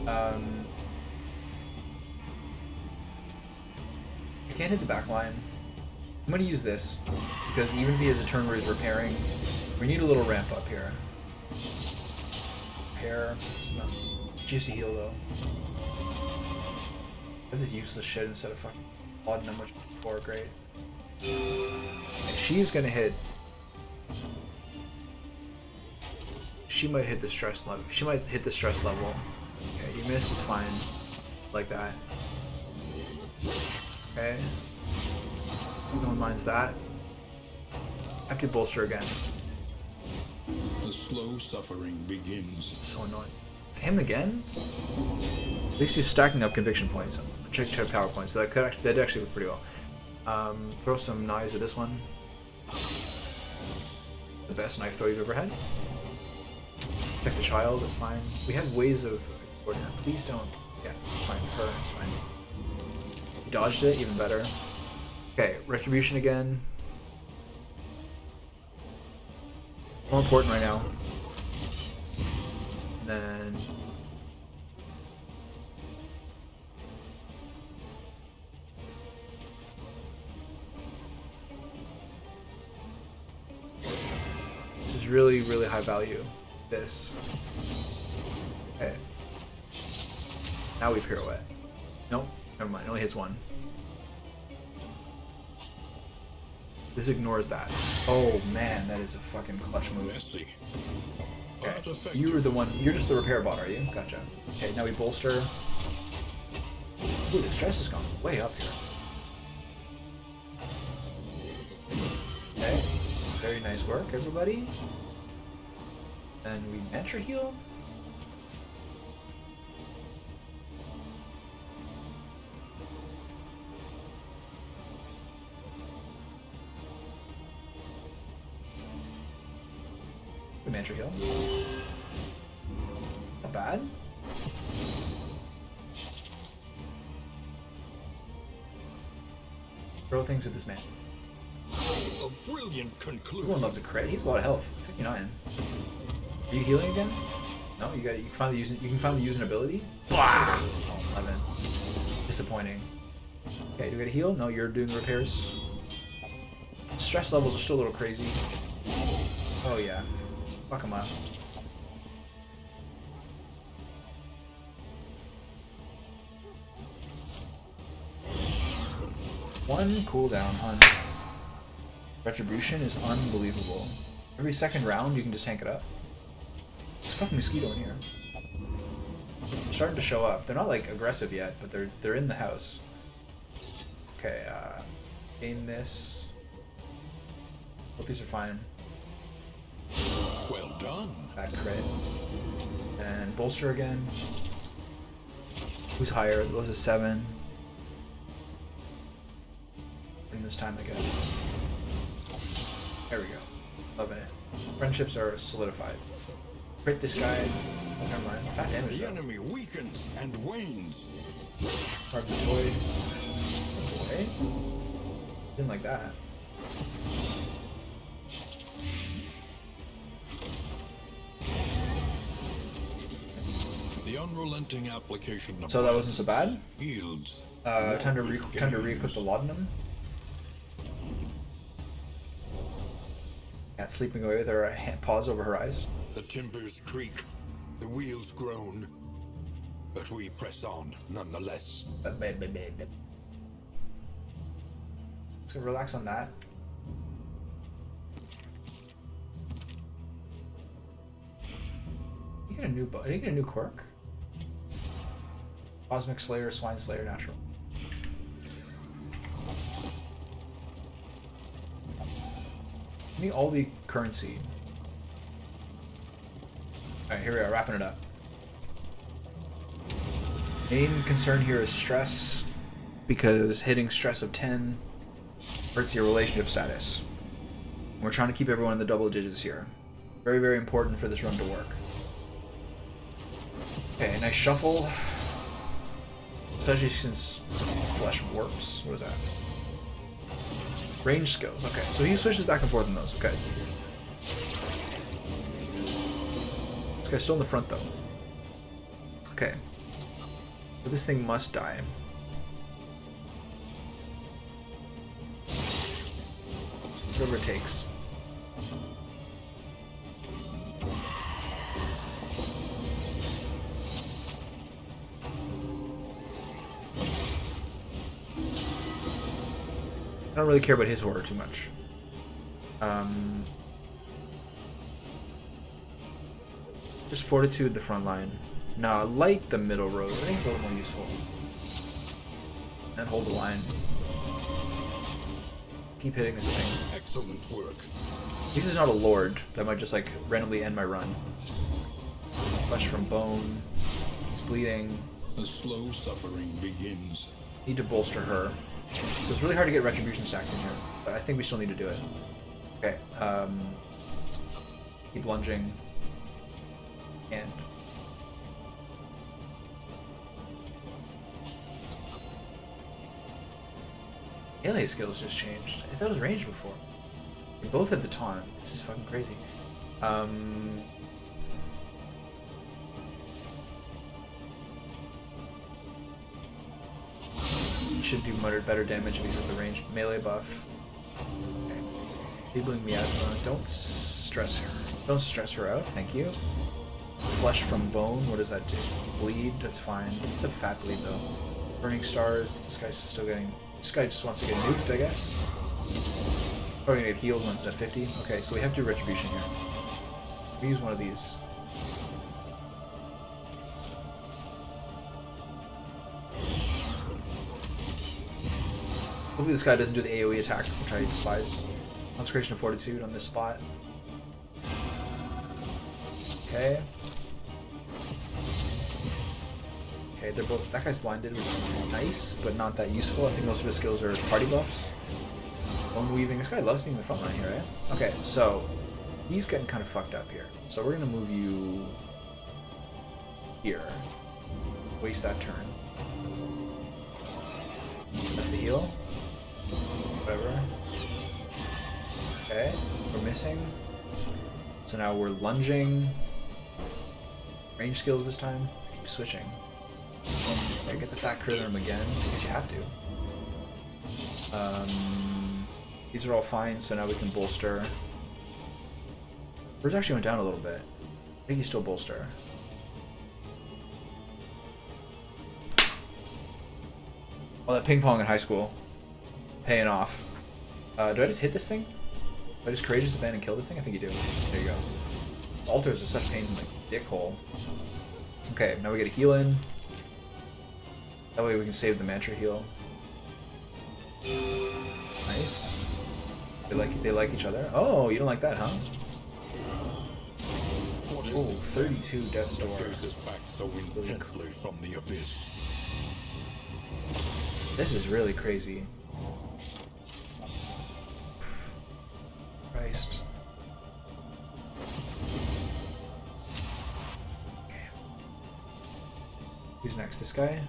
I can't hit the back line. I'm gonna use this because even if he has a turn where he's repairing, we need a little ramp up here. Repair. No. Choose to heal though. I have this useless shit instead of fucking plodding that much more. Great. And she's gonna hit. She might hit the stress level. She might hit the stress level. Okay, you missed. It's fine. Like that. Okay. No one minds that. I have to bolster again. The slow suffering begins. So annoying. Him again? At least he's stacking up conviction points. Check power points. So that'd actually work pretty well. Throw some knives at this one. The best knife throw you've ever had. Check the child. That's fine. We have ways of. Please don't. Yeah, it's fine. Her, it's fine. You dodged it. Even better. Okay, retribution again. More important right now. And then this is really, really high value. This. Okay. Now we pirouette. Nope, never mind. It only hits one. This ignores that. Oh man, that is a fucking clutch move. Messy. Okay, you're the one. You're just the repair bot, are you? Gotcha. Okay, now we bolster. Ooh, the stress has gone way up here. Okay, very nice work, everybody. Then we mantra heal. Mantra heal. Not bad. Throw things at this man. A brilliant conclusion. Everyone loves a crit. He's a lot of health. 59. Are you healing again? No, you got. You can finally use an ability. Blah! Oh, 11. Disappointing. Okay, do we get a heal? No, you're doing repairs. Stress levels are still a little crazy. Oh yeah. Fuck him up. One cooldown on Retribution is unbelievable. Every second round you can just tank it up. It's fucking mosquito in here. They're starting to show up. They're not like aggressive yet, but they're in the house. Okay, gain this. Both these are fine. Well done. That crit. And bolster again. Who's higher? Those is 7. In this time, I guess. There we go. Loving it. Friendships are solidified. Crit this guy. Oh, never mind. Fat damage The though. enemy weakens and wanes. Part of the toy. Okay. Didn't like that. The unrelenting application of So that wasn't so bad. yields. Time to re-equip the laudanum. Cat sleeping away with her paws over her eyes. The timbers creak, the wheels groan, but we press on nonetheless. Let's go relax on that. You get a new did you get a new quirk? Cosmic Slayer, Swine Slayer, natural. Give me all the currency. Alright, here we are, wrapping it up. Main concern here is stress, because hitting stress of 10 hurts your relationship status. We're trying to keep everyone in the double digits here. Very, very important for this run to work. Okay, nice shuffle. Especially since flesh warps. What is that? Range skills. Okay, so he switches back and forth in those. Okay. This guy's still in the front though. Okay. But this thing must die. Whatever it takes. I don't really care about his horror too much. Just fortitude the front line. No, I like the middle road. I think it's a little more useful. And hold the line. Keep hitting this thing. Excellent work. This is not a lord. That might just like randomly end my run. Flesh from bone. It's bleeding. The slow suffering begins. Need to bolster her. So it's really hard to get retribution stacks in here, but I think we still need to do it. Okay, keep lunging. And melee skills just changed. I thought it was ranged before. They both have the taunt. This is fucking crazy. Should do better damage because of the range melee buff. Okay. Feebling Miasma. Don't stress her. Don't stress her out. Thank you. Flesh from bone. What does that do? Bleed. That's fine. It's a fat bleed though. Burning stars. This guy's still getting. This guy just wants to get nuked, I guess. Probably gonna get healed once it's at 50. Okay, so we have to do retribution here. We use one of these. Hopefully this guy doesn't do the AoE attack, which I despise. Consecration of Fortitude on this spot. Okay. Okay, they're both... That guy's blinded, which is nice, but not that useful. I think most of his skills are party buffs. Bone Weaving. This guy loves being in the front line here, right? Okay, so... He's getting kind of fucked up here. So we're gonna move you... here. Waste that turn. That's the heal. Whatever. Okay, we're missing. So now we're lunging. Range skills this time. I keep switching. Okay, get the fat crit on him again, because you have to. These are all fine, so now we can bolster. Hers actually went down a little bit. I think you still bolster. Oh, that ping pong in high school. Paying off. Do I just hit this thing? Do I just courageous abandon and kill this thing? I think you do. There you go. Altars are such pains in the dick hole. Okay, now we get a heal in. That way we can save the mantra heal. Nice. They like each other. Oh, you don't like that, huh? Oh, 32 Death's Door. So intensely from the abyss. This is really crazy. Christ. Okay. Who's next? This guy?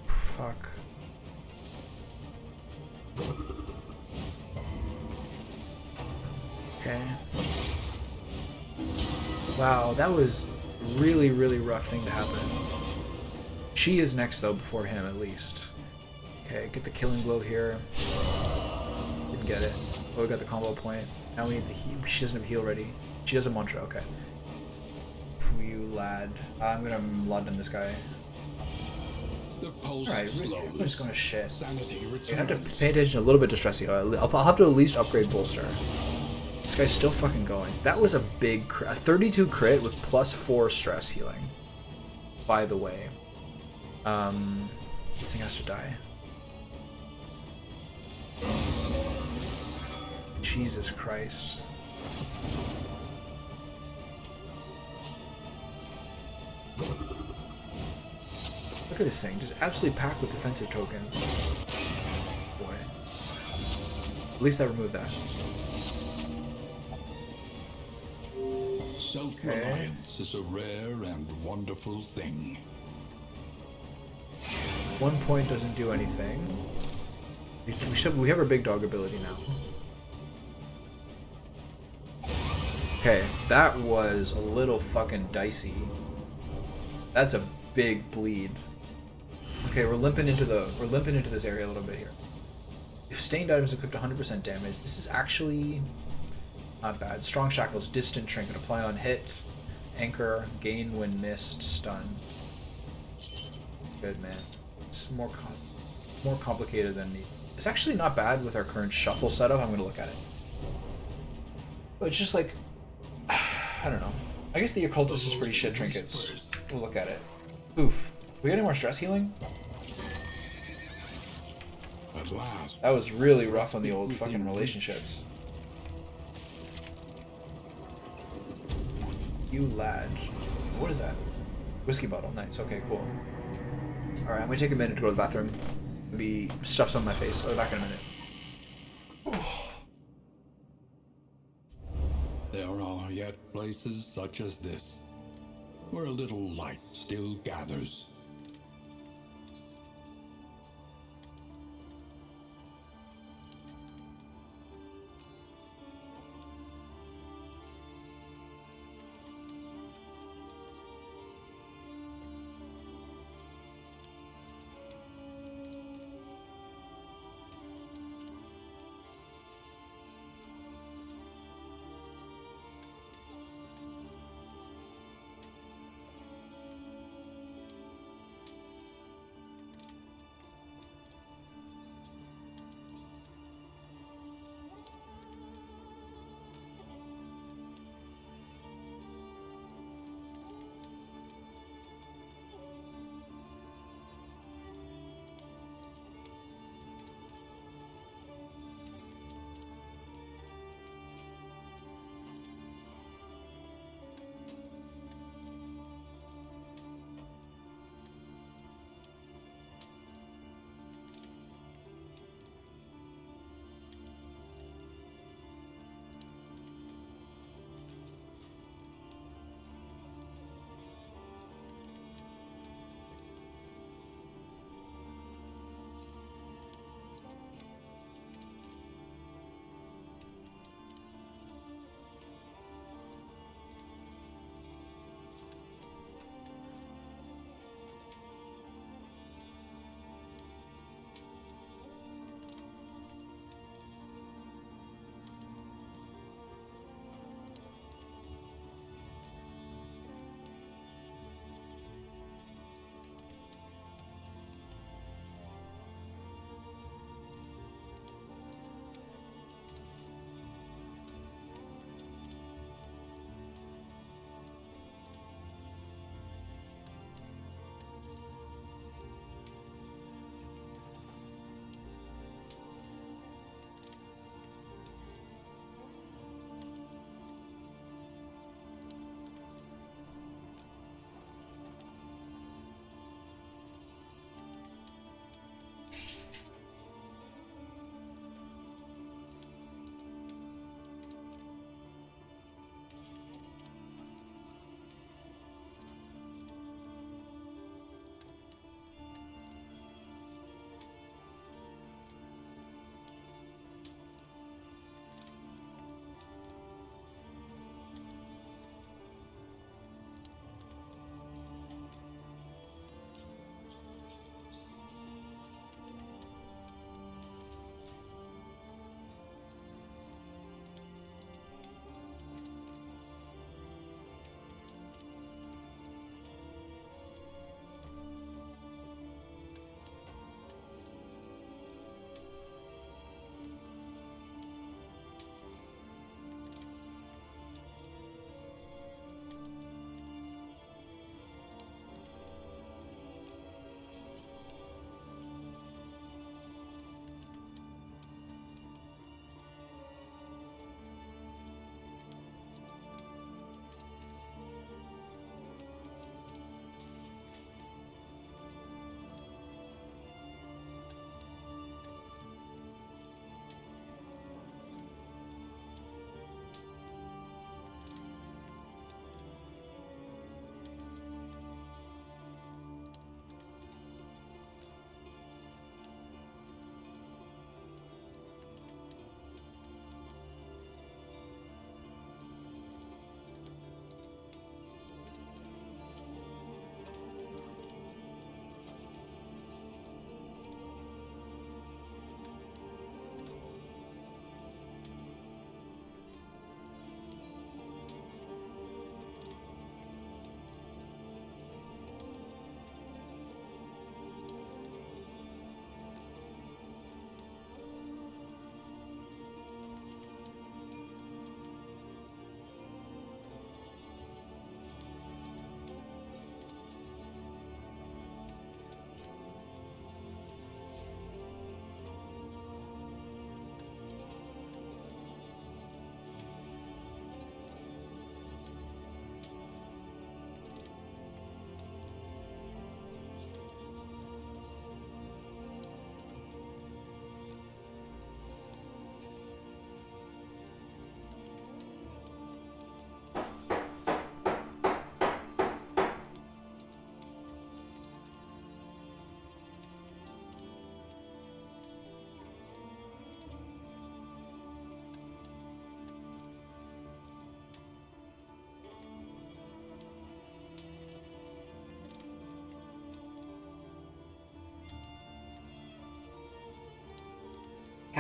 Fuck. Okay. Wow, that was really, really rough thing to happen. She is next though, before him at least. Okay, get the killing blow here. Didn't get it. Oh, we got the combo point. Now we need the heal. She doesn't have heal ready. She has a mantra, okay. You lad. I'm gonna London this guy. Alright, I'm just going to shit. You have to pay attention a little bit to stress heal. I'll have to at least upgrade bolster. This guy's still fucking going. That was a big crit. A 32 crit with +4 stress healing. By the way. This thing has to die. Jesus Christ. Look at this thing, just absolutely packed with defensive tokens. Boy. At least I removed that. Self-reliance is a rare and wonderful thing. 1 point doesn't do anything. We have our big dog ability now. Okay, that was a little fucking dicey. That's a big bleed. Okay, we're limping into this area a little bit here. If stained items equipped 100% damage, this is actually not bad. Strong Shackles, distant trinket, apply on hit, anchor, gain when missed, stun. Good man. It's more complicated than needed. It's actually not bad with our current shuffle setup. I'm gonna look at it. But it's just like, I don't know. I guess the occultist is pretty shit trinkets. We'll look at it. Oof. We got any more stress healing? At last. That was really rough on the old fucking relationships. You lad. What is that? Whiskey bottle. Nice. Okay, cool. Alright, I'm gonna take a minute to go to the bathroom. Maybe stuff's on my face. I'll be back in a minute. There are yet places such as this, where a little light still gathers.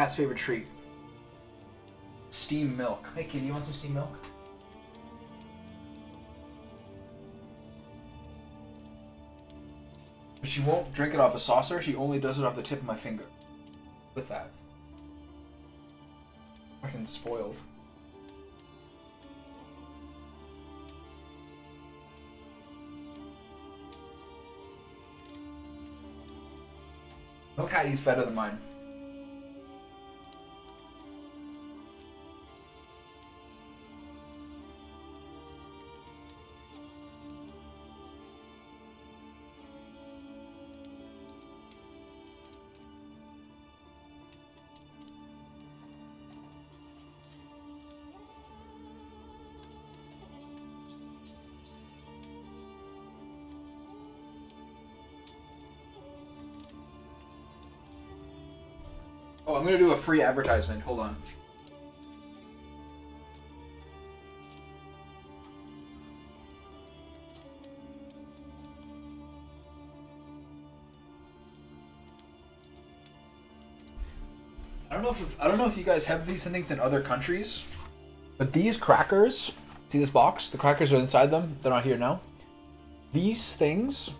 cat's favorite treat. Steamed milk. Hey kitty, you want some steamed milk? But she won't drink it off a saucer, she only does it off the tip of my finger. With that. Fucking spoiled. No cat eats better than mine. Oh, I'm gonna do a free advertisement. Hold on. I don't know if you guys have these things in other countries, but these crackers, see this box? The crackers are inside them. They're not here now. These things,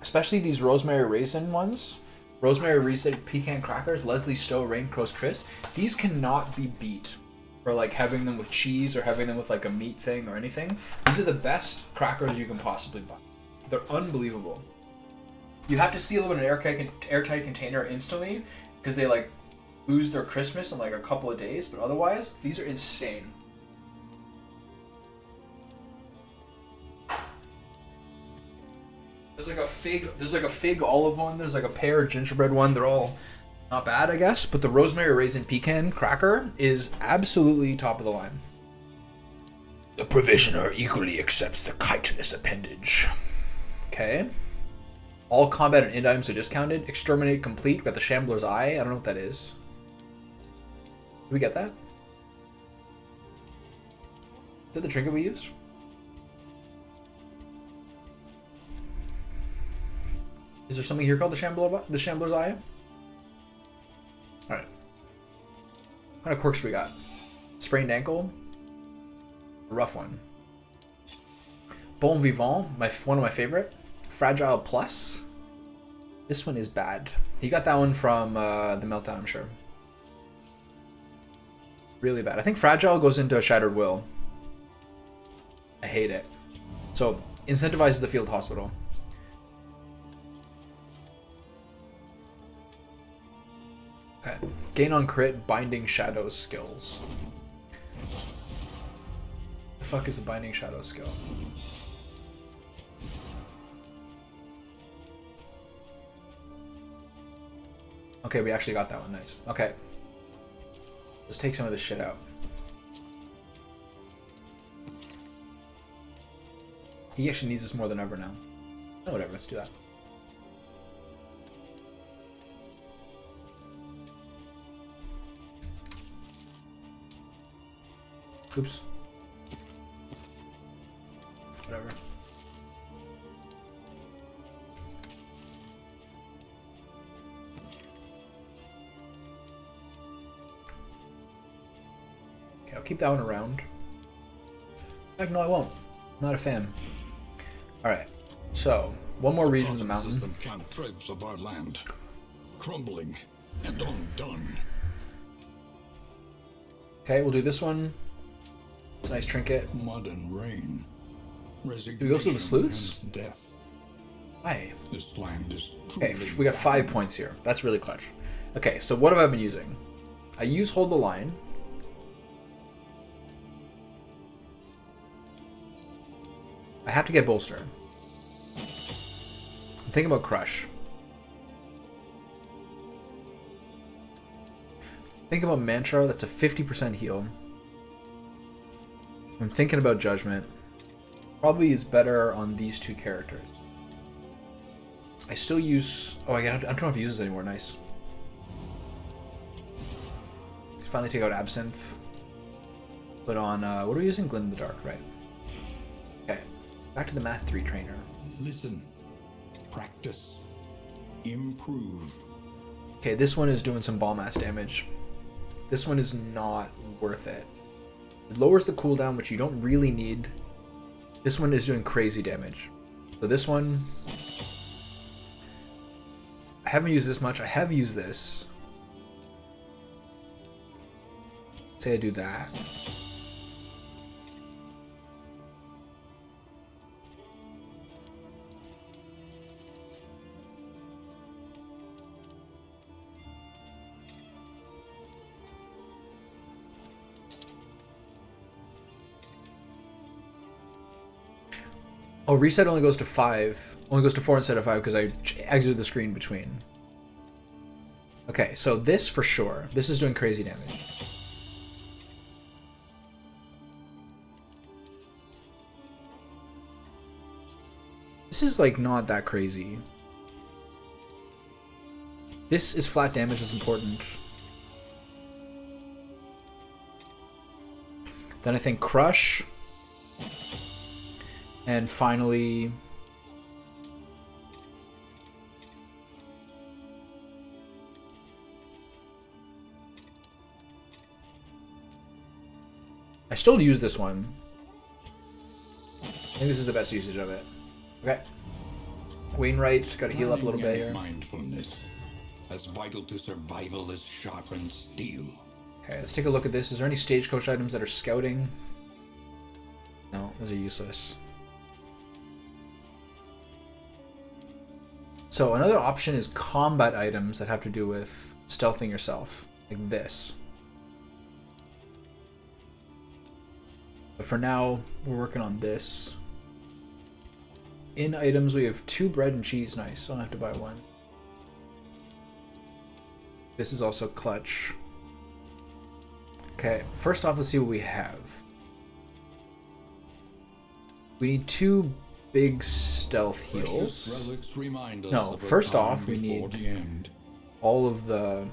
especially these rosemary raisin ones, rosemary raisin pecan crackers, Leslie Stowe Rain Crust Crisp, these cannot be beat for like having them with cheese or having them with like a meat thing or anything. These are the best crackers you can possibly buy. They're unbelievable. You have to seal them in an airtight container instantly because they like lose their crispness in like a couple of days, but otherwise these are insane. There's like a fig olive one, there's like a pear gingerbread one. They're all not bad, I guess, but the rosemary raisin pecan cracker is absolutely top of the line. The provisioner equally accepts the chitinous appendage. Okay. All combat and end items are discounted. Exterminate complete. We got the Shambler's Eye. I don't know what that is. Did we get that? Is that the trinket we use? Is there something here called the Shambler's Eye? Alright. What kind of quirks we got? Sprained ankle. A rough one. Bon Vivant, one of my favorite. Fragile Plus. This one is bad. He got that one from the Meltdown, I'm sure. Really bad. I think Fragile goes into a Shattered Will. I hate it. So, incentivizes the field hospital. Okay. Gain on crit, Binding Shadows skills. The fuck is a Binding Shadows skill? Okay, we actually got that one. Nice. Okay. Let's take some of this shit out. He actually needs this more than ever now. Oh, whatever, let's do that. Oops. Whatever. Okay, I'll keep that one around. Heck, no, I won't. I'm not a fan. Alright, so, one more region of the mountain. The cantrips of our land, crumbling and undone. Okay, we'll do this one. It's a nice trinket. Mud and rain. Do we go through the sleuths? Death. Why? This land is Okay, we got 5 points here. That's really clutch. Okay, so what have I been using? I use Hold the Line. I have to get Bolster. I'm thinking about Crush. Think about Mantra, that's a 50% heal. I'm thinking about Judgment. Probably is better on these two characters. I still use... Oh, I don't know if he uses it anymore. Nice. Finally take out Absinthe. Put on... what are we using? Glint in the Dark, right? Okay. Back to the Math 3 trainer. Listen. Practice. Improve. Okay, this one is doing some ball mass damage. This one is not worth it. It lowers the cooldown, which you don't really need. This one is doing crazy damage. So this one, I haven't used this much. I have used this. Say I do that. Oh, reset only goes to 5. Only goes to 4 instead of 5 because I exited the screen between. Okay, so this for sure. This is doing crazy damage. This is like not that crazy. This is flat damage is important. Then I think Crush. And finally, I still use this one. I think this is the best usage of it. Okay. Wainwright, gotta heal up a little bit here. Mindfulness, as vital to survival as sharpened steel. Okay, let's take a look at this. Is there any stagecoach items that are scouting? No, those are useless. So another option is combat items that have to do with stealthing yourself, like this. But for now, we're working on this. In items, we have 2 bread and cheese. Nice, so I don't have to buy 1. This is also clutch. Okay, first off, let's see what we have. We need 2 big stealth heals. No, first off, we need all of the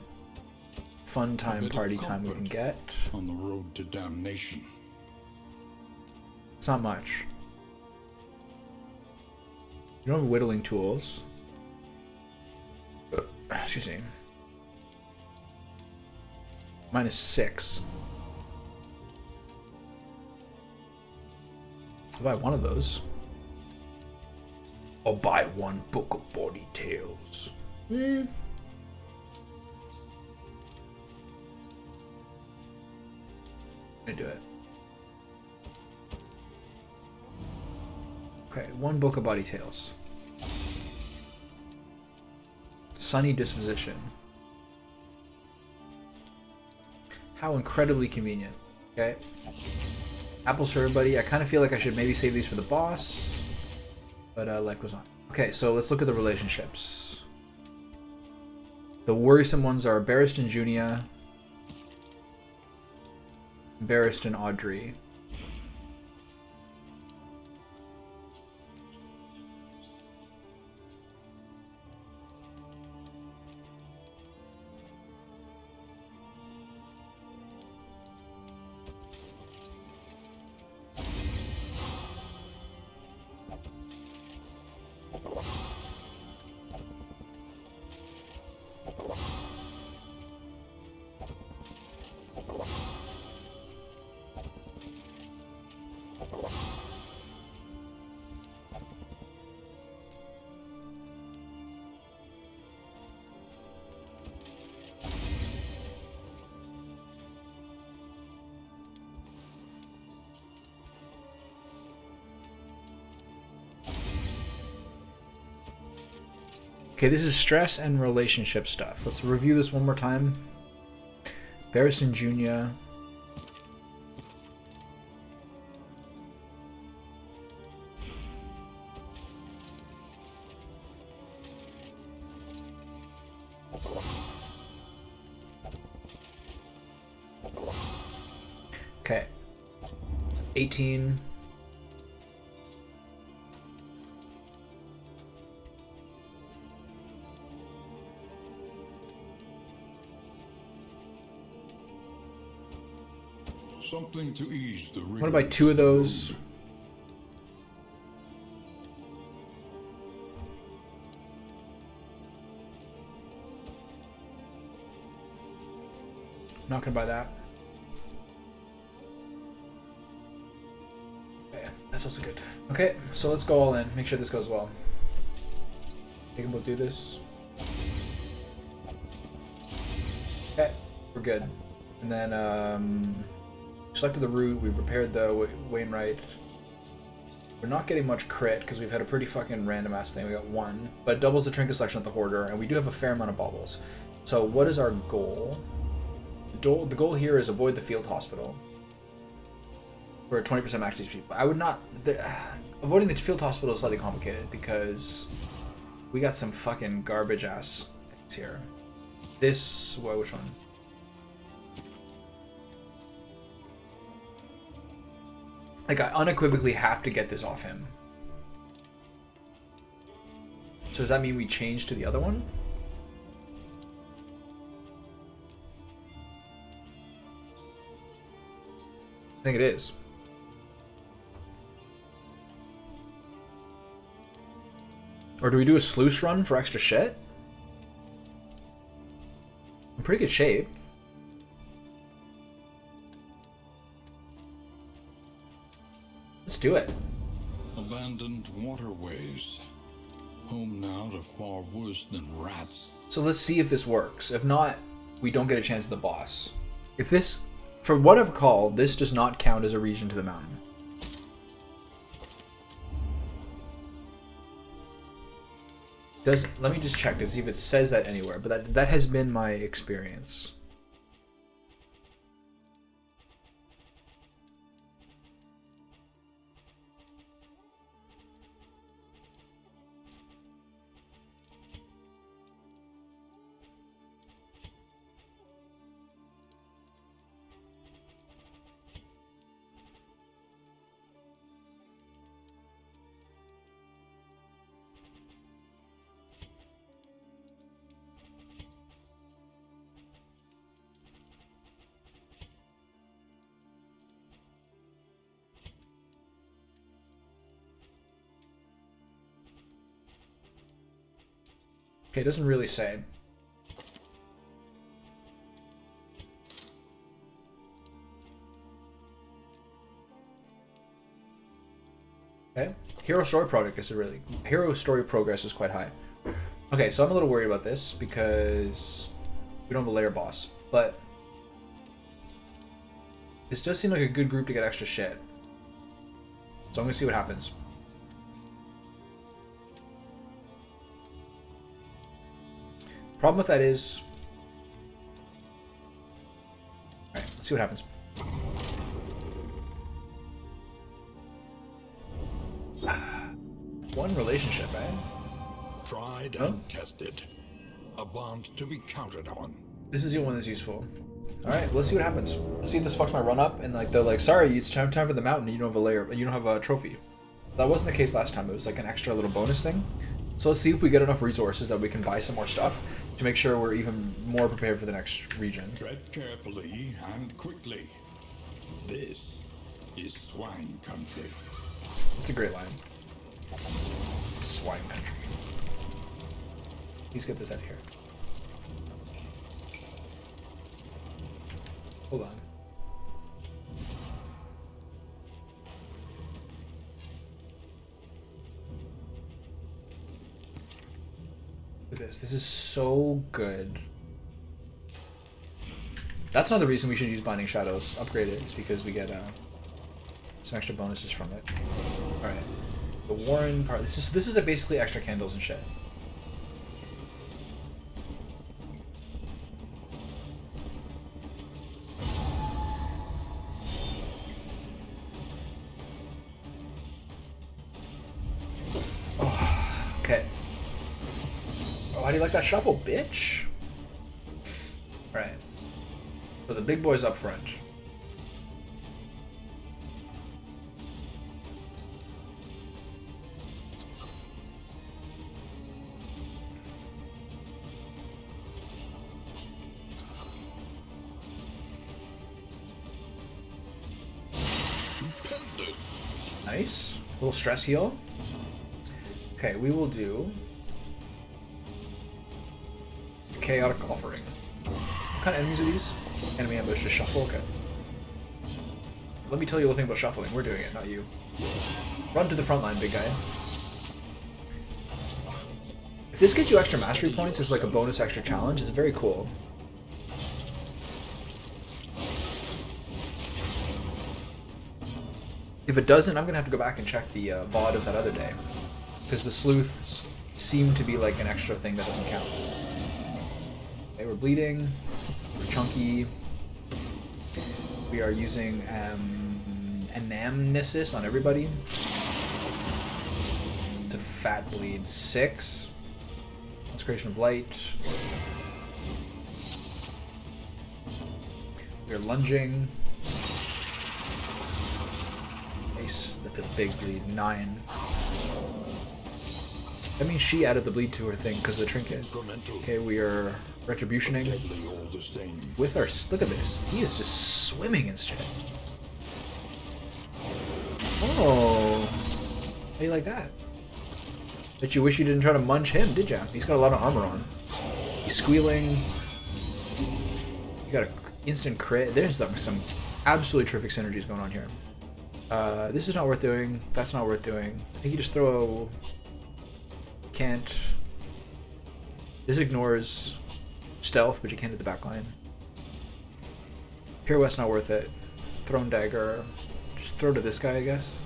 fun time party time we can get. On the road to damnation. It's not much. You don't have whittling tools. Excuse me. -6. I'll buy 1 of those. I'll buy 1 book of body tales. Let me do it. Okay, 1 book of body tales. Sunny disposition. How incredibly convenient. Okay. Apples for everybody. I kind of feel like I should maybe save these for the boss. But life goes on. Okay, so let's look at the relationships. The worrisome ones are Barristan and Junia. Barristan and Audrey. Okay, this is stress and relationship stuff. Let's review this one more time. Barristan Jr. Okay. 18. Something to ease the I'm gonna buy 2 of those. not gonna buy that. Okay, that's also good. Okay, so let's go all in. Make sure this goes well. Think we'll do this. Okay, we're good. And then selected the route. We've repaired the Wainwright. We're not getting much crit because we've had a pretty fucking random ass thing. We got 1, but it doubles the trinket selection at the Hoarder, and we do have a fair amount of baubles. So what is our goal? The goal here is avoid the field hospital. We're at 20% max HP. I would not... avoiding the field hospital is slightly complicated because we got some fucking garbage ass things here. This... which one? Like, I unequivocally have to get this off him. So does that mean we change to the other one? I think it is. Or do we do a sluice run for extra shit? I'm in pretty good shape. Let's do it. Abandoned waterways. Home now to far worse than rats. So let's see if this works. If not, we don't get a chance at the boss. If this, for what I've called, this does not count as a region to the mountain. Let me just check to see if it says that anywhere, but that has been my experience. Okay, it doesn't really say. Okay, hero story progress is quite high. Okay, so I'm a little worried about this because we don't have a lair boss, but this does seem like a good group to get extra shit. So I'm gonna see what happens. Problem with that is... Alright, let's see what happens. One relationship, eh? Tried and tested. A bond to be counted on. This is the one that's useful. Alright, let's see what happens. Let's see if this fucks my run up and like they're like, sorry, it's time for the mountain, you don't have a layer, you don't have a trophy. That wasn't the case last time, it was like an extra little bonus thing. So let's see if we get enough resources that we can buy some more stuff to make sure we're even more prepared for the next region. Tread carefully and quickly. This is swine country. It's a great line. This is swine country. Please get this out of here. Hold on. Look at this. This is so good. That's another reason we should use Binding Shadows. Upgrade it. It's because we get some extra bonuses from it. All right. The Warren part. This is basically extra candles and shit. Oh, okay. Oh, how do you like that shuffle, bitch? All right. So the big boy's up front. Nice. Little stress heal. Okay, we will do Chaotic Offering. What kind of enemies are these? Enemy ambush to shuffle. Okay. Let me tell you a little thing about shuffling. We're doing it, not you. Run to the front line, big guy. If this gets you extra mastery points as like a bonus extra challenge, it's very cool. If it doesn't, I'm gonna have to go back and check the VOD of that other day, because the sleuths seem to be like an extra thing that doesn't count. Okay, we're bleeding. We're chunky. We are using anamnesis on everybody. It's a fat bleed. 6. Consecration of light. We're lunging. Nice. That's a big bleed. 9. That means she added the bleed to her thing because of the trinket. Okay, we are retributioning with our. Look at this. He is just swimming in shit. Oh, how do you like that? Bet you wish you didn't try to munch him, did ya? He's got a lot of armor on. He's squealing. You got an instant crit. There's some absolutely terrific synergies going on here. This is not worth doing. That's not worth doing. I think you just throw. Can't. This ignores stealth, but you can't hit the back line. Pirouette's not worth it. Throne dagger. Just throw to this guy, I guess.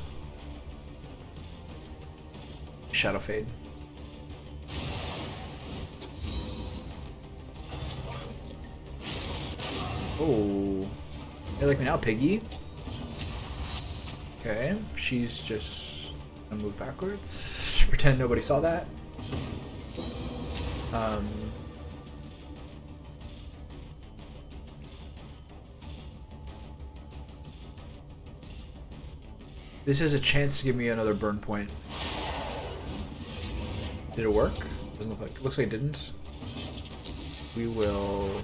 Shadow fade. Oh, you like me now, piggy? Okay, she's just gonna move backwards. Pretend nobody saw that. This has a chance to give me another burn point. Did it work? Doesn't look like. Looks like it didn't. We will.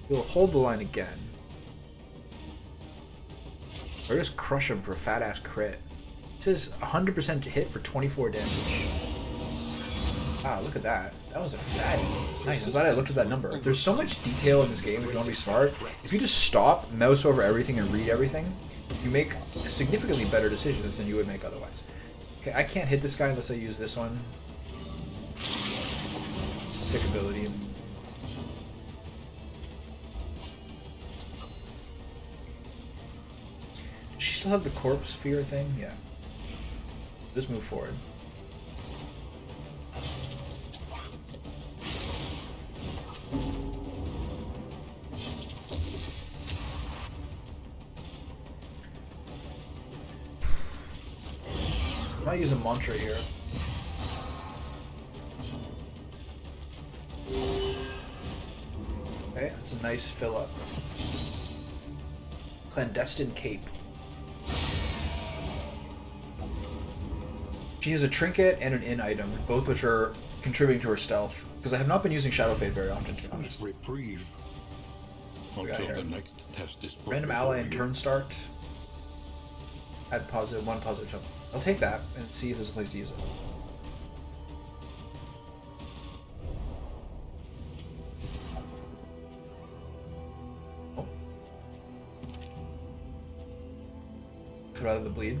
We'll hold the line again. Or just crush him for a fat ass crit. It says 100% hit for 24 damage. Wow, look at that. That was a fatty. Nice, I'm glad I looked at that number. There's so much detail in this game if you want to be smart. If you just stop, mouse over everything, and read everything, you make significantly better decisions than you would make otherwise. Okay, I can't hit this guy unless I use this one. It's a sick ability. Does she still have the corpse fear thing? Yeah. Just move forward. I might use a mantra here. Okay, that's a nice fill up. Clandestine cape. She has a trinket and an in item, both which are contributing to her stealth. Because I have not been using Shadow Fade very often, to be honest. Reprieve until the next test is put Random ally and turn start. Add positive, 1 positive token. I'll take that and see if there's a place to use it. Oh. Rather the bleed.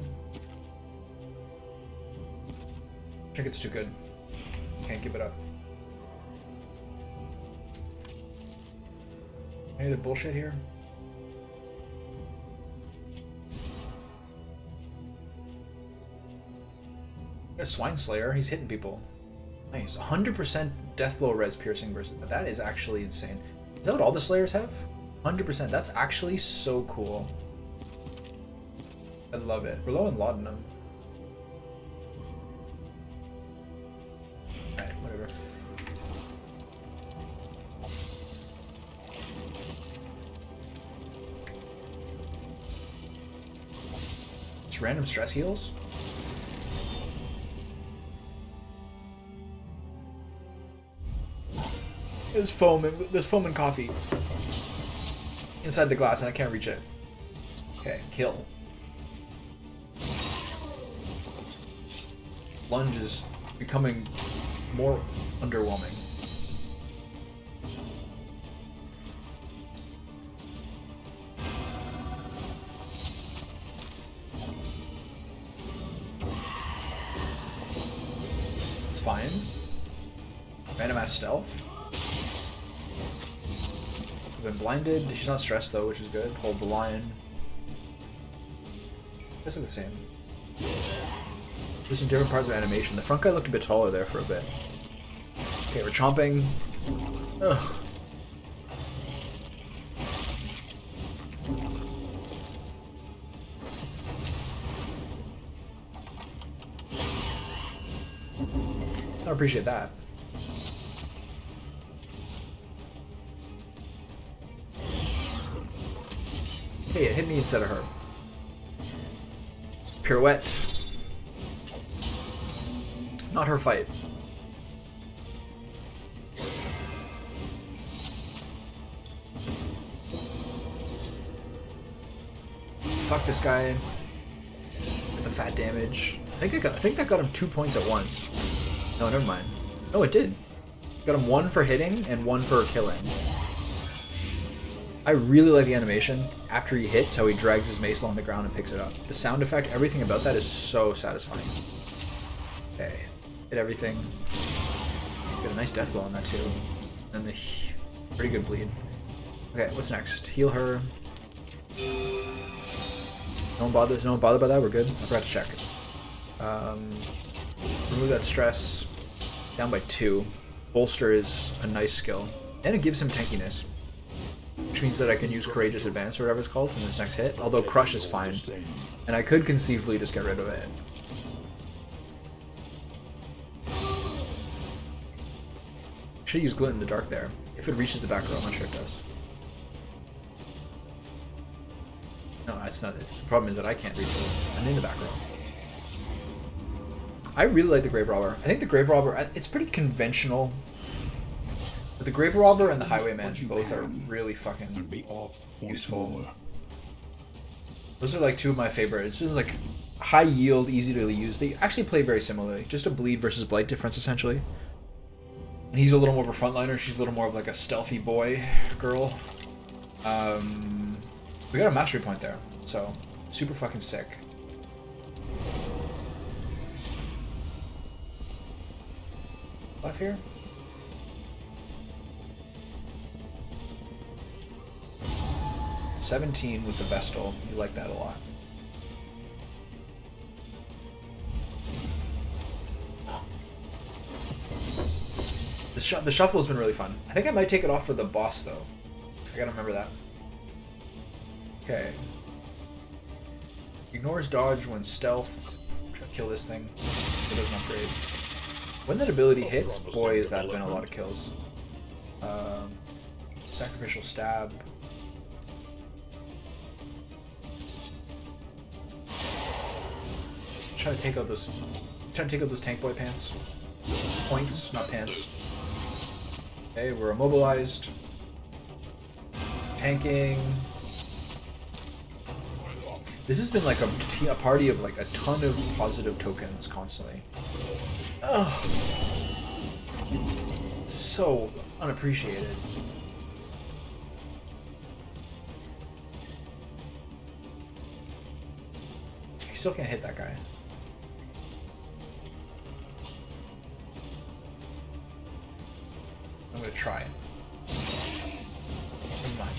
Trinket's too good. Can't give it up. Any other bullshit here? A Swine Slayer, he's hitting people. Nice. 100% Deathblow res piercing versus. That is actually insane. Is that what all the Slayers have? 100%. That's actually so cool. I love it. We're low on laudanum. Alright, whatever. Just random stress heals? There's foam and coffee inside the glass and I can't reach it. Okay, kill. Lunge is becoming more underwhelming. It's fine. Random ass stealth. We've been blinded. She's not stressed though, which is good. Hold the line. Just like the same. Just in different parts of animation. The front guy looked a bit taller there for a bit. Okay, we're chomping. Ugh. I don't appreciate that. Hey, it hit me instead of her. Pirouette. Not her fight. Fuck this guy with the fat damage. I think that got him 2 points at once. No, never mind. No, it did. Got him 1 for hitting and 1 for killing. I really like the animation after he hits, how he drags his mace along the ground and picks it up. The sound effect, everything about that is so satisfying. Okay, hit everything. Got a nice death blow on that too. And the pretty good bleed. Okay, what's next? Heal her. No one bothered by that, we're good. I forgot to check. Remove that stress. Down by 2. Bolster is a nice skill. And it gives him tankiness. Which means that I can use Courageous Advance or whatever it's called in this next hit. Although Crush is fine. And I could conceivably just get rid of it. Should use Glint in the Dark there. If it reaches the back row, I'm not sure it does. No, it's not. The problem is that I can't reach it. I'm in the back row. I really like the Grave Robber. I think the Grave Robber, it's pretty conventional. But the Grave Robber and the Highwayman both are really fucking useful. Those are like 2 of my favorites. It's like high yield, easy to use. They actually play very similarly. Just a bleed versus blight difference essentially. And he's a little more of a frontliner. She's a little more of like a stealthy boy girl. We got a mastery point there, so super fucking sick. Left here. $17 with the Vestal. You like that a lot. The shuffle has been really fun. I think I might take it off for the boss though. I gotta remember that. Okay. Ignores dodge when stealth. Try to kill this thing. It doesn't upgrade. When that ability hits, boy, has that been a lot of kills. Sacrificial stab. Try to take out those. Try to take out those tank boy pants. Points, not pants. Okay, we're immobilized. Tanking. This has been like a party of like a ton of positive tokens constantly. Ugh. It's so unappreciated. You still can't hit that guy. I'm gonna try it. Never mind.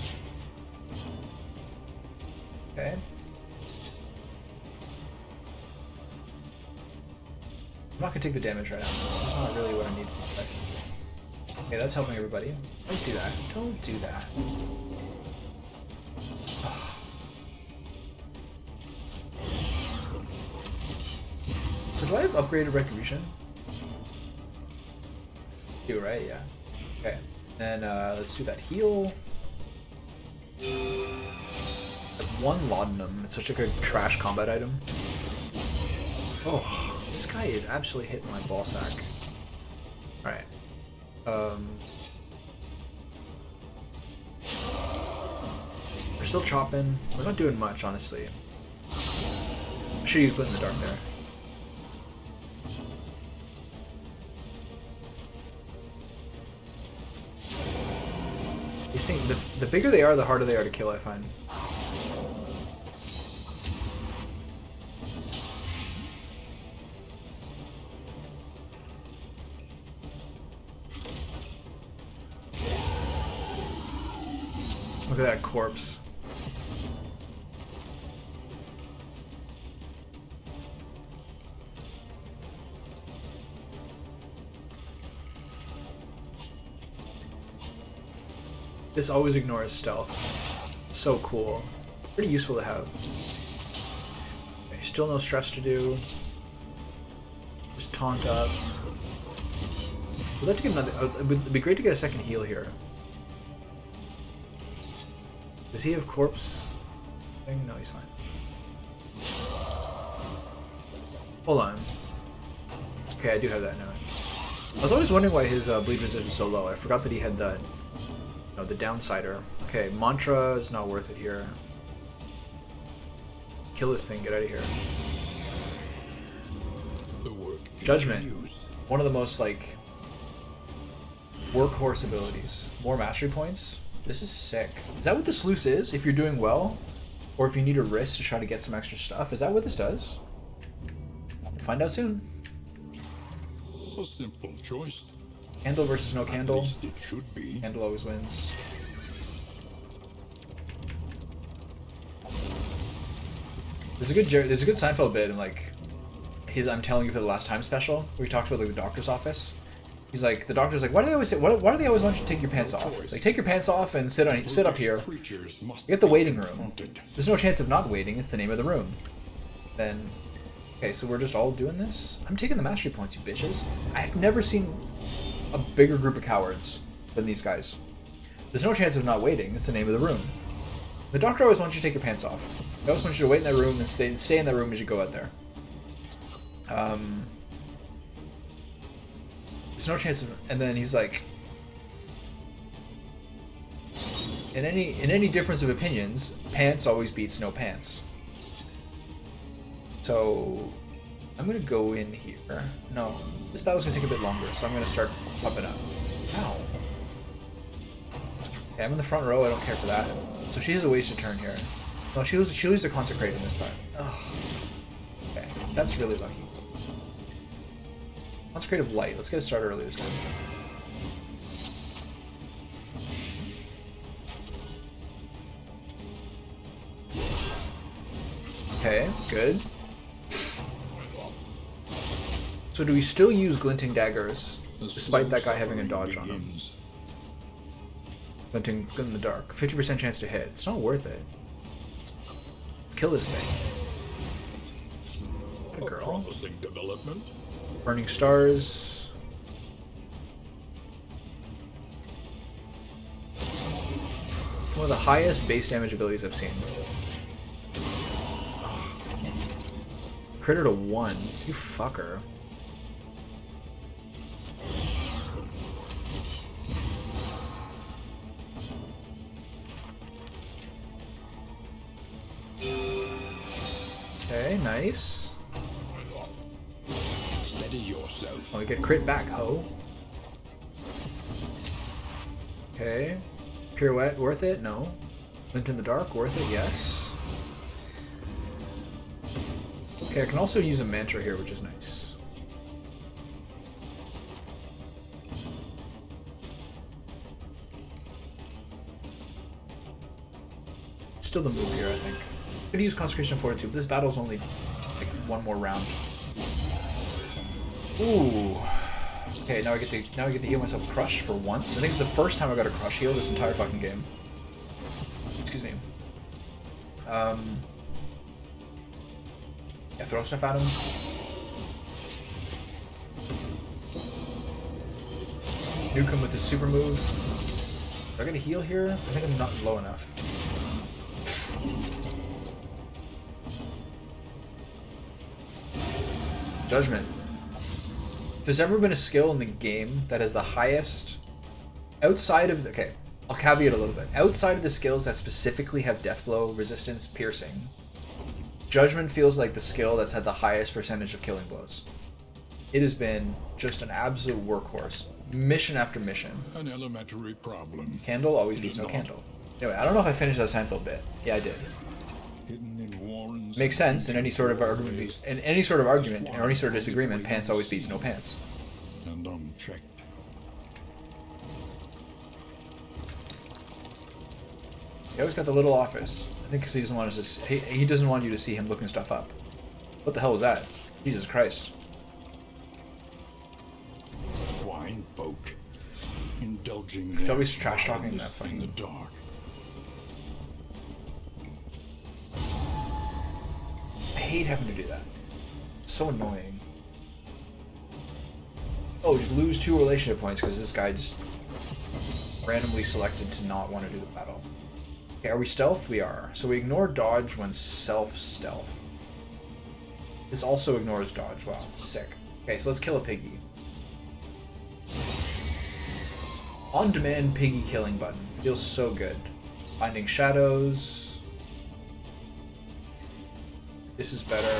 Okay. I'm not gonna take the damage right now. This is not really what I need. Okay, that's helping everybody. Don't do that. Don't do that. So do I have upgraded retribution? Do, right? Yeah. Okay. Then let's do that heal. One laudanum. It's such a good trash combat item. Oh, this guy is absolutely hitting my ball sack. Alright. We're still chopping. We're not doing much, honestly. I should use Glint in the Dark there. You see, the bigger they are, the harder they are to kill, I find. Look at that corpse. This always ignores stealth. So cool. Pretty useful to have. Okay, still no stress to do. Just taunt up. We'd like to get another. It'd be great to get a second heal here. Does he have corpse thing? No, he's fine. Hold on. Okay, I do have that now. I was always wondering why his bleed resistance is so low. I forgot that he had that. No, the downsider. Okay, mantra is not worth it here. Kill this thing. Get out of here. The work Judgment. continues. One of the most like workhorse abilities. More mastery points. This is sick. Is that what the sluice is? If you're doing well, or if you need a wrist to try to get some extra stuff, is that what this does? Find out soon. A simple choice. Candle versus no At candle. least it should be. Candle always wins. There's a good Seinfeld bit in like his "I'm telling you for the last time" special where he talks about like the doctor's office. He's like, the doctor's like, why do they always say, why do they always want you to take your pants off? It's like, take your pants off and sit up here. Creatures must You get the be waiting room. confronted. There's no chance of not waiting. It's the name of the room. Then, okay, so we're just all doing this. I'm taking the mastery points, you bitches. I've never seen a bigger group of cowards than these guys. There's no chance of not waiting. It's the name of the room. The doctor always wants you to take your pants off. He always wants you to wait in that room and stay in that room as you go out there. There's no chance of, and then he's like, in any difference of opinions, pants always beats no pants. So I'm gonna go in here. No, this battle's gonna take a bit longer, so I'm gonna start popping up. Ow. Okay, I'm in the front row. I don't care for that. So she has a wasted turn here. No, she loses a consecrate in this part. Ugh. Okay, that's really lucky. Consecrative light. Let's get it started early this time. Okay, good. So do we still use glinting daggers, despite that guy having a dodge on him? Glinting in the dark. 50% chance to hit. It's not worth it. Let's kill this thing. What a A girl. promising development. Burning stars. One of the highest base damage abilities I've seen. Critter to 1. You fucker. Okay, nice. Steady yourself. Oh, we get crit back, ho. Okay. Pirouette, worth it? No. Glint in the dark, worth it? Yes. Okay, I can also use a mantra here, which is nice. Still the move here, I think. I'm gonna use Consecration of Fortitude, but this battle's only like one more round. Ooh. Okay, now I get to heal myself Crush for once. I think it's the first time I got a Crush heal this entire fucking game. Excuse me. Yeah, throw stuff at him. Nuke him with his super move. Do I get a heal here? I think I'm not low enough. Judgment. If there's ever been a skill in the game that is the highest outside of the, okay, I'll caveat a little bit. Outside of the skills that specifically have death blow, resistance, piercing, Judgment feels like the skill that's had the highest percentage of killing blows. It has been just an absolute workhorse. mission after mission. An elementary problem. Candle always beats no candle. Anyway, I don't know if I finished that Seinfeld bit. Yeah, I did. Hidden in Warren's Makes sense in any sort of argument. In any sort of argument or any sort of disagreement, pants always beats no pants. and unchecked. He always got the little office. I think because he doesn't want us to. He doesn't want you to see him looking stuff up. What the hell was that? Jesus Christ! Swine folk. Indulging He's their always trash talking that vileness in the fucking. dark. I hate having to do that. It's so annoying. Oh, just lose 2 relationship points because this guy just randomly selected to not want to do the battle. Okay, are we stealth? We are. So we ignore dodge when self-stealth. This also ignores dodge. Wow, sick. Okay, so let's kill a piggy. On-demand piggy killing button. Feels so good. Finding shadows. This is better.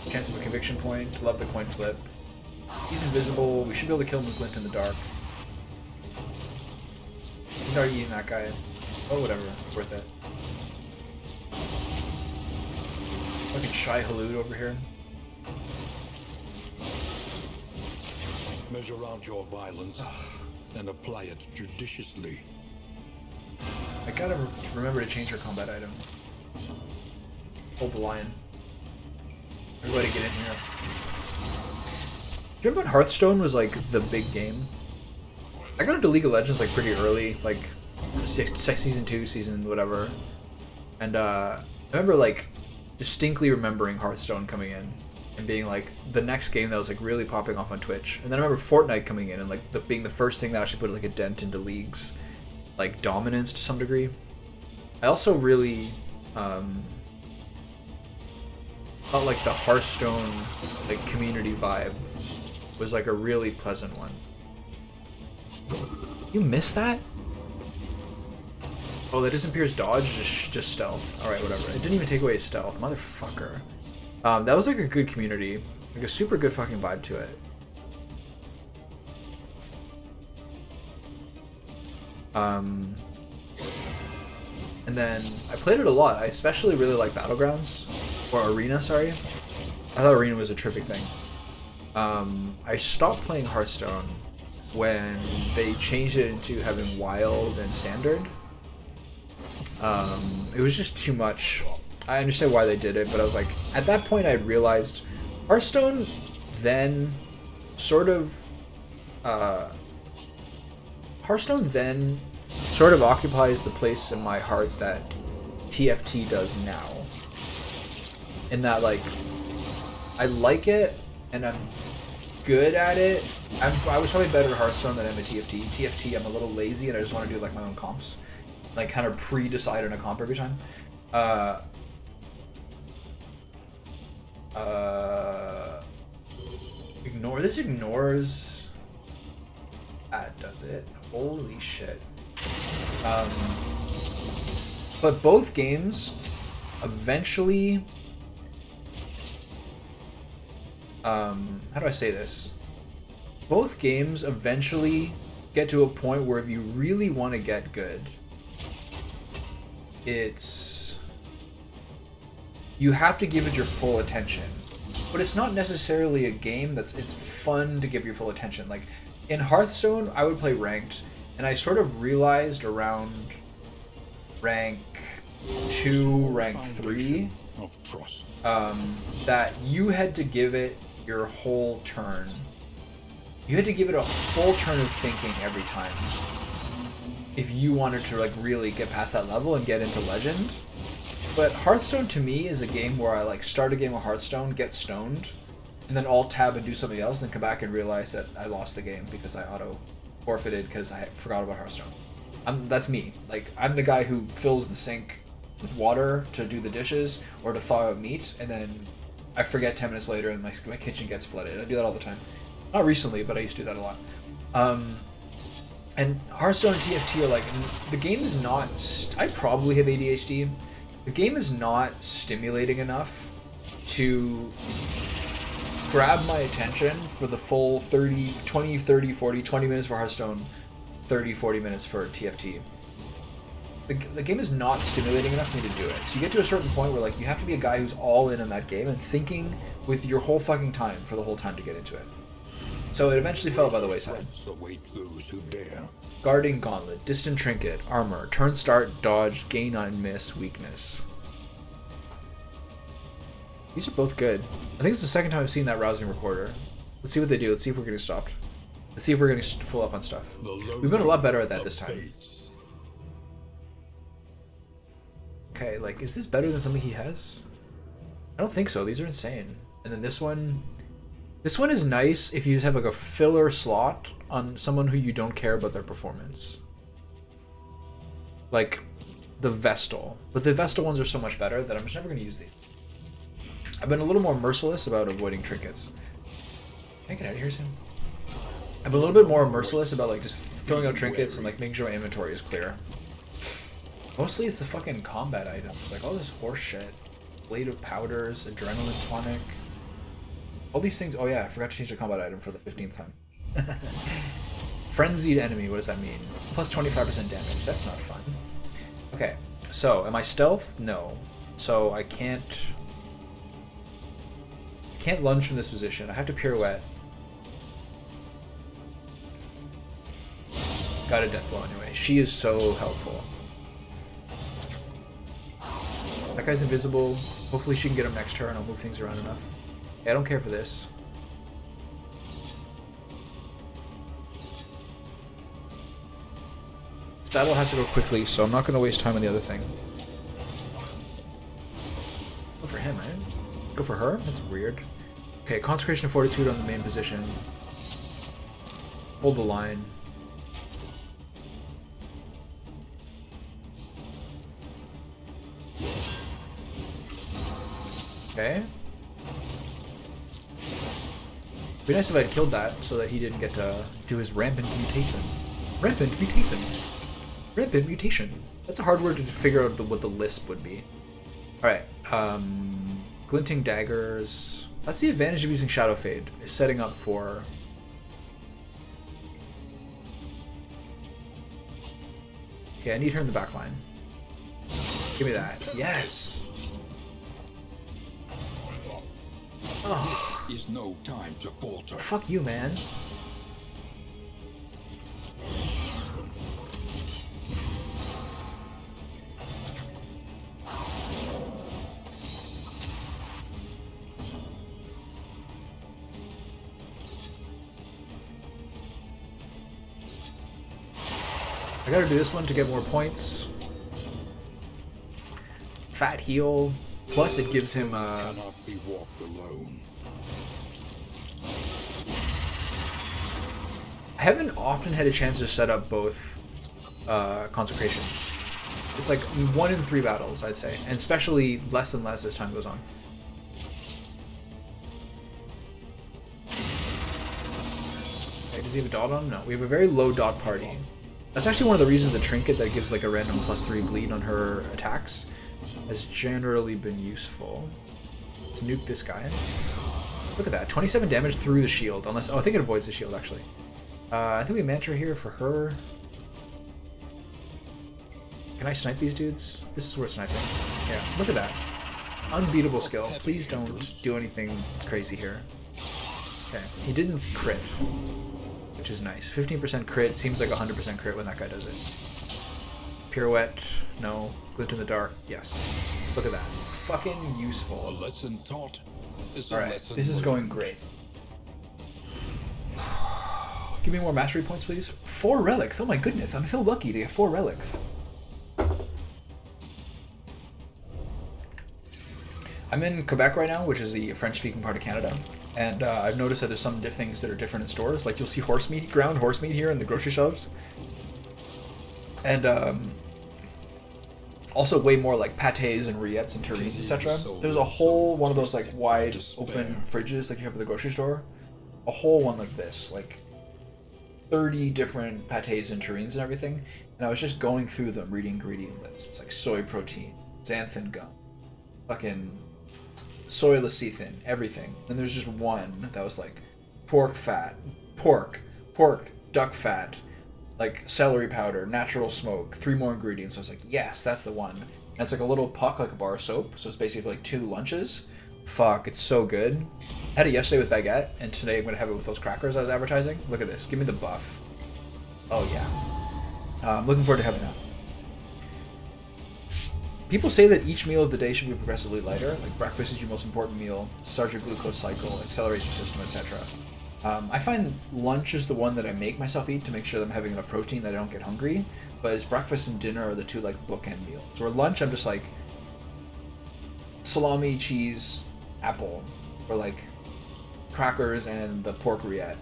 Chance of a conviction point. Love the coin flip. He's invisible. We should be able to kill him with glint in the dark. He's already eating that guy. Oh, whatever. It's worth it. Fucking Shai Halud over here. Measure out your violence and apply it judiciously. I gotta remember to change our combat item. Hold the lion. Everybody get in here. Do you remember when Hearthstone was like the big game? I got into League of Legends like pretty early, like season 2, season whatever. And I remember like distinctly remembering Hearthstone coming in and being like the next game that was like really popping off on Twitch. And then I remember Fortnite coming in and like being the first thing that actually put like a dent into League's like dominance to some degree. I also really felt like the Hearthstone like community vibe was like a really pleasant one. You missed that? Oh, that disappears dodge, just stealth. All right, whatever. It didn't even take away his stealth, motherfucker. That was like a good community, like a super good fucking vibe to it. And then I played it a lot. I especially really like Battlegrounds, or Arena, sorry. I thought Arena was a terrific thing. I stopped playing Hearthstone when they changed it into having Wild and Standard. It was just too much. I understand why they did it, but I was like, at that point I realized Hearthstone then sort of occupies the place in my heart that TFT does now. In that, like, I like it and I'm good at it. I was probably better at Hearthstone than I am at TFT. TFT, I'm a little lazy and I just want to do like my own comps, like kind of pre-decide on a comp every time. Ignore this. Ignores. That does it. Holy shit. But both games eventually. How do I say this? Both games eventually get to a point where if you really want to get good, you have to give it your full attention. But it's not necessarily a game it's fun to give your full attention. Like in Hearthstone, I would play ranked, and I sort of realized around rank 2, rank 3, Of trust. that you had to give it your whole turn. You had to give it a full turn of thinking every time if you wanted to like really get past that level and get into Legend. But Hearthstone to me is a game where I like start a game of Hearthstone, get stoned, and then alt tab and do something else, and come back and realize that I lost the game because I auto forfeited because I forgot about Hearthstone. That's me. Like I'm the guy who fills the sink with water to do the dishes or to thaw out meat, and then I forget 10 minutes later and my kitchen gets flooded. I do that all the time. Not recently, but I used to do that a lot. And Hearthstone and TFT are like, the game is not, I probably have ADHD. The game is not stimulating enough to grab my attention for the full 30, 20, 30, 40, 20 minutes for Hearthstone, 30, 40 minutes for TFT. The game is not stimulating enough for me to do it. So you get to a certain point where like you have to be a guy who's all in on that game and thinking with your whole fucking time for the whole time to get into it. So it eventually fell by the wayside. Guarding Gauntlet, Distant Trinket, Armor, Turn Start, Dodge, Gain on Miss, Weakness. These are both good. I think it's the second time I've seen that Rousing Recorder. Let's see what they do. Let's see if we're getting stopped. Let's see if we're getting full up on stuff. We've been a lot better at that this time. Okay, like, is this better than something he has? I don't think so. These are insane. And then this one is nice if you just have like a filler slot on someone who you don't care about their performance. Like the Vestal. But the Vestal ones are so much better that I'm just never going to use these. I've been a little more merciless about avoiding trinkets. Can I get out of here soon? I've been a little bit more merciless about like just throwing out trinkets and like making sure my inventory is clear. Mostly it's the fucking combat items. Like all this horse shit. Blade of Powders, Adrenaline Tonic. All these things. Oh yeah, I forgot to change the combat item for the 15th time. Frenzied Enemy, what does that mean? Plus 25% damage. That's not fun. Okay, so am I stealth? No. So I can't lunge from this position. I have to pirouette. Got a death blow anyway. She is so helpful. That guy's invisible. Hopefully she can get him next turn. I'll move things around enough. Yeah, I don't care for this. This battle has to go quickly, so I'm not going to waste time on the other thing. Go for him, right? Go for her? That's weird. Okay, Consecration of Fortitude on the main position. Hold the line. Okay. Be nice if I'd killed that so that he didn't get to do his Rampant Mutation. Rampant Mutation. Rampant Mutation. That's a hard word to figure out what the lisp would be. Alright. Glinting Daggers. That's the advantage of using Shadow Fade, is setting up for... Okay, I need her in the back line. Give me that. Yes! Oh. Is no time to falter. Fuck you, man. I gotta do this one to get more points. Fat heal. Plus, it gives him Cannot be walked alone. I haven't often had a chance to set up both consecrations. It's like 1 in 3 battles, I'd say, and especially less and less as time goes on. Okay, does he have a dot on? No, we have a very low dot party. That's actually one of the reasons the trinket that gives like a random +3 bleed on her attacks has generally been useful. To nuke this guy. Look at that, 27 damage through the shield. Unless, oh, I think it avoids the shield actually. I think we Mantra here for her. Can I snipe these dudes? This is worth sniping. Yeah, look at that. Unbeatable skill. Please don't do anything crazy here. Okay, he didn't crit, which is nice. 15% crit seems like 100% crit when that guy does it. Pirouette, no. Glint in the dark, yes. Look at that. Fucking useful. A lesson taught is a Alright, lesson this is learned. going great. Give me more mastery points, please. 4 relics. Oh my goodness, I'm so lucky to get 4 relics. I'm in Quebec right now, which is the French-speaking part of Canada, and I've noticed that there's some things that are different in stores. Like you'll see horse meat, ground horse meat here in the grocery shelves, and also way more like patés and rillettes and terrines, etc. There's a whole one of those like wide open fridges like you have at the grocery store, a whole one like this, like 30 different patés and terrines and everything. And I was just going through them, reading ingredient lists. It's like soy protein, xanthan gum, fucking soy lecithin, everything. And there's just one that was like pork fat, pork, duck fat, like celery powder, natural smoke, 3 more ingredients. I was like, yes, that's the one. And it's like a little puck, like a bar of soap. So it's basically like 2 lunches. Fuck, it's so good. I had it yesterday with baguette, and today I'm gonna have it with those crackers I was advertising. Look at this. Give me the buff. Oh yeah. I'm looking forward to having that. People say that each meal of the day should be progressively lighter, like breakfast is your most important meal, start your glucose cycle, accelerate your system, etc. I find lunch is the one that I make myself eat to make sure that I'm having enough protein that I don't get hungry, but it's breakfast and dinner are the 2 like bookend meals. Where lunch I'm just like salami, cheese, apple, or like crackers and the pork rillette,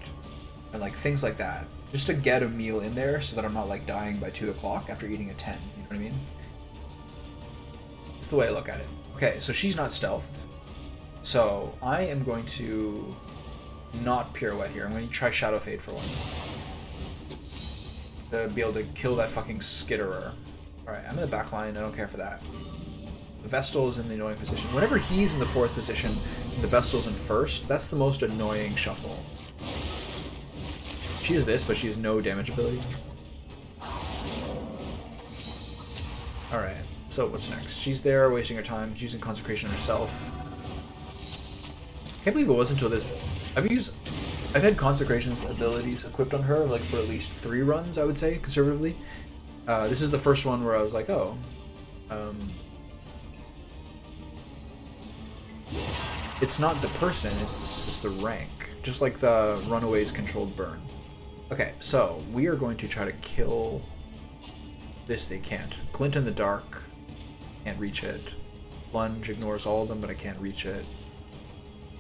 and like things like that, just to get a meal in there so that I'm not like dying by 2 o'clock after eating at 10, you know what I mean? It's the way I look at it. Okay, so she's not stealthed. So I am going to not pirouette here. I'm going to try Shadow Fade for once. To be able to kill that fucking skitterer. Alright, I'm in the back line. I don't care for that. The Vestal is in the annoying position. Whenever he's in the 4th position, and the Vestal's in 1st, that's the most annoying shuffle. She is this, but she has no damage ability. Alright. So what's next? She's there, wasting her time. She's using Consecration herself. Can't believe it wasn't until this. I've had Consecration's abilities equipped on her like for at least 3 runs, I would say, conservatively. This is the first one where I was like, oh, it's not the person, it's just the rank, just like the Runaway's controlled burn. Okay, so we are going to try to kill this. They can't. Glint in the dark. Can't reach it. Plunge ignores all of them, but I can't reach it.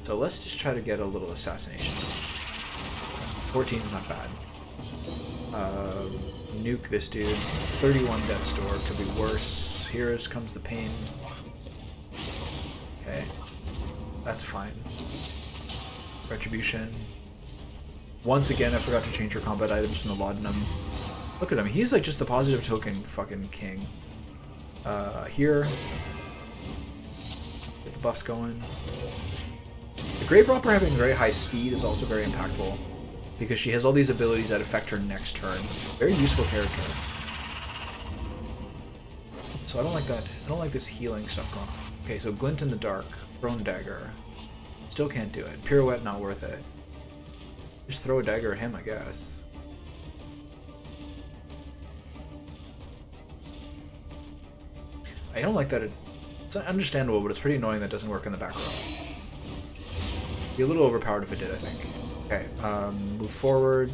So let's just try to get a little assassination. 14 is not bad. Nuke this dude. 31 Death's Door could be worse. Here comes the pain. Okay. That's fine. Retribution. Once again, I forgot to change her combat items from the laudanum. Look at him. He's like just the positive token fucking king. Here. Get the buffs going. The Grave Robber having very high speed is also very impactful, because she has all these abilities that affect her next turn. Very useful character. So I don't like that. I don't like this healing stuff going on. Okay, so Glint in the Dark. Thrown Dagger. Still can't do it. Pirouette, not worth it. Just throw a dagger at him, I guess. I don't like that. It's understandable, but it's pretty annoying that it doesn't work in the back row. Be a little overpowered if it did, I think. Okay, move forward.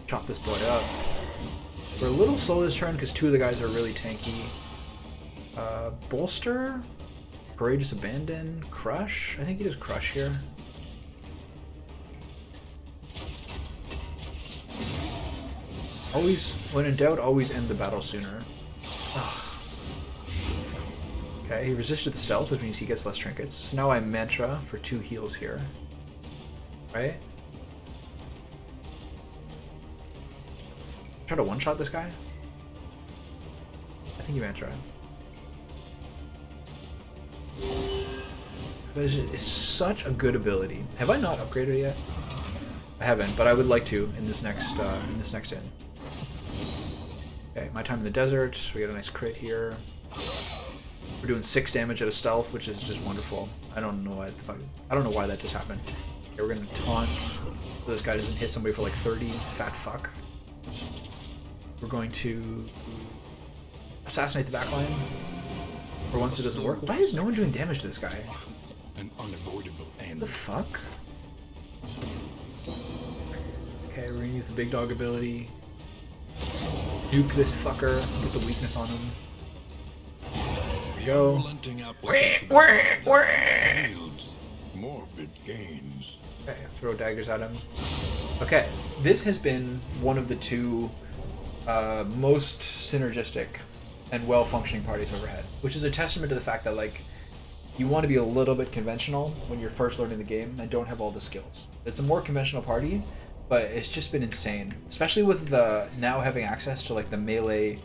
Chop this boy up. We're a little slow this turn because 2 of the guys are really tanky. Bolster? Courageous Abandon? Crush? I think he does Crush here. Always, when in doubt, always end the battle sooner. Ugh. Okay, he resisted the stealth, which means he gets less trinkets. So now I Mantra for 2 heals here. Right? Try to one-shot this guy? I think you Mantra. That is such a good ability. Have I not upgraded yet? I haven't, but I would like to in this next in. Okay, my time in the desert. We got a nice crit here. We're doing 6 damage at a stealth, which is just wonderful. I don't know why that just happened. Okay, we're gonna taunt so this guy doesn't hit somebody for like 30. Fat fuck. We're going to assassinate the backline. For once it doesn't work. Why is no one doing damage to this guy? An unavoidable end. The fuck? Okay, we're gonna use the big dog ability. Nuke this fucker. Put the weakness on him. There we go. Morbid gains. Okay, throw daggers at him. Okay, this has been one of the 2 most synergistic and well-functioning parties I've ever had, which is a testament to the fact that, like, you want to be a little bit conventional when you're first learning the game and don't have all the skills. It's a more conventional party, but it's just been insane, especially with the now having access to like the melee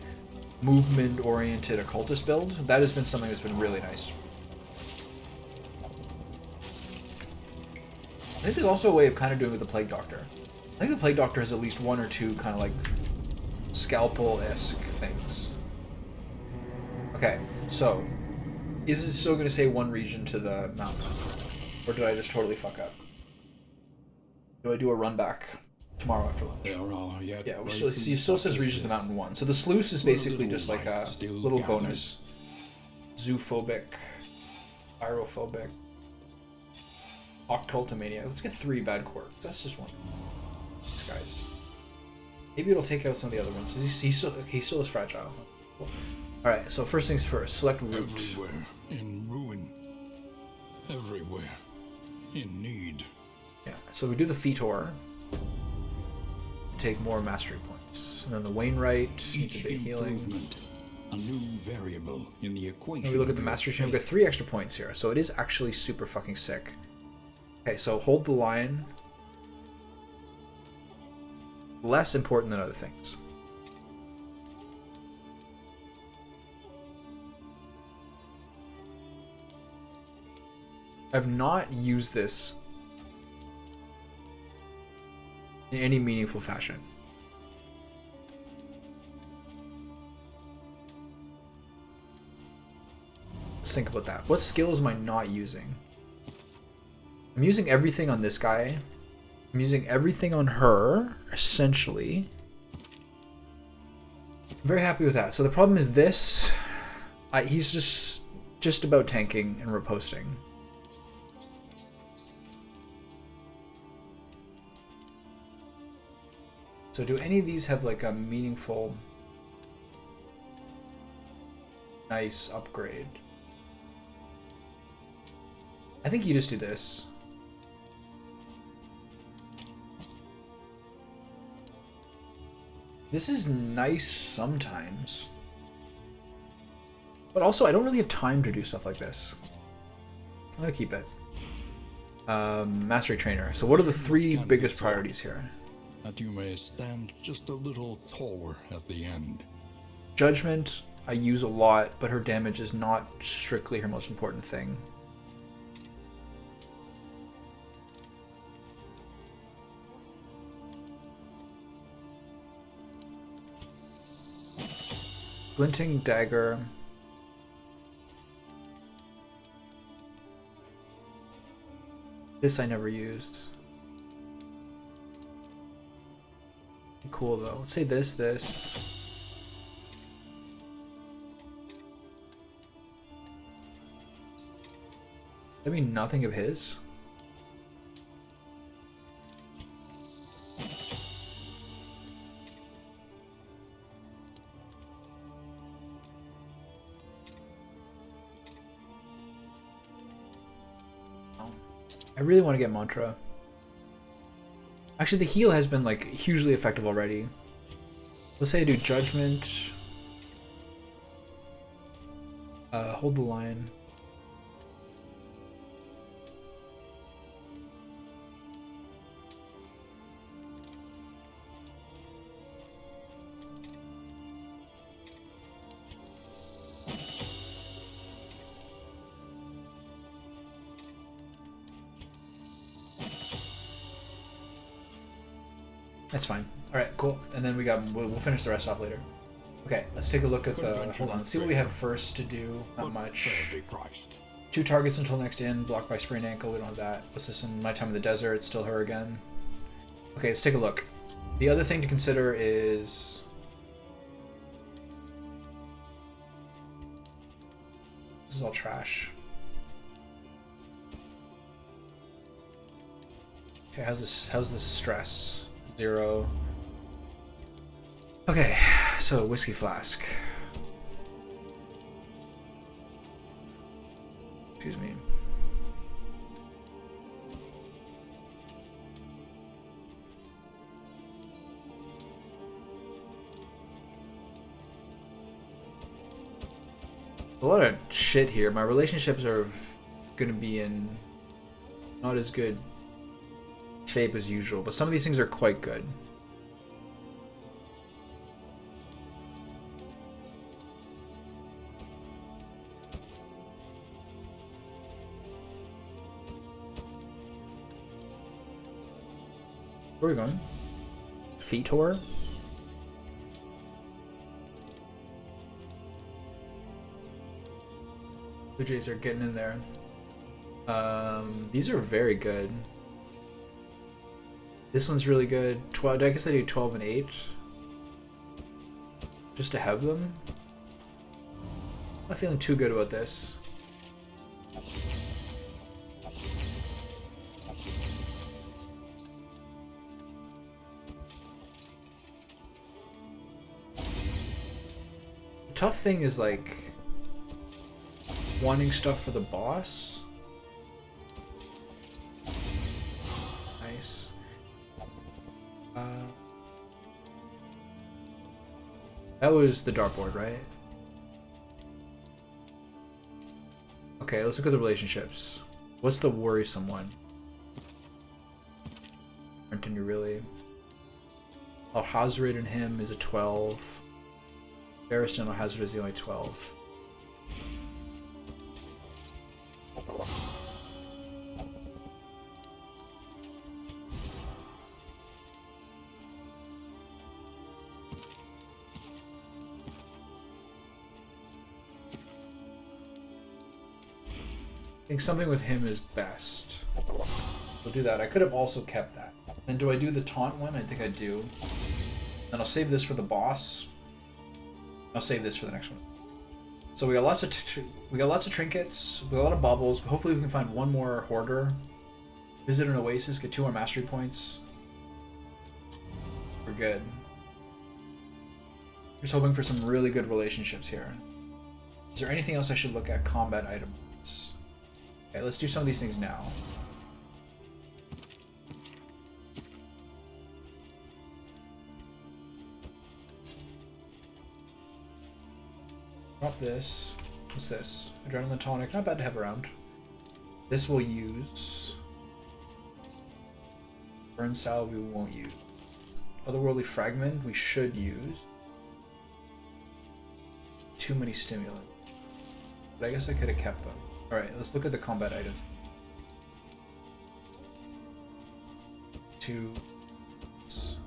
movement-oriented occultist build. That has been something that's been really nice. think there's also a way of kind of doing with the Plague Doctor. I think the Plague Doctor has at least one or two kind of like scalpel-esque things. Okay, so is it still going to say one region to the mountain? Or did I just totally fuck up? Do I do a run back tomorrow after lunch? Yeah, it still says region to the mountain 1. So the sluice is basically just like a little bonus. Zoophobic, pyrophobic, occultomania. Let's get 3 bad quirks. That's just one. These guys. Maybe it'll take out some of the other ones. He still is fragile. Cool. Alright, so first things first. Select route. Everywhere in ruin. Everywhere in need. Yeah, so we do the Fetor. Take more mastery points. And then the Wainwright needs a bit of healing. A new variable in the equation. And we look at the mastery chain. We've got 3 extra points here, so it is actually super fucking sick. Okay, so hold the line. Less important than other things. I've not used this in any meaningful fashion. Let's think about that. What skills am I not using? I'm using everything on this guy. I'm using everything on her, essentially. I'm very happy with that. So the problem is this. He's just about tanking and riposting. So do any of these have like a meaningful, nice upgrade? I think you just do this. This is nice sometimes. But also, I don't really have time to do stuff like this. I'm gonna keep it. Mastery Trainer. So what are the 3 biggest priorities here? That you may stand just a little taller at the end. Judgment, I use a lot, but her damage is not strictly her most important thing. Glinting Dagger. This I never used. Cool though. Let's say this. I mean nothing of his. I really want to get Mantra. Actually, the heal has been like hugely effective already. Let's say I do Judgment. Hold the line. That's fine. All right, cool. And then we'll finish the rest off later. Okay, let's take a look at the. Hold on. Let's see what we have first to do. Not much. 2 targets until next in. Blocked by sprained ankle. We don't have that. What's this in My Time in the Desert? It's still her again. Okay, let's take a look. The other thing to consider is. This is all trash. Okay, how's this stress? 0. Okay, so whiskey flask. Excuse me. A lot of shit here. My relationships are gonna be in not as good shape as usual, but some of these things are quite good. Where are we going? Fetor? Blue Jays are getting in there. These are very good. This one's really good. 12. I guess I do 12 and 8. Just to have them. I'm not feeling too good about this. The tough thing is like wanting stuff for the boss. Nice. That was the dartboard, right? Okay, let's look at the relationships. What's the worrisome one? Aren't you really? Al-Hazred and him is a 12. Barristan and Al-Hazred is the only 12. I think something with him is best. We'll do that. I could have also kept that. And do I do the taunt one? I think I do. And I'll save this for the boss. I'll save this for the next one. So we got lots of trinkets. We got a lot of baubles. Hopefully we can find one more hoarder. Visit an oasis. Get 2 more mastery points. We're good. Just hoping for some really good relationships here. Is there anything else I should look at? Combat items. Okay, let's do some of these things now. Drop this. What's this? Adrenaline tonic. Not bad to have around. This we'll use. Burn salve we won't use. Otherworldly fragment we should use. Too many stimulants. But I guess I could have kept them. Alright, let's look at the combat items. 2. What does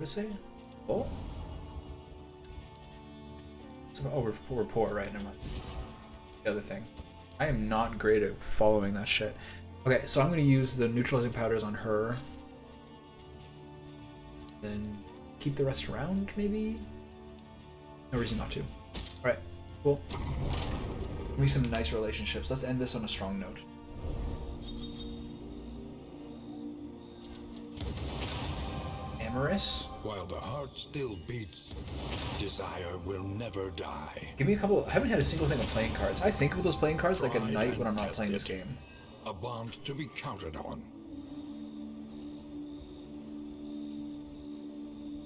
it say? Oh? Oh, we're poor, right? Never mind. The other thing. I am not great at following that shit. Okay, so I'm going to use the neutralizing powders on her. Then keep the rest around, maybe? No reason not to. Alright, cool. Give me some nice relationships. Let's end this on a strong note. Amorous. While the heart still beats, desire will never die. Give me a couple. I haven't had a single thing of playing cards. I think of those playing cards like at Tried night and when I'm not playing this tested. game. A bond to be counted on.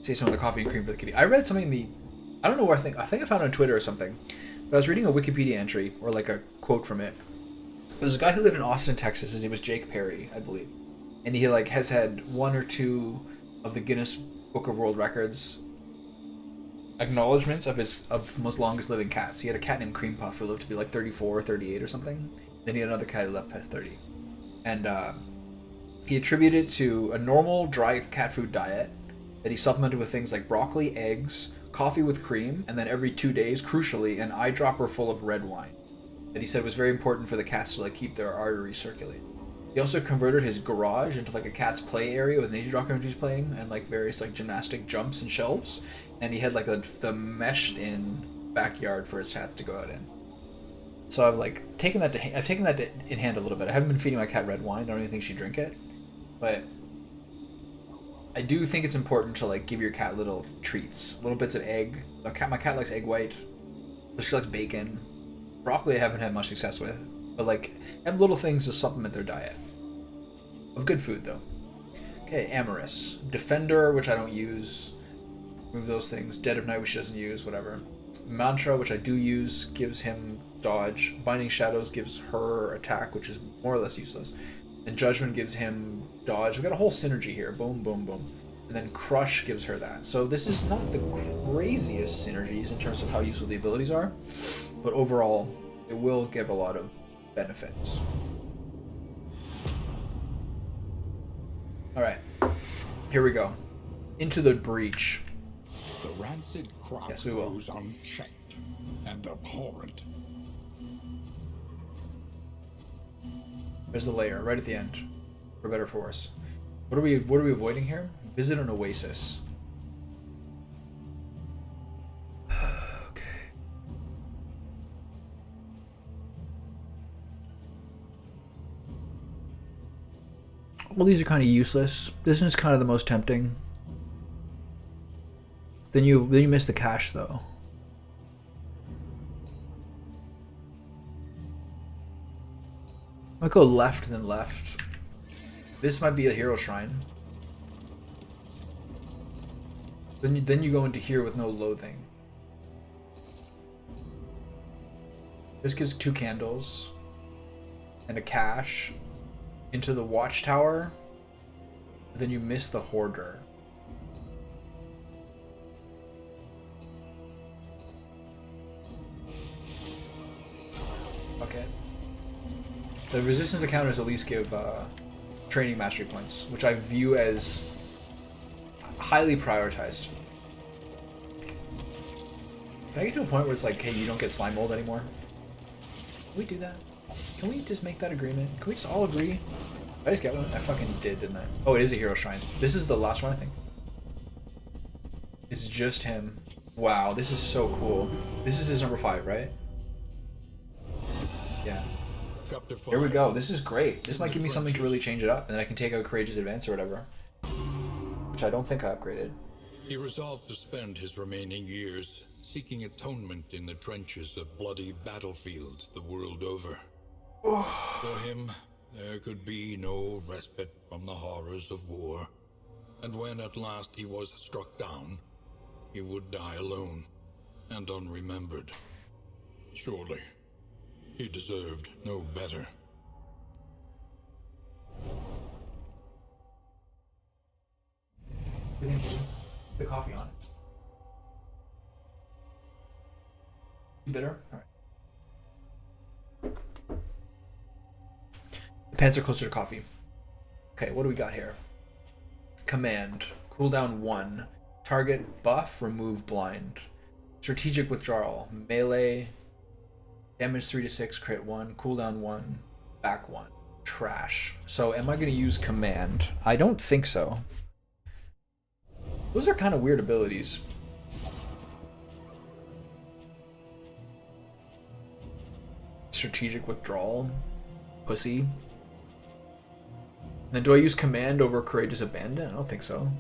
See some of the coffee and cream for the kitty. I read something in the. I don't know where I think I found it on Twitter or something. But I was reading a Wikipedia entry or like a quote from it. There's a guy who lived in Austin, Texas. His name was Jake Perry, I believe, and he like has had 1 or 2 of the Guinness Book of World Records acknowledgements of most longest living cats. He had a cat named Cream Puff who lived to be like 34 or 38 or something. Then he had another cat who lived past 30, and he attributed it to a normal dry cat food diet that he supplemented with things like broccoli, eggs, coffee with cream, and then every 2 days, crucially, an eyedropper full of red wine that he said was very important for the cats to like keep their arteries circulating. He also converted his garage into like a cat's play area with nature documentaries playing and like various like gymnastic jumps and shelves, and he had like the meshed in backyard for his cats to go out in. So I've like taken that in hand a little bit. I haven't been feeding my cat red wine. I don't even think she'd drink it, but I do think it's important to like give your cat little treats, little bits of egg. My cat likes egg white, but she likes bacon. Broccoli I haven't had much success with, but like have little things to supplement their diet of good food though. Okay, Amorous, Defender, which I don't use. Remove those things. Dead of Night, which she doesn't use. Whatever. Mantra, which I do use, gives him dodge. Binding Shadows gives her attack, which is more or less useless. And Judgment gives him dodge. We've got a whole synergy here. Boom, boom, boom. And then Crush gives her that. So this is not the craziest synergies in terms of how useful the abilities are, but overall, it will give a lot of benefits. Alright. Here we go. Into the breach. The rancid crop Yes, we will. goes unchecked and abhorrent. There's the layer right at the end. For better or for worse. What are we avoiding here? Visit an oasis. Okay. Well, these are kind of useless. This one's kind of the most tempting. Then you miss the cash though. I'll go left then left. This might be a hero shrine. Then you go into here with no loathing. This gives 2 candles and a cache into the watchtower. Then you miss the hoarder. Okay. The resistance encounters at least give training mastery points, which I view as highly prioritized. Can I get to a point where it's like, hey, you don't get slime mold anymore? Can we do that? Can we just make that agreement? Can we just all agree? Did I just get one? I fucking did, didn't I? Oh, it is a hero shrine. This is the last one, I think. It's just him. Wow, this is so cool. This is his number 5, right? Yeah. Here we go. This is great. This might give me something to really change it up, and then I can take out Courageous Advance or whatever. Which I don't think I upgraded. He resolved to spend his remaining years seeking atonement in the trenches of bloody battlefields the world over. For him, there could be no respite from the horrors of war. And when at last he was struck down, he would die alone and unremembered. Surely, he deserved no better. The coffee on it. Bitter? Alright. The pants are closer to coffee. Okay, what do we got here? Command. Cooldown 1. Target buff, remove blind. Strategic withdrawal. Melee. Damage 3 to 6, crit 1. Cooldown 1. Back 1. Trash. So am I going to use command? I don't think so. Those are kind of weird abilities. Strategic withdrawal. Pussy. Then do I use command over Courageous Abandon? I don't think so.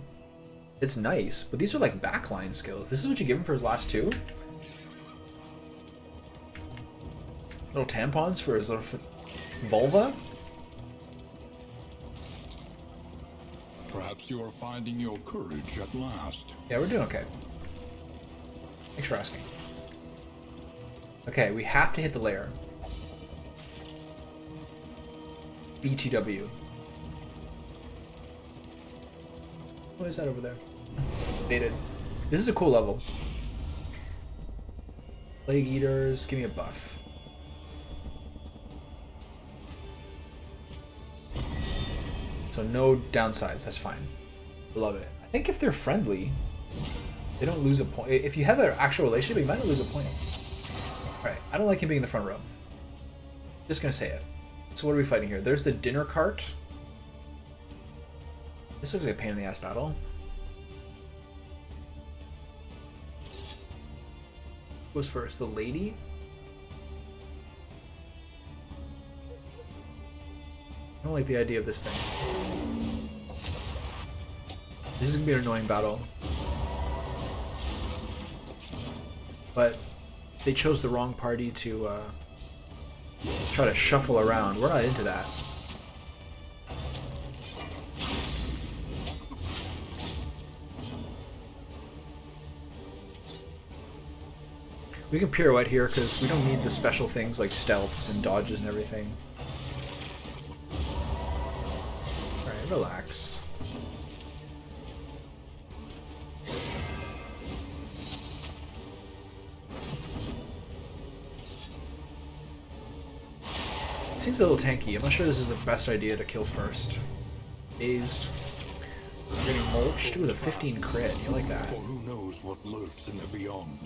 It's nice, but these are like backline skills. This is what you give him for his last 2? Little tampons for his little vulva? Perhaps you are finding your courage at last. Yeah, we're doing okay. Thanks for asking. Okay, we have to hit the layer. BTW. What is that over there? Dated. This is a cool level. Plague Eaters, give me a buff. So no downsides, that's fine. Love it. I think if they're friendly, they don't lose a point. If you have an actual relationship, you might not lose a point. Alright, I don't like him being in the front row. Just gonna say it. So what are we fighting here? There's the dinner cart. This looks like a pain in the ass battle. Who's first? The lady? I don't like the idea of this thing. This is gonna be an annoying battle. But they chose the wrong party to try to shuffle around. We're not into that. We can pirouette here because we don't need the special things like stealths and dodges and everything. Alright, relax. Seems a little tanky. I'm not sure this is the best idea to kill first. Dazed. Getting mulched with a 15 crit. You like that? For who knows what lurks in the beyond.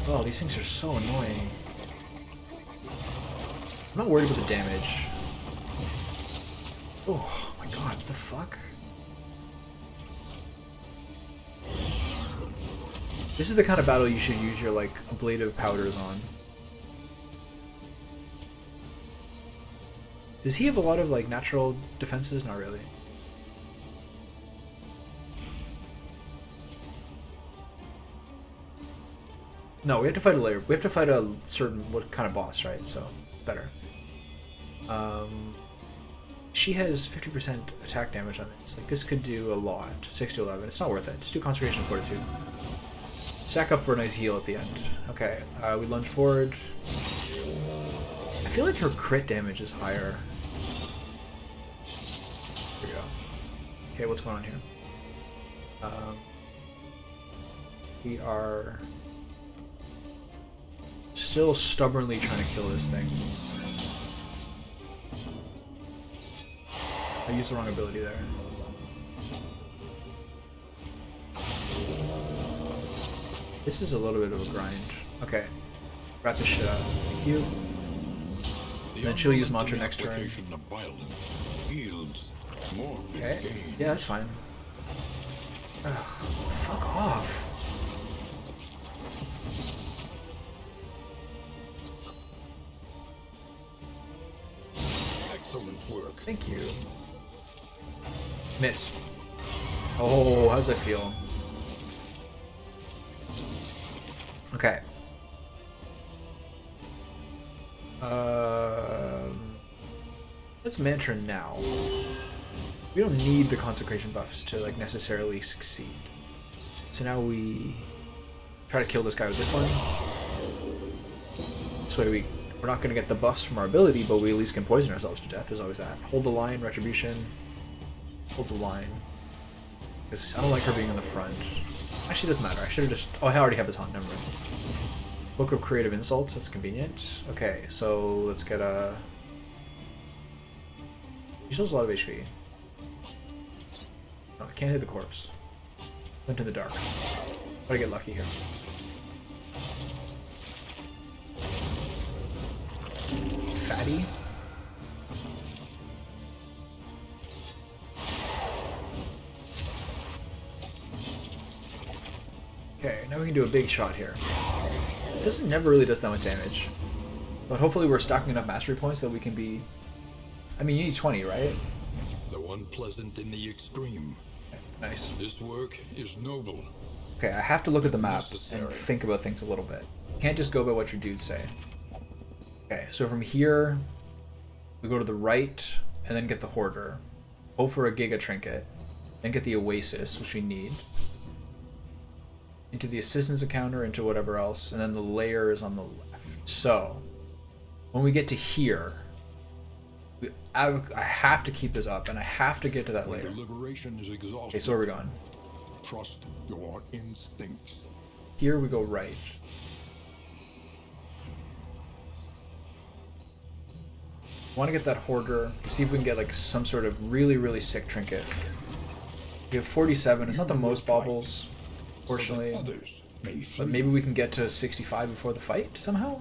Oh, these things are so annoying. I'm not worried about the damage. Oh my god, what the fuck? This is the kind of battle you should use your, like, ablative powders on. Does he have a lot of, like, natural defenses? Not really. No, we have to fight a layer. We have to fight a certain what kind of boss, right? So it's better. She has 50% attack damage on this. Like, this could do a lot. 6 to 11. It's not worth it. Just do Concentration and Fortitude. Stack up for a nice heal at the end. Okay, we lunge forward. I feel like her crit damage is higher. Here we go. Okay, what's going on here? We are still stubbornly trying to kill this thing. I used the wrong ability there. This is a little bit of a grind. Okay. Wrap this shit up. Thank you. And then she'll use Mantra next turn. Okay. Yeah, that's fine. Ugh, fuck off. Excellent work. Thank you. Miss. Oh, how's that feel? Okay. Let's Mantra now. We don't need the Consecration buffs to, like, necessarily succeed. So now we try to kill this guy with this one. This way we're not going to get the buffs from our ability, but we at least can poison ourselves to death. There's always that. Hold the line, Retribution. Hold the line. Because I don't like her being in the front. Actually, it doesn't matter. I should have just... Oh, I already have a taunt. Never mind. Book of Creative Insults. That's convenient. Okay, so let's get a... She still has a lot of HP. Oh, I can't hit the corpse. Went in the dark. Gotta get lucky here. Fatty. Okay, now we can do a big shot here. It never really does that much damage. But hopefully we're stacking enough mastery points that we can be... I mean, you need 20, right? The one pleasant in the extreme. Okay, nice. This work is noble. Okay, I have to look at the map and think about things a little bit. You can't just go by what your dudes say. Okay, so from here, we go to the right, and then get the Hoarder. Go for a Giga Trinket, then get the Oasis, which we need. Into the Assistance Encounter, into whatever else, and then the layer is on the left. So, when we get to here, I have to keep this up, and I have to get to that layer. Deliberation is exhausted. Okay, so where are we going? Trust your instincts. Here we go right. Want to get that Hoarder, see if we can get like some sort of really, really sick trinket. We have 47. It's not the most baubles, fortunately, but maybe we can get to 65 before the fight somehow.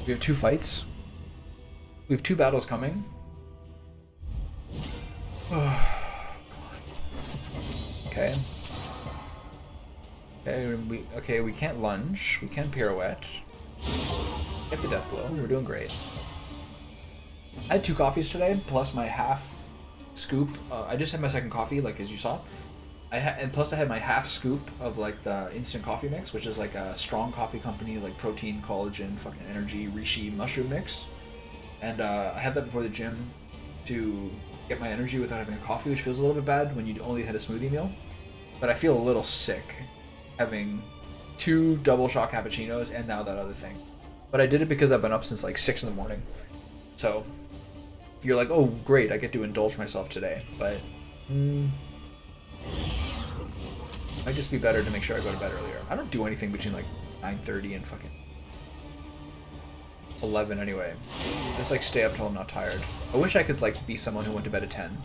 We have 2 fights. We have 2 battles coming. Okay. Okay, we can't lunge. We can pirouette. Get the death blow. We're doing great. I had 2 coffees today, plus my half scoop. I just had my second coffee, like as you saw. And plus I had my half scoop of like the instant coffee mix, which is like a strong coffee company, like protein, collagen, fucking energy, reishi mushroom mix. And I had that before the gym to get my energy without having a coffee, which feels a little bit bad when you only had a smoothie meal. But I feel a little sick having 2 double shot cappuccinos and now that other thing. But I did it because I've been up since like 6 in the morning. So you're like, oh great, I get to indulge myself today. But might just be better to make sure I go to bed earlier. I don't do anything between like 9:30 and fucking 11 anyway. Just like stay up till I'm not tired. I wish I could like be someone who went to bed at 10.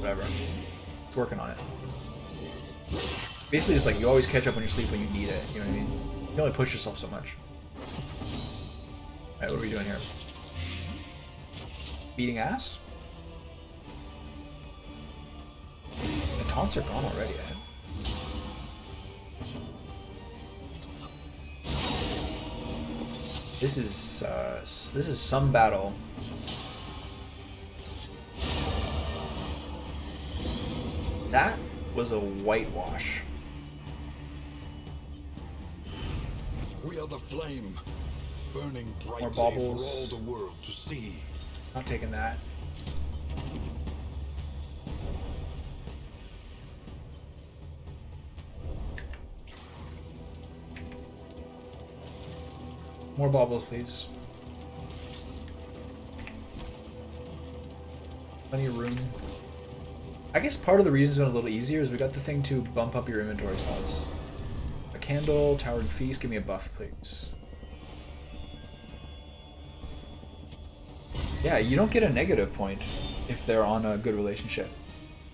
whatever. It's working on it. Basically, just like you always catch up on your sleep when you need it. You know what I mean? You can only push yourself so much. All right, what are we doing here? Beating ass? The taunts are gone already. This is some battle. That was a whitewash. We are the flame, burning brightly More for all baubles. the world to see. Not taking that. More baubles, please. Plenty of room. I guess part of the reason it's been a little easier is we got the thing to bump up your inventory slots. A candle, tower and feast. Give me a buff, please. Yeah, you don't get a negative point if they're on a good relationship.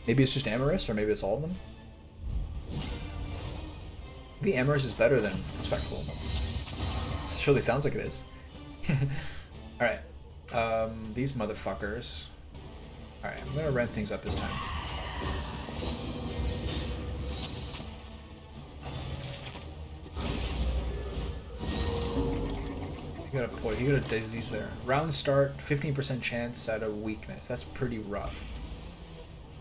Maybe it's just Amorous, or maybe it's all of them. Maybe Amorous is better than Respectful. It surely sounds like it is. Alright. These motherfuckers. Alright, I'm gonna rent things up this time. You got a disease there. Round start, 15% chance at a weakness. That's pretty rough.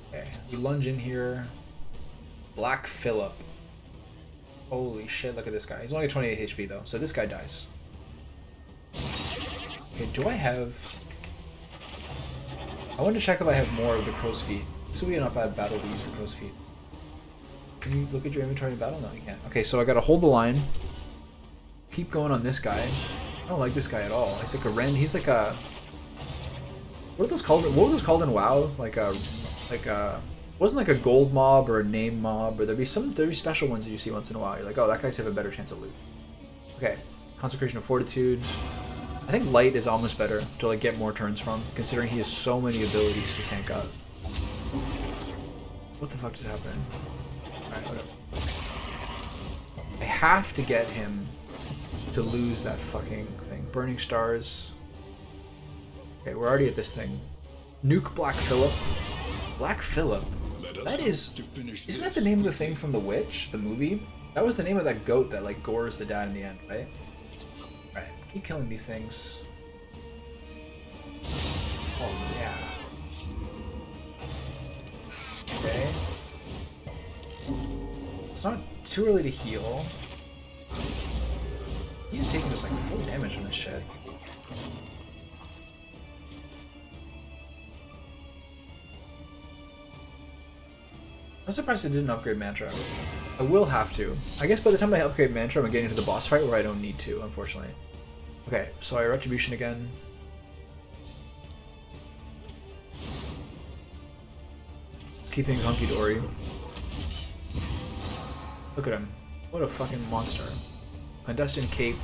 Okay, we lunge in here. Black Phillip. Holy shit, look at this guy. He's only got 28 HP though, so this guy dies. Okay, do I have... I wanted to check if I have more of the crow's feet. This would be not bad battle to use the crow's feet. Can you look at your inventory in battle? No, you can't. Okay, so I gotta hold the line. Keep going on this guy. I don't like this guy at all. He's like a Ren. He's like a... What are those called? What were those called in WoW? Like a... Wasn't like a gold mob or a name mob, or there'd be special ones that you see once in a while. You're like, oh, that guy's have a better chance of loot. Okay, Consecration of Fortitude. I think Light is almost better to like get more turns from, considering he has so many abilities to tank up. What the fuck just happened? Alright, whatever. I have to get him to lose that fucking thing. Burning Stars. Okay, we're already at this thing. Nuke Black Phillip. Black Phillip? That is... Isn't that the name of the thing from The Witch, the movie? That was the name of that goat that like gores the dad in the end, right? Alright, keep killing these things. Oh yeah. Okay. It's not too early to heal. He's taking just like full damage from this shit. I'm surprised I didn't upgrade Mantra. I will have to. I guess by the time I upgrade Mantra, I'm getting into the boss fight where I don't need to, unfortunately. Okay, so I Retribution again. Keep things hunky-dory. Look at him. What a fucking monster. Clandestine Cape.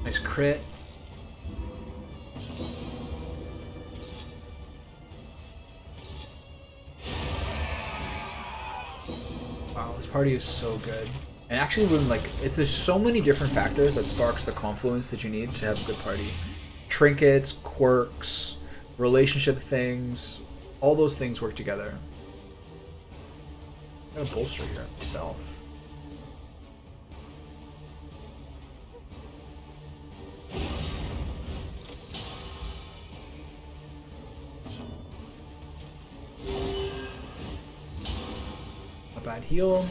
Nice crit. Wow, this party is so good. And actually, when like, there's so many different factors that sparks the confluence that you need to have a good party. Trinkets, quirks, relationship things, all those things work together. I got a bolster here myself. A bad heal.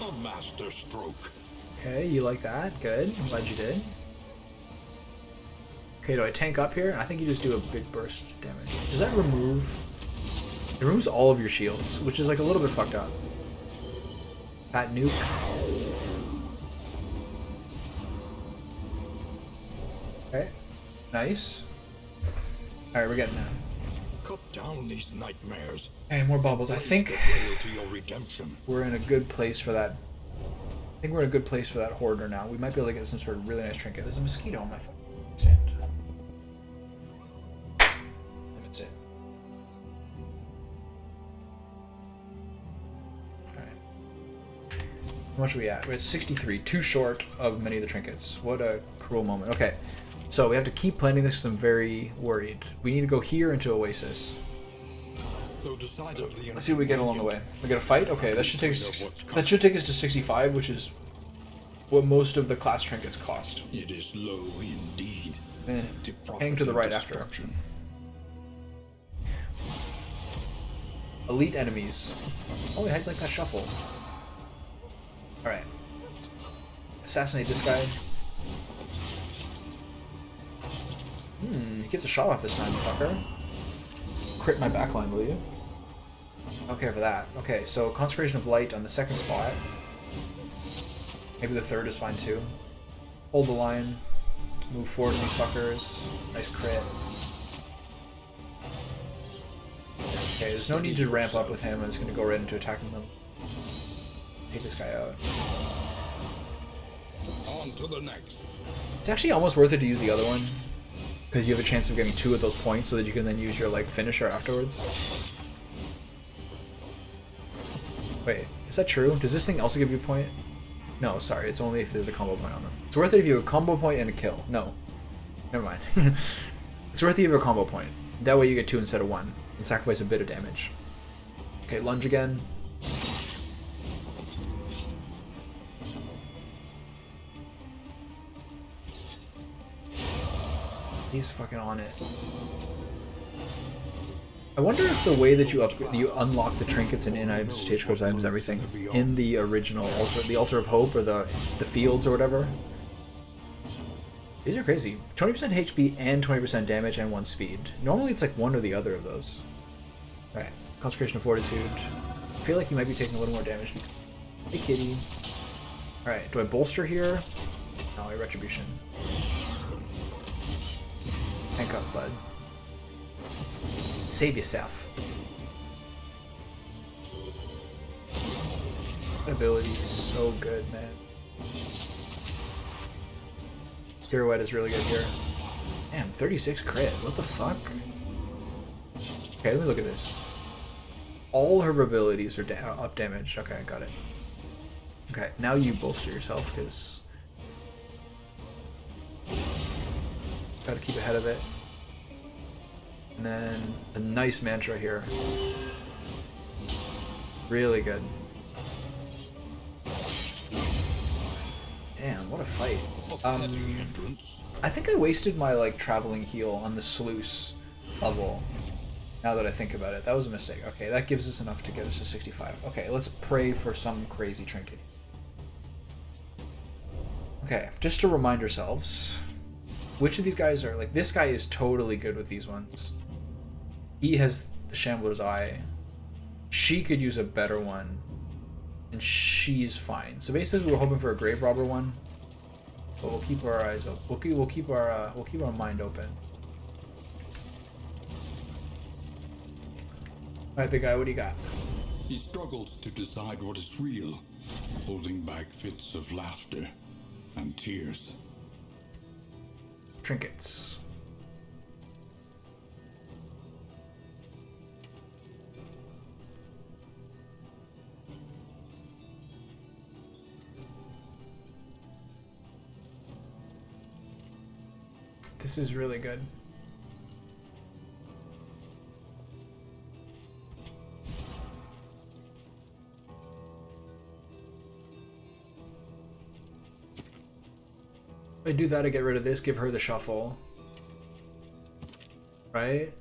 A master stroke. Okay, you like that? Good. I'm glad you did. Okay, do I tank up here? I think you just do a big burst damage. Does that remove... It removes all of your shields, which is like a little bit fucked up. Fat nuke. Okay. Nice. All right, we're getting there. Cut down these nightmares. Hey, more bubbles. I Blaze think the trail to your redemption. we're in a good place for that. I think we're in a good place for that hoarder now. We might be able to get some sort of really nice trinket. There's a mosquito on my phone stand. That's it. Alright. How much are we at? We're at 63. Too short of many of the trinkets. What a cruel moment. Okay. So we have to keep planning this because I'm very worried. We need to go here into Oasis. Let's see what we get along the way. We got a fight? Okay, that should take us to 65, which is what most of the class trinkets cost. It is low indeed. And hang to the right after. Elite enemies. Oh, I had like that shuffle. Alright. Assassinate this guy. He gets a shot off this time, fucker. Crit my backline, will you? Okay for that. Okay, so Consecration of Light on the second spot. Maybe the third is fine too. Hold the line. Move forward to these fuckers. Nice crit. Okay, there's no need to ramp up with him. I'm just gonna go right into attacking them. Take this guy out. On to the next. It's actually almost worth it to use the other one, because you have a chance of getting 2 of those points so that you can then use your like finisher afterwards. Wait, is that true? Does this thing also give you a point? No, sorry, it's only if there's a combo point on them. It's worth it if you have a combo point and a kill. No. Never mind. It's worth it if you have a combo point. That way you get 2 instead of 1 and sacrifice a bit of damage. Okay, lunge again. He's fucking on it. I wonder if the way that you unlock the trinkets and in-items, stagecoach items, everything in the original altar, the Altar of Hope or the fields or whatever. These are crazy. 20% HP and 20% damage and 1 speed. Normally it's like one or the other of those. Alright, Consecration of Fortitude. I feel like he might be taking a little more damage. Hey kitty. Alright, do I bolster here? No, Retribution. Tank up, bud. Save yourself. That ability is so good, man. Pirouette is really good here. Damn, 36 crit. What the fuck? Okay, let me look at this. All her abilities are up damage. Okay, I got it. Okay, now you bolster yourself, because... gotta keep ahead of it. And then a nice mantra here. Really good. Damn, what a fight. I think I wasted my like traveling heal on the sluice level. Now that I think about it, that was a mistake. Okay, that gives us enough to get us to 65. Okay, let's pray for some crazy trinket. Okay, just to remind ourselves, which of these guys are like, this guy is totally good with these ones. He has the Shambler's Eye. She could use a better one, and she's fine. So basically, we're hoping for a Grave Robber one, but we'll keep our eyes open. We'll keep our mind open. All right, big guy, what do you got? He struggles to decide what is real, holding back fits of laughter and tears. Trinkets. This is really good. I do that to get rid of this, give her the shuffle. Right?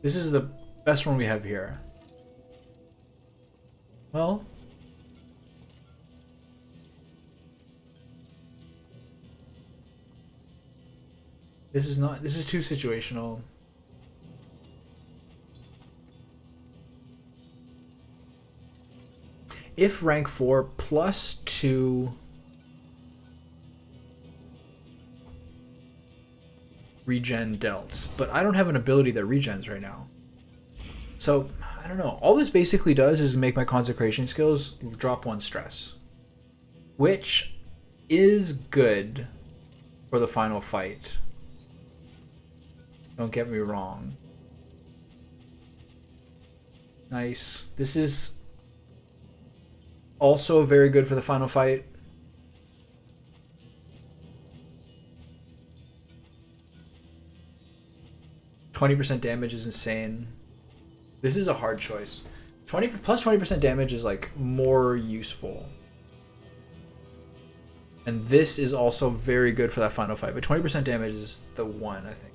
This is the best one we have here. Well, This is not. This is too situational. If rank 4 plus 2 regen dealt, but I don't have an ability that regens right now. So, I don't know. All this basically does is make my consecration skills drop 1 stress, which is good for the final fight. Don't get me wrong. Nice. This is also very good for the final fight. %20 damage is insane. This is a hard choice. 20% damage is like more useful. And this is also very good for that final fight, but 20% damage is the one, I think.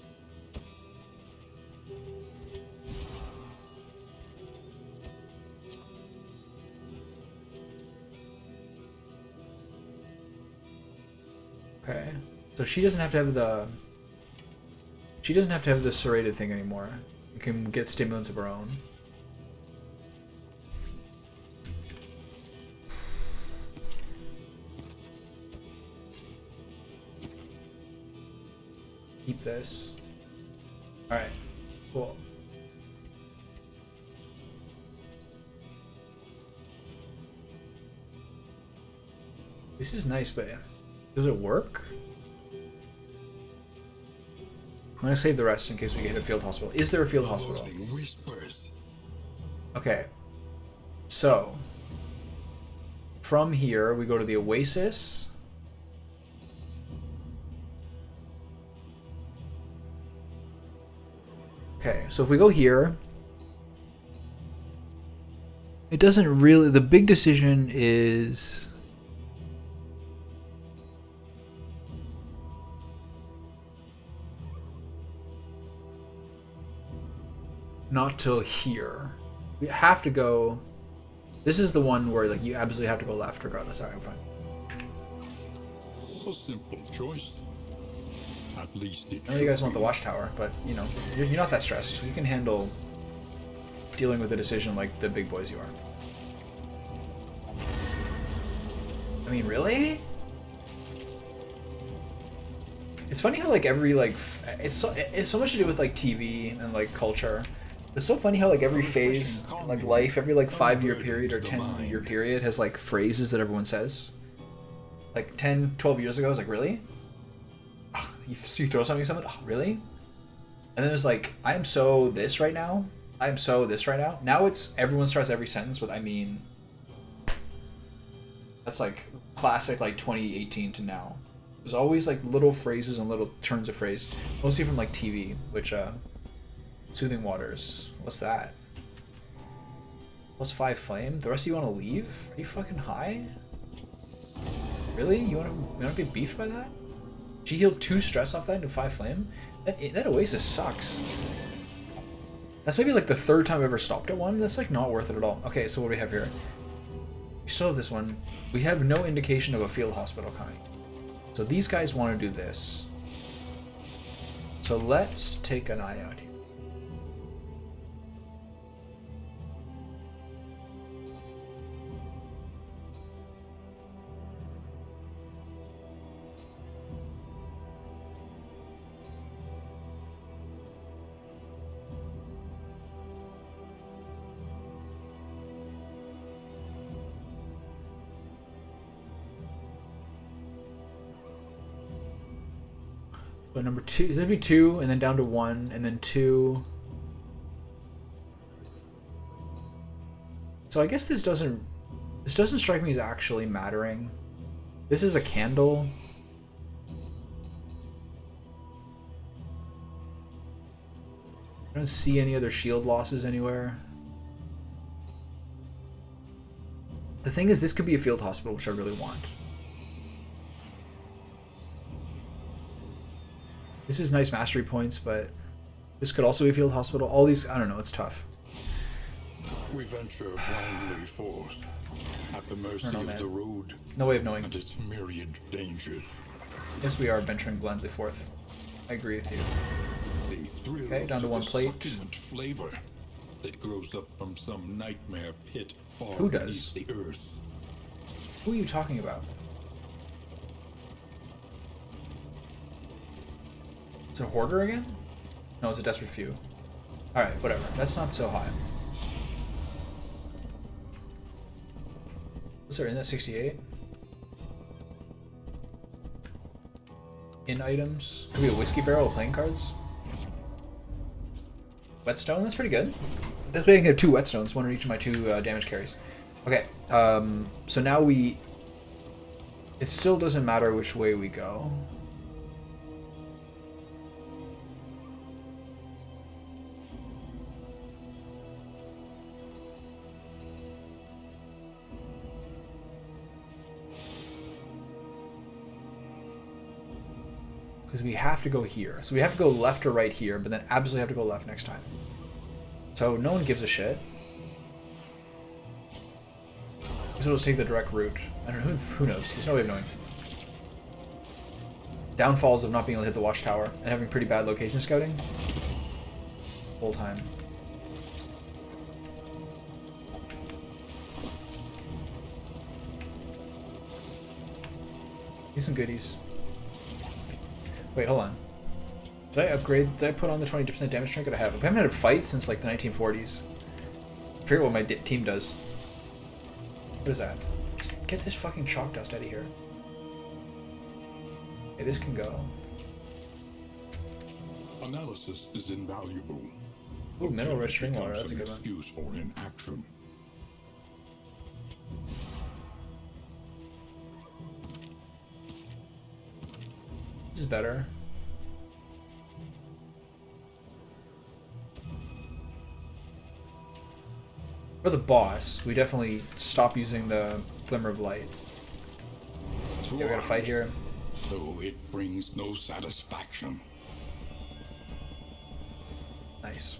Okay. So she doesn't have to have the... She doesn't have to have the serrated thing anymore. You can get stimulants of her own. Keep this. Alright. Cool. This is nice, but does it work? I'm gonna save the rest in case we get a field hospital. Is there a field hospital? Okay. So, from here, we go to the Oasis. Okay, so if we go here, it doesn't really... The big decision is... not till here. We have to go... This is the one where like you absolutely have to go left regardless. Alright, I'm fine. A simple choice. At least it I know you guys want the watchtower, but you know, you're not that stressed. You can handle dealing with a decision like the big boys you are. I mean, really? It's funny how like every like it's so much to do with like TV and like culture. It's so funny how like every phase in like life, every like 5-year period or 10-year period has like phrases that everyone says. Like 10, 12 years ago, I was like, really? You throw something at someone? Oh, really? And then there's like, I am so this right now. I am so this right now. Now it's everyone starts every sentence with I mean. That's like classic like 2018 to now. There's always like little phrases and little turns of phrase. Mostly from like TV, which Soothing Waters. What's that? +5 flame? The rest of you want to leave? Are you fucking high? Really? You want to get beefed by that? She healed 2 stress off that into 5 flame? That Oasis sucks. That's maybe like the 3rd time I've ever stopped at one. That's like not worth it at all. Okay, so what do we have here? We still have this one. We have no indication of a field hospital coming. So these guys want to do this. So let's take an eye out here. So number 2 is gonna be 2, and then down to 1, and then 2. So I guess this doesn't strike me as actually mattering. This is a candle. I don't see any other shield losses anywhere. The thing is, this could be a field hospital, which I really want. This is nice mastery points, but this could also be a field hospital. All these, I don't know, it's tough. We venture blindly forth, at the mercy of the road. No way of knowing. And its myriad dangers. Yes, we are venturing blindly forth. I agree with you. The thrill Okay, down to of one the plate. succulent flavor that grows up from some nightmare pit far Who beneath does? the earth. Who are you talking about? Is it a hoarder again? No, it's a desperate few. Alright, whatever. That's not so high. What's there in that 68? In items? Could be a whiskey barrel of playing cards. Whetstone, that's pretty good. That's why I can have 2 whetstones, one on each of my 2 damage carries. Okay, so now we... It still doesn't matter which way we go. Because we have to go here. So we have to go left or right here, but then absolutely have to go left next time. So no one gives a shit. So we'll just take the direct route. I don't know, who knows? There's no way of knowing. Downfalls of not being able to hit the watchtower and having pretty bad location scouting. Whole time. Need some goodies. Wait, hold on. Did I upgrade? Did I put on the 20% damage trinket? I have. I haven't had a fight since like the 1940s. I forget what my team does. What is that? Just get this fucking chalk dust out of here. Okay, this can go. Analysis is invaluable. Ooh, mineral rich Observe spring water. becomes That's a an good one. excuse for inaction. This is better. For the boss, we definitely stop using the Glimmer of Light. Yeah, we gotta fight here. Though it brings no satisfaction. Nice.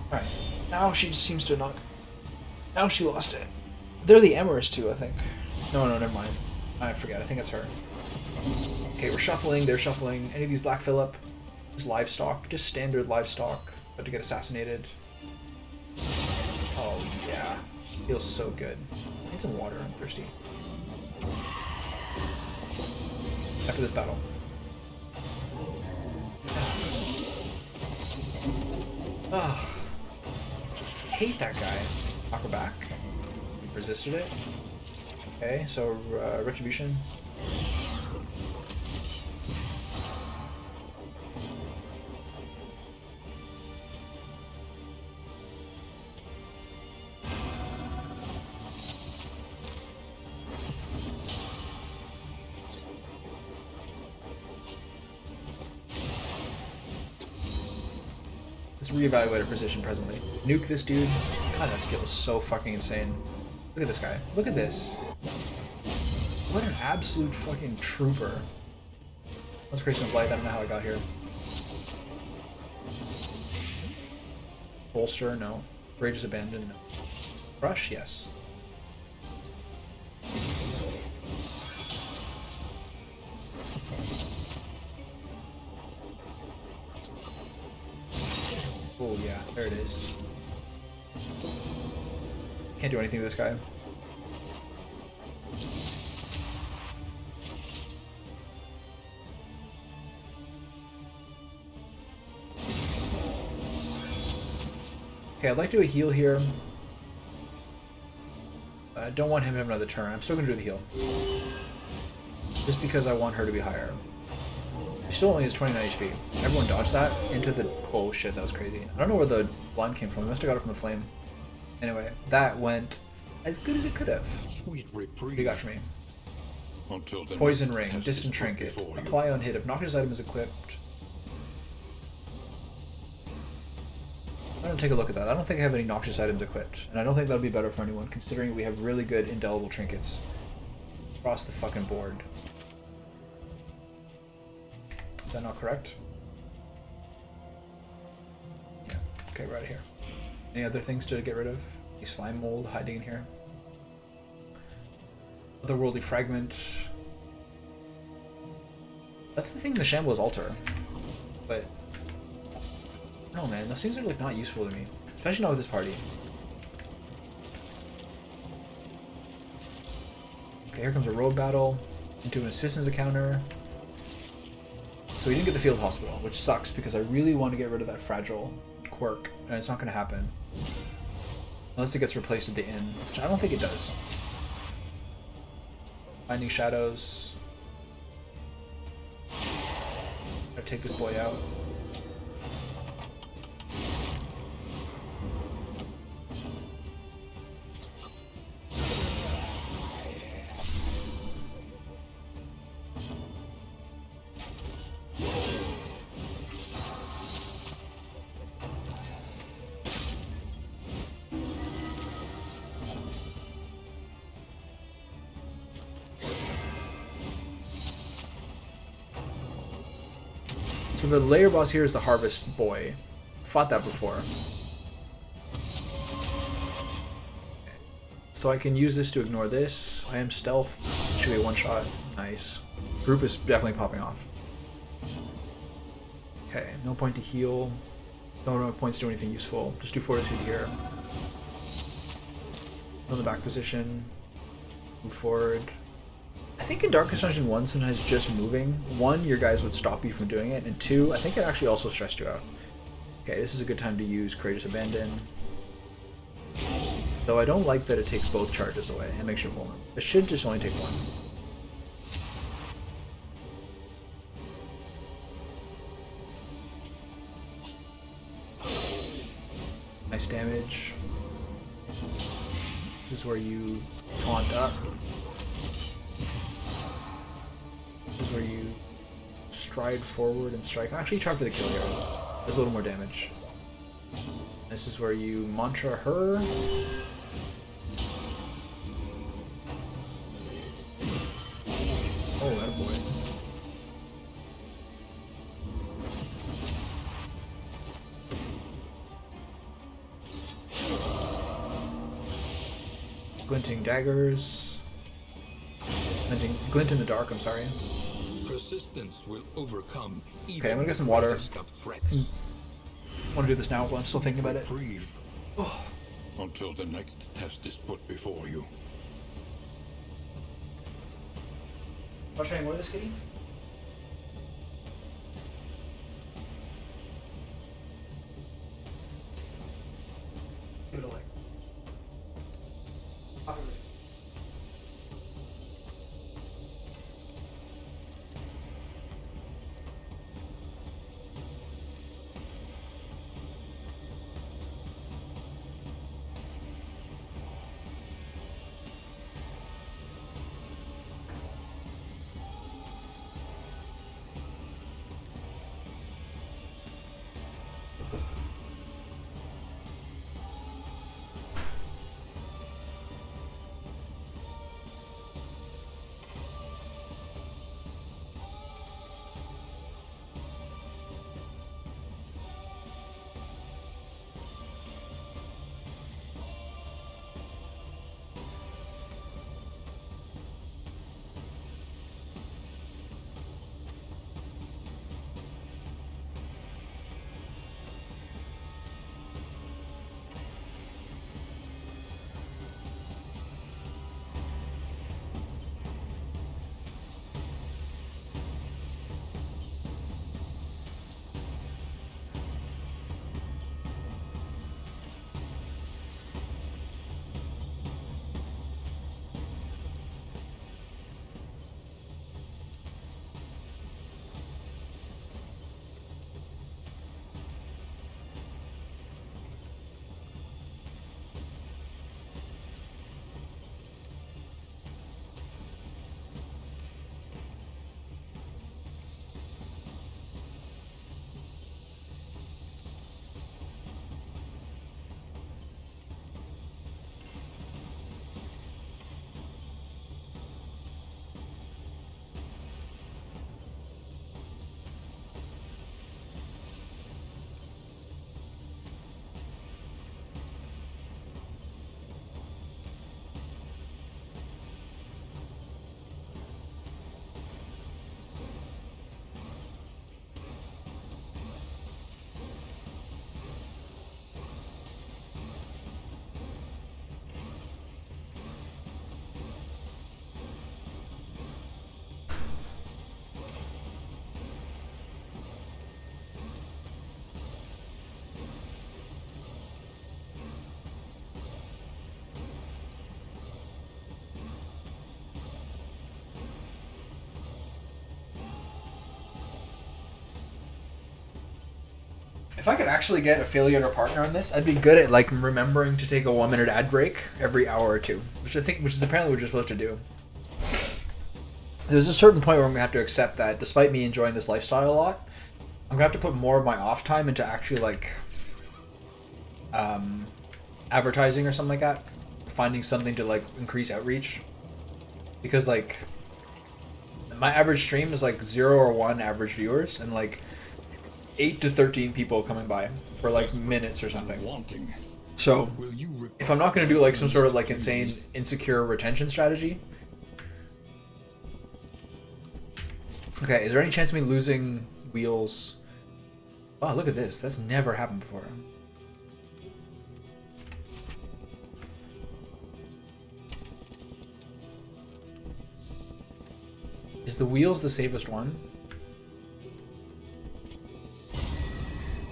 Alright. Now she just seems to not... Now she lost it. They're the Emers too, I think. No, never mind. I forget. I think it's her. Okay, we're shuffling. They're shuffling. Any of these Black Phillip? Just livestock. Just standard livestock. About to get assassinated. Oh, yeah. Feels so good. I need some water. I'm thirsty. After this battle. Ugh. Hate that guy. Knock her back. Resisted it. Okay, so Retribution. Let's reevaluate our position presently. Nuke this dude. God, that skill is so fucking insane. Look at this guy. Look at this. What an absolute fucking trooper. Consecration of Light, I don't know how I got here. Bolster, no. Rage is abandoned, no. Crush, yes. Oh yeah, there it is. Can't do anything to this guy. Okay, I'd like to do a heal here. I don't want him to have another turn. I'm still going to do the heal. Just because I want her to be higher. She still only has 29 HP. Everyone dodged that into the... Oh shit, that was crazy. I don't know where the blind came from. We must have got it from the flame. Anyway, that went as good as it could have. Sweet reprieve. What do you got for me? Until the Poison next Ring, test Distant is put Trinket. before you. Apply on hit. If noxious item is equipped... I'm going to take a look at that. I don't think I have any noxious items equipped. And I don't think that'll be better for anyone, considering we have really good indelible trinkets across the fucking board. Is that not correct? Yeah. Okay, right here. Any other things to get rid of? A slime mold hiding in here. Otherworldly fragment. That's the thing, the Shambles altar. But no, man, those things are like not useful to me, especially not with this party. Okay, here comes a road battle into an assistance encounter. So we didn't get the field hospital, which sucks because I really want to get rid of that fragile quirk, and it's not going to happen unless it gets replaced at the inn, which I don't think it does. Finding shadows. Gotta take this boy out. So the layer boss here is the Harvest Boy. Fought that before. So I can use this to ignore this. I am stealth. Should be a one-shot. Nice. Group is definitely popping off. Okay, no point to heal. No points to do anything useful. Just do Fortitude here. On the back position. Move forward. I think in Darkest Dungeon 1, sometimes just moving, 1, your guys would stop you from doing it, and 2, I think it actually also stressed you out. Okay, this is a good time to use Courageous Abandon. Though I don't like that it takes both charges away and makes you vulnerable. It should just only take one. Nice damage. This is where you taunt up. This is where you stride forward and strike. Actually, try for the kill here. There's a little more damage. This is where you mantra her. Oh, that boy. Glinting daggers. Glint in the dark, I'm sorry. Persistence will overcome. Okay, I'm gonna get some water. I want to do this now while I'm still thinking about it. Breathe until the next test is put before you. Want to try more of this, kitty? Give it a lick. If I could actually get affiliate partner on this, I'd be good at like remembering to take a 1-minute ad break every hour or two, which is apparently what you're supposed to do. There's a certain point where I'm gonna have to accept that, despite me enjoying this lifestyle a lot, I'm gonna have to put more of my off time into actually like advertising or something like that, finding something to like increase outreach, because like my average stream is like 0 or 1 average viewers and like 8 to 13 people coming by for like minutes or something. So if I'm not going to do like some sort of like insane insecure retention strategy. Okay, is there any chance of me losing wheels? Oh, look at this. That's never happened before. Is the wheels the safest one?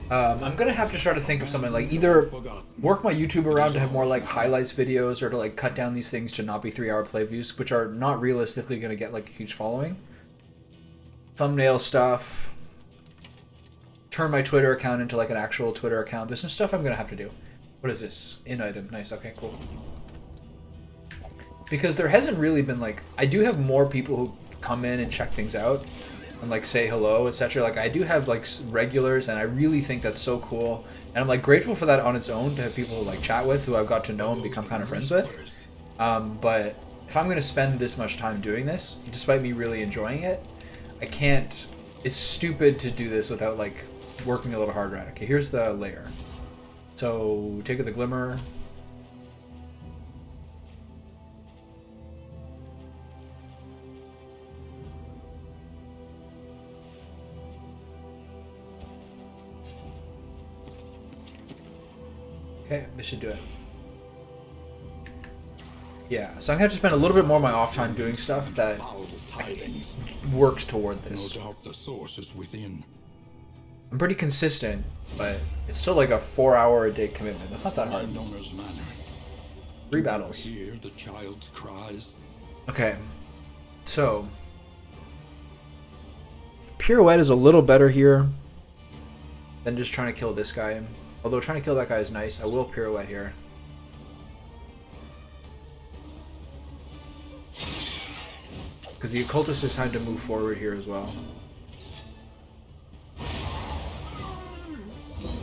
I'm gonna have to start to think of something like either work my YouTube around to have more like highlights videos, or to like cut down these things to not be 3-hour play views, which are not realistically gonna get like a huge following. Thumbnail stuff. Turn my Twitter account into like an actual Twitter account. There's some stuff I'm gonna have to do. What is this? In item. Nice. Okay, cool. Because there hasn't really been like, I do have more people who come in and check things out and like say hello, etc. Like I do have like regulars, and I really think that's so cool, and I'm like grateful for that on its own, to have people to like chat with who I've got to know and become kind of friends with. But if I'm going to spend this much time doing this, despite me really enjoying it, I can't. It's stupid to do this without like working a little harder at it. Okay, here's the layer. So take the glimmer. Okay, this should do it. Yeah, so I'm gonna have to spend a little bit more of my off time doing stuff that works toward this. No doubt the source is within. I'm pretty consistent, but it's still like a 4-hour a day commitment. That's not that hard. 3 battles. Hear the child's cries. Okay, so pirouette is a little better here than just trying to kill this guy. Although trying to kill that guy is nice, I will pirouette here. Because the occultist is time to move forward here as well.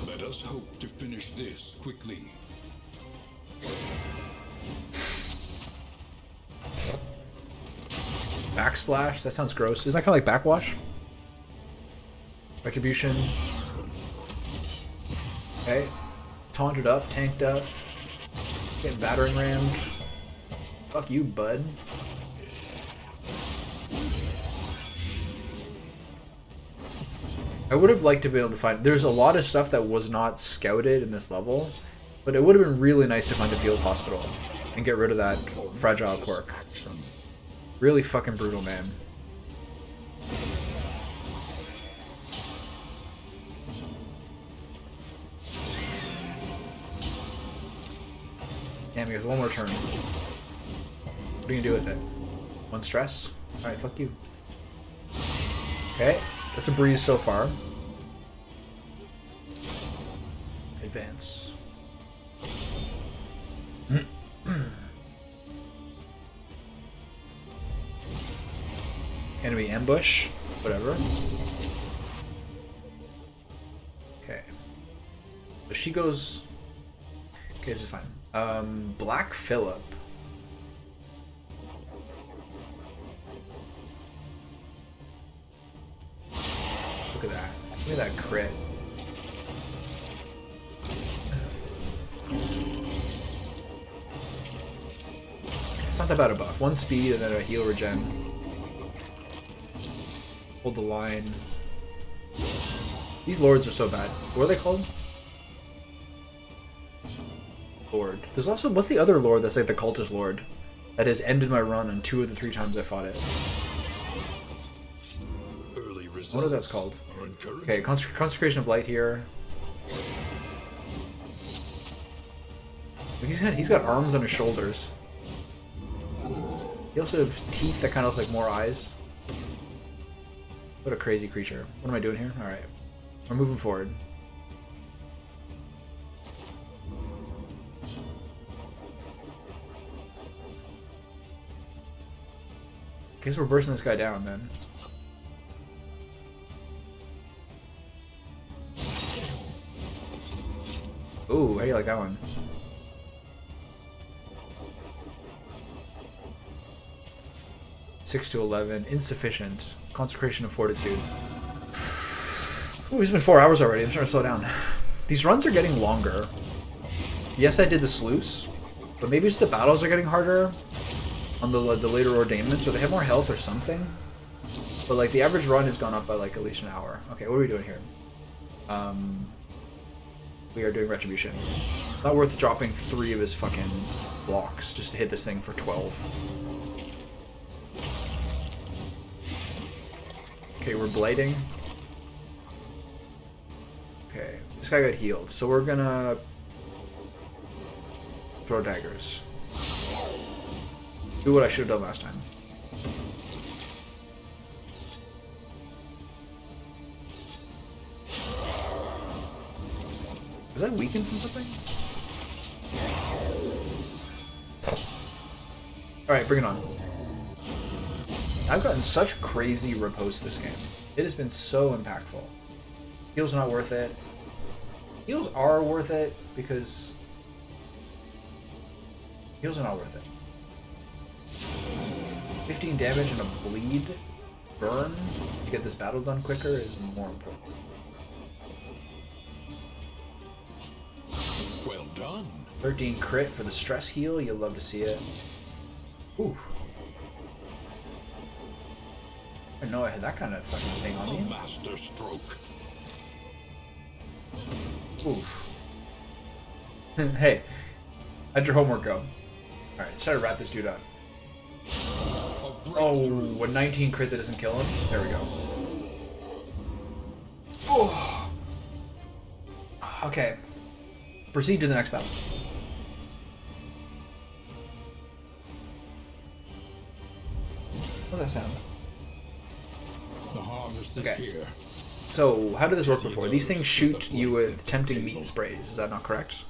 Let us hope to finish this quickly. Backsplash? That sounds gross. Isn't that kind of like backwash? Retribution. Okay. Taunted up, tanked up. Getting battering rammed. Fuck you, bud. I would have liked to be able to find... There's a lot of stuff that was not scouted in this level, but it would have been really nice to find a field hospital and get rid of that fragile quirk. Really fucking brutal, man. Damn, he has one more turn. What are you gonna do with it? 1 stress? Alright, fuck you. Okay, that's a breeze so far. Advance. Enemy ambush. Whatever. Okay. So she goes... Okay, this is fine. Black Phillip. Look at that. Look at that crit. It's not that bad a buff. 1 speed and then a heal regen. Hold the line. These lords are so bad. What are they called? Lord. There's also, what's the other lord that's like the cultist lord that has ended my run on 2 of the 3 times I fought it? I wonder what that's called. Okay, Consecration of Light here. He's got arms on his shoulders. He also have teeth that kind of look like more eyes. What a crazy creature. What am I doing here? Alright. We're moving forward. Guess we're bursting this guy down then. Ooh, how do you like that one? Six to 11, insufficient. Consecration of Fortitude. Ooh, it's been 4 hours already. I'm starting to slow down. These runs are getting longer. Yes, I did the sluice, but maybe it's the battles are getting harder on the later ordainments, or they have more health or something. But like the average run has gone up by like at least an hour. Okay, what are we doing here? We are doing Retribution. Not worth dropping 3 of his fucking blocks just to hit this thing for 12. Okay, we're blading. Okay, this guy got healed, so we're gonna throw daggers. Do what I should have done last time. Was that weakened from something? Alright, bring it on. I've gotten such crazy riposte this game. It has been so impactful. Heals are not worth it. Heals are worth it because heals are not worth it. 15 damage and a bleed burn to get this battle done quicker is more important. Well done. 13 crit for the stress heal. You'll love to see it. Ooh. I didn't know I had that kind of fucking thing on A me. master stroke. Oof. Hey, how'd your homework go? Alright, let's try to wrap this dude up. Oh, a 19 crit that doesn't kill him? There we go. Oh. Okay. Proceed to the next battle. What's that sound? The harvest is Okay. here. So, how did this work before? These things shoot you with tempting meat sprays, is that not correct?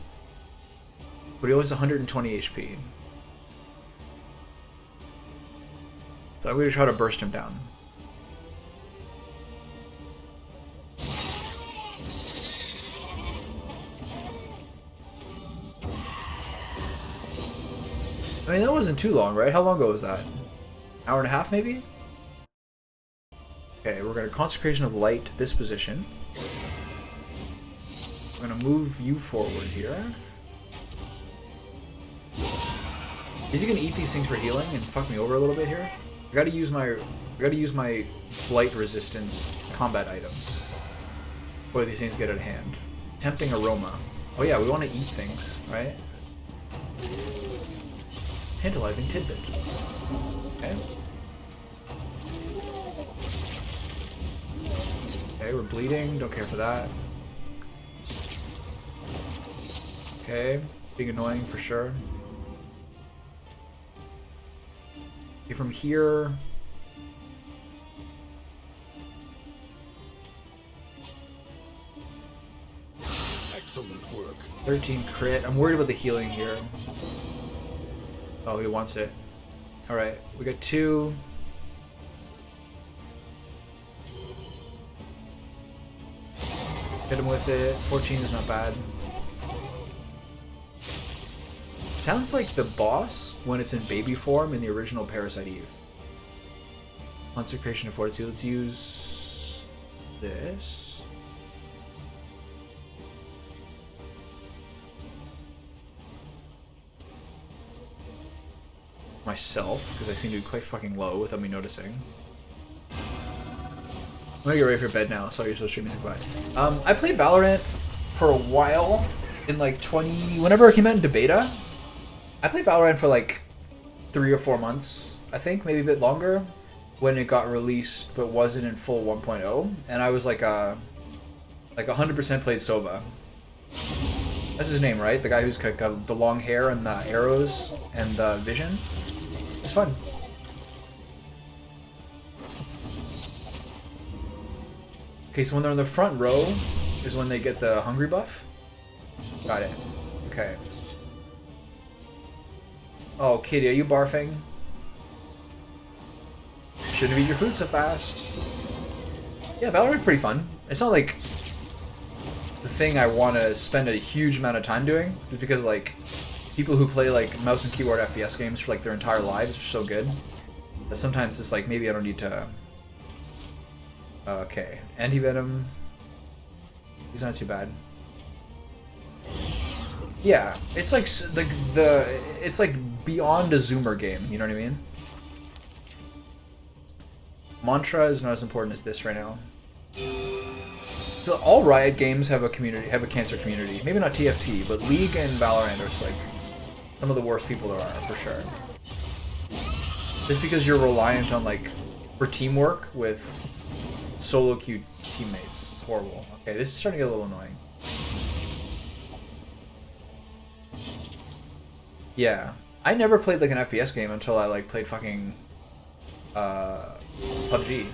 But he only has 120 HP. So I'm going to try to burst him down. I mean, that wasn't too long, right? How long ago was that? Hour and a half, maybe? Okay, we're going to Consecration of Light to this position. We're going to move you forward here. Is he going to eat these things for healing and fuck me over a little bit here? I gotta use my blight resistance combat items before these things get out of hand. Tempting aroma. Oh yeah, we want to eat things, right? Tantalizing tidbit. Okay. Okay, we're bleeding. Don't care for that. Okay, being annoying for sure. Okay, from here. Excellent work. 13 crit. I'm worried about the healing here. Oh, he wants it. Alright, we got 2. Hit him with it. 14 is not bad. Sounds like the boss when it's in baby form in the original Parasite Eve. Consecration of Fortitude. Let's use this. Myself, because I seem to be quite fucking low without me noticing. I'm gonna get ready for bed now. Sorry, you're so streaming. Goodbye. I played Valorant for a while in like whenever it came out into beta. I played Valorant for like 3 or 4 months, I think, maybe a bit longer, when it got released, but wasn't in full 1.0. And I was like 100% played Sova. That's his name, right? The guy who's got the long hair and the arrows and the vision. It's fun. Okay, so when they're in the front row is when they get the hungry buff. Got it. Okay. Oh, Kitty, are you barfing? Should have eaten your food so fast. Yeah, Valorant's pretty fun. It's not like the thing I want to spend a huge amount of time doing, just because like people who play like mouse and keyboard FPS games for like their entire lives are so good that sometimes it's like maybe I don't need to. Okay, anti-venom. He's not too bad. Yeah, it's like it's like beyond a zoomer game. You know what I mean? Mantra is not as important as this right now. All Riot games have a community, have a cancer community. Maybe not TFT, but League and Valorant are like some of the worst people there are, for sure. Just because you're reliant on like for teamwork with solo queue teammates. It's horrible. Okay, this is starting to get a little annoying. Yeah, I never played like an FPS game until I like played fucking PUBG.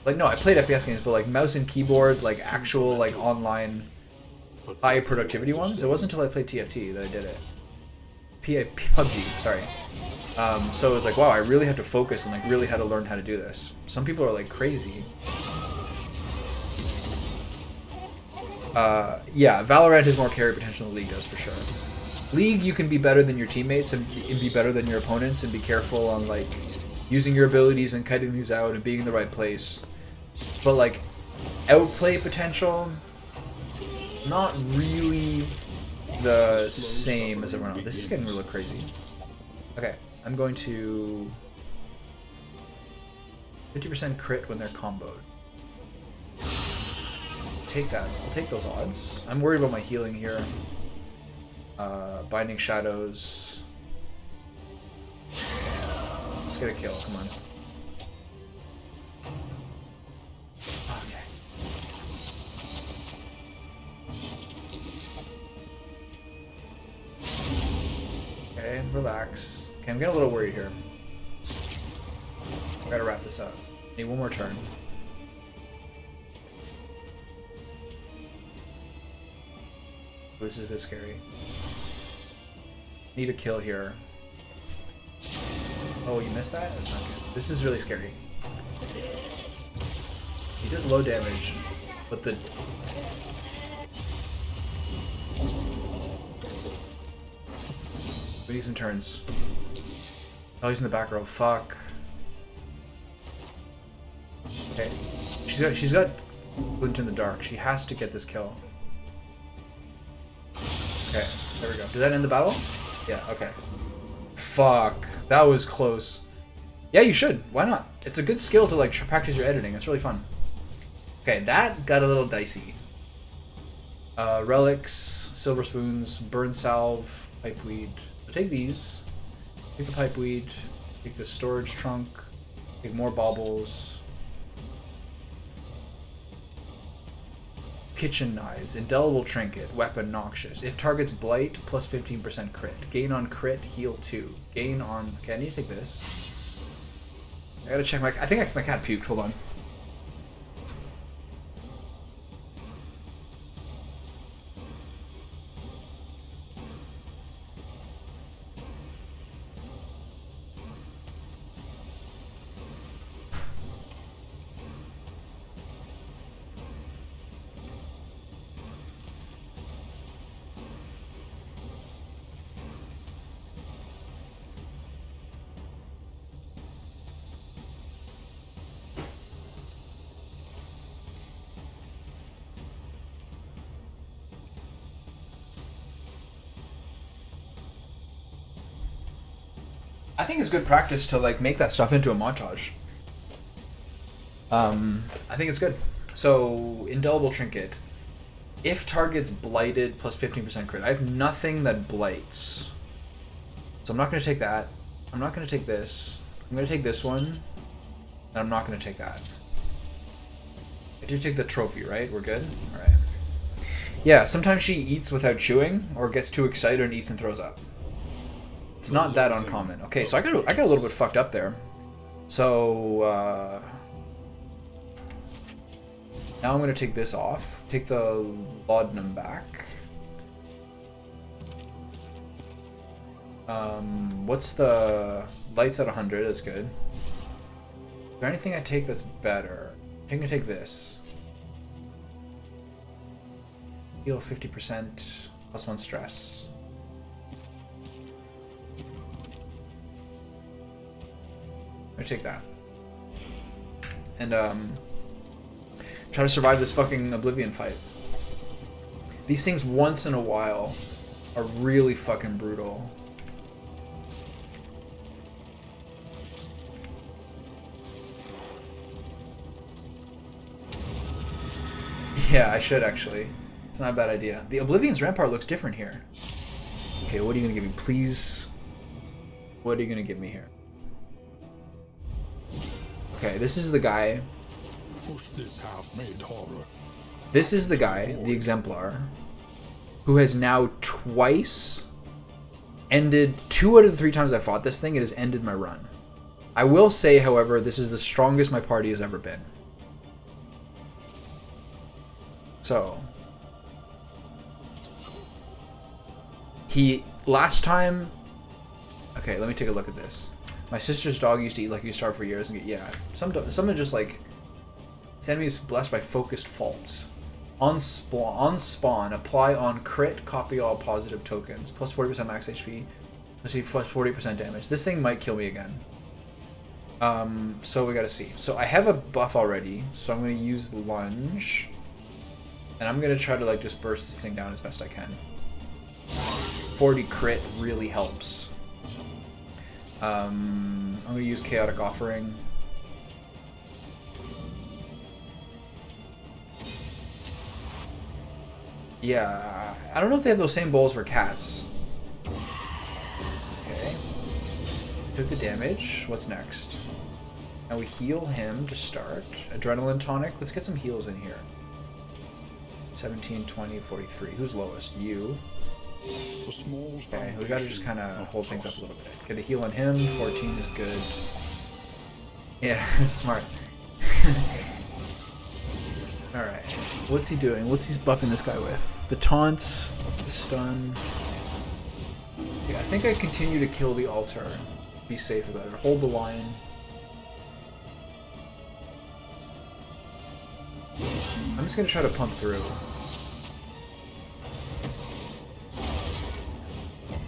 Like, no, I played FPS games, but like mouse and keyboard, like actual like online high productivity ones. It wasn't until I played TFT that I did it. PUBG, sorry. So it was like, wow, I really had to focus and like really had to learn how to do this. Some people are like crazy. Yeah, Valorant has more carry potential than League does for sure. League, you can be better than your teammates and be better than your opponents and be careful on like using your abilities and cutting these out and being in the right place. But like outplay potential, not really the same as everyone else. This is getting really crazy. Okay, I'm going to 50% crit when they're comboed. Take that. I'll take those odds. I'm worried about my healing here. Binding Shadows. Let's get a kill. Come on. Okay. Okay, relax. Okay, I'm getting a little worried here. I gotta wrap this up. Need one more turn. This is a bit scary. Need a kill here. Oh, you missed that? That's not good. This is really scary. He does low damage, but the... We need some turns. Oh, he's in the back row. Fuck. Okay. She's got Glint in the dark. She has to get this kill. Okay, there we go. Did that end the battle? Yeah, okay. Fuck. That was close. Yeah, you should. Why not? It's a good skill to like practice your editing. It's really fun. Okay, that got a little dicey. Relics, silver spoons, burn salve, pipeweed. So take these. Take the pipeweed. Take the storage trunk. Take more baubles. Kitchen knives, indelible trinket, weapon noxious. If targets blight, plus 15% crit. Gain on crit, heal 2. Gain on... Okay, I need to take this. I gotta check my... I think my cat puked. Hold on. I think it's good practice to like make that stuff into a montage. I think it's good. So, indelible trinket. If targets blighted, plus 15% crit. I have nothing that blights. So I'm not going to take that. I'm not going to take this. I'm going to take this one. And I'm not going to take that. I did take the trophy, right? We're good? Alright. Yeah, sometimes she eats without chewing, or gets too excited and eats and throws up. It's not that uncommon. Okay, so I got a little bit fucked up there. So, now I'm going to take this off. Take the laudanum back. What's the... Lights at 100, that's good. there anything I take that's better? I think I take this. Heal 50%, plus 1 stress. I take that. And try to survive this fucking Oblivion fight. These things once in a while are really fucking brutal. Yeah, I should actually. It's not a bad idea. The Oblivion's Rampart looks different here. Okay, what are you gonna give me? Please. What are you gonna give me here? Okay, this is the guy. Push this half-made horror. This is the guy, the Exemplar, who has now twice ended 2 out of the 3 times I fought this thing. It has ended my run. I will say, however, this is the strongest my party has ever been. So, last time, okay, let me take a look at this. My sister's dog used to eat Lucky Star for years and get, yeah, some just like, this enemy is blessed by focused faults. On spawn, apply on crit, copy all positive tokens, plus 40% max HP, let's see, plus 40% damage. This thing might kill me again. So we gotta see. So I have a buff already, so I'm gonna use lunge. And I'm gonna try to like just burst this thing down as best I can. 40 crit really helps. I'm gonna use Chaotic Offering. Yeah, I don't know if they have those same bowls for cats. Okay. Took the damage. What's next? Now we heal him to start. Adrenaline Tonic. Let's get some heals in here. 17, 20, 43. Who's lowest? You. Okay, we gotta just kind of hold things up a little bit. Get a heal on him. 14 is good. Yeah, smart. Alright. What's he doing? What's he buffing this guy with? The taunts, the stun. Yeah, I think I continue to kill the altar. Be safe about it. Hold the line. I'm just gonna try to pump through.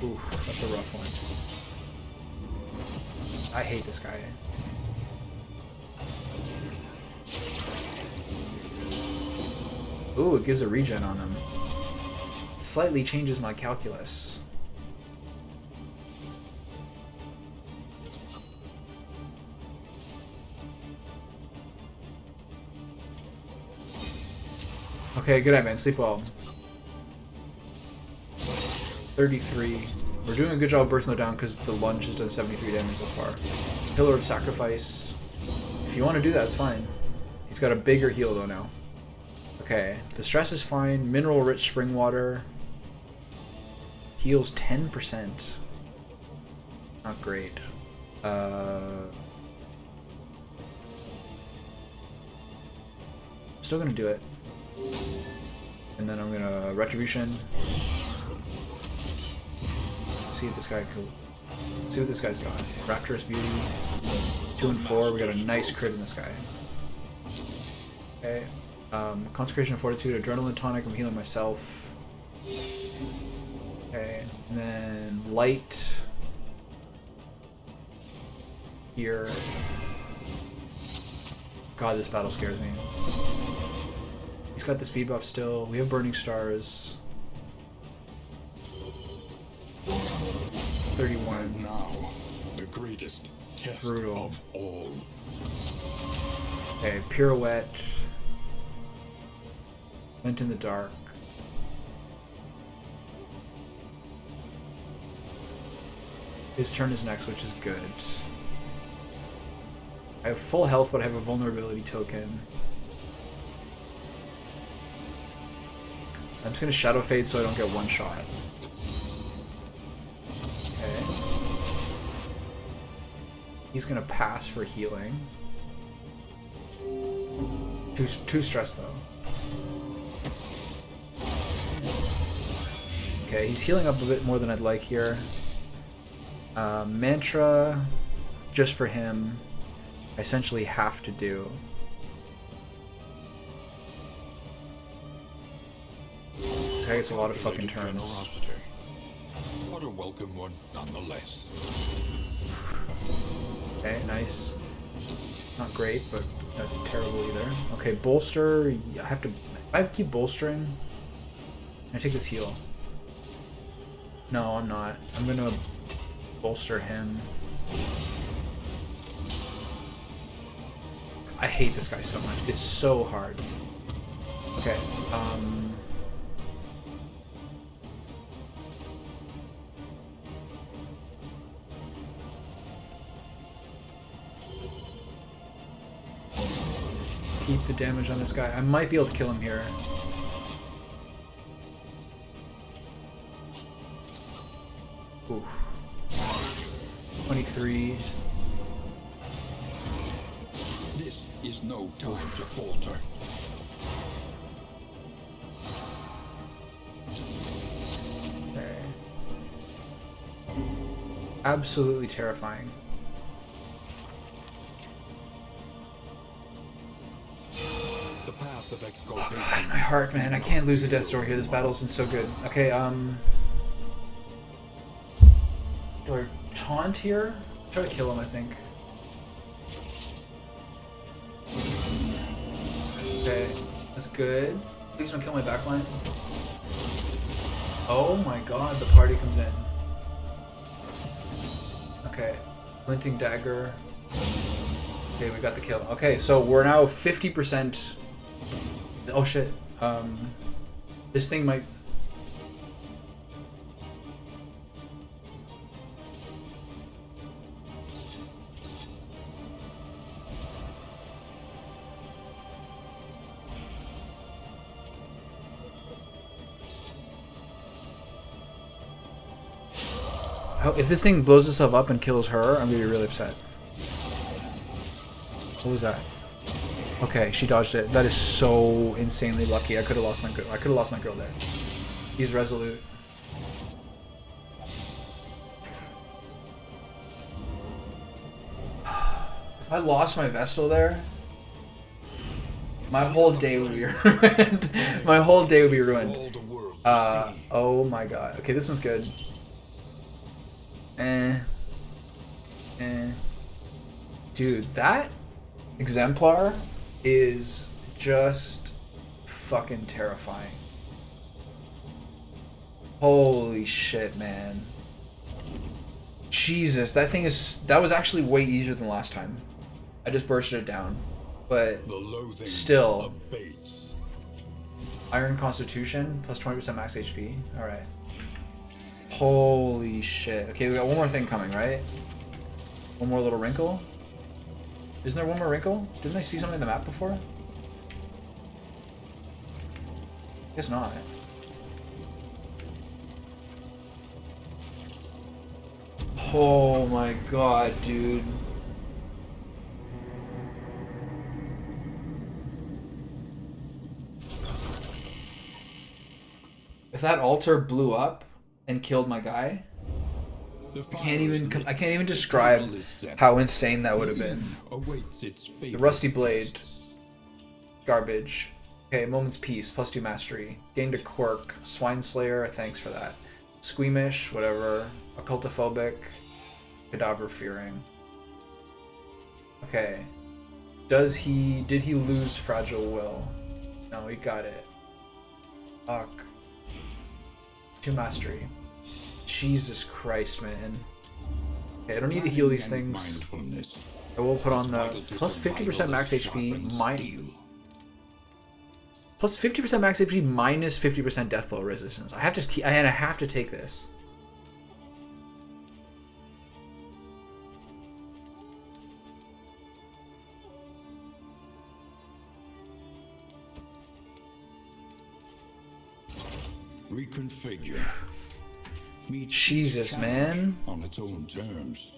Ooh, that's a rough one. I hate this guy. Ooh, it gives a regen on him. Slightly changes my calculus. Okay, good night, man. Sleep well. 33. We're doing a good job of bursting it down because the lunge has done 73 damage so far. Pillar of Sacrifice. If you want to do that, it's fine. He's got a bigger heal though now. Okay, the stress is fine. Mineral rich spring water. Heals 10%. Not great. Still gonna do it. And then I'm gonna Retribution. See if this guy could. See what this guy's got. Rapturous Beauty. 2 and 4. We got a nice crit in this guy. Okay. Consecration of Fortitude, Adrenaline Tonic. I'm healing myself. Okay. And then Light. Here. God, this battle scares me. He's got the speed buff still. We have Burning Stars. 31. Now, the greatest test Brutal. of all. Okay, Pirouette. Glint in the Dark. His turn is next, which is good. I have full health, but I have a vulnerability token. I'm just gonna Shadow Fade so I don't get one shot. Okay. He's gonna pass for healing. Too stressed though. Okay, he's healing up a bit more than I'd like here. Mantra, just for him. I essentially have to do. This guy gets a lot of fucking turns. Generosity. What a welcome one, nonetheless. Okay, nice. Not great, but not terrible either. Okay, bolster. I have to. I keep bolstering. Can I take this heal? No, I'm not. I'm gonna bolster him. I hate this guy so much. It's so hard. Okay. Keep the damage on this guy. I might be able to kill him here. Ooh. 23. This is no time to falter. Okay. Absolutely terrifying. The path of exculpation. Oh God, my heart, man. I can't lose a death story here. This battle's been so good. Okay, do I taunt here? Try to kill him, I think. Okay, that's good. Please don't kill my backline. Oh my god, the party comes in. Okay, Glinting Dagger. Okay, we got the kill. Okay, so we're now 50%. Oh shit. This thing might. Oh, if this thing blows itself up and kills her, I'm gonna be really upset. What was that? Okay, she dodged it. That is so insanely lucky. I could have lost my girl. I could have lost my girl there. He's resolute. If I lost my Vestal there, my whole day would be ruined. My whole day would be ruined. Oh my god. Okay, this one's good. Dude, that Exemplar is just fucking terrifying. Holy shit, man. Jesus, that thing is... That was actually way easier than last time. I just bursted it down. But still... Iron Constitution, plus 20% max HP. Alright. Holy shit. Okay, we got one more thing coming, right? One more little wrinkle? Isn't there one more wrinkle? Didn't I see something on the map before? Guess not. Oh my god, dude. If that altar blew up and killed my guy, I can't even describe how insane that would have been. The Rusty Blade. Garbage. Okay, Moment's Peace, plus 2 mastery. Gained a quirk. Swine Slayer, thanks for that. Squeamish, whatever. Occultophobic. Cadaver Fearing. Okay. Did he lose Fragile Will? No, he got it. Fuck. 2 mastery. Jesus Christ, man. Okay, I don't need to heal these things. I will put on the plus 50% max HP, plus 50% max HP minus 50% death blow resistance. I have to take this. Reconfigure. Jesus, man. On its own terms.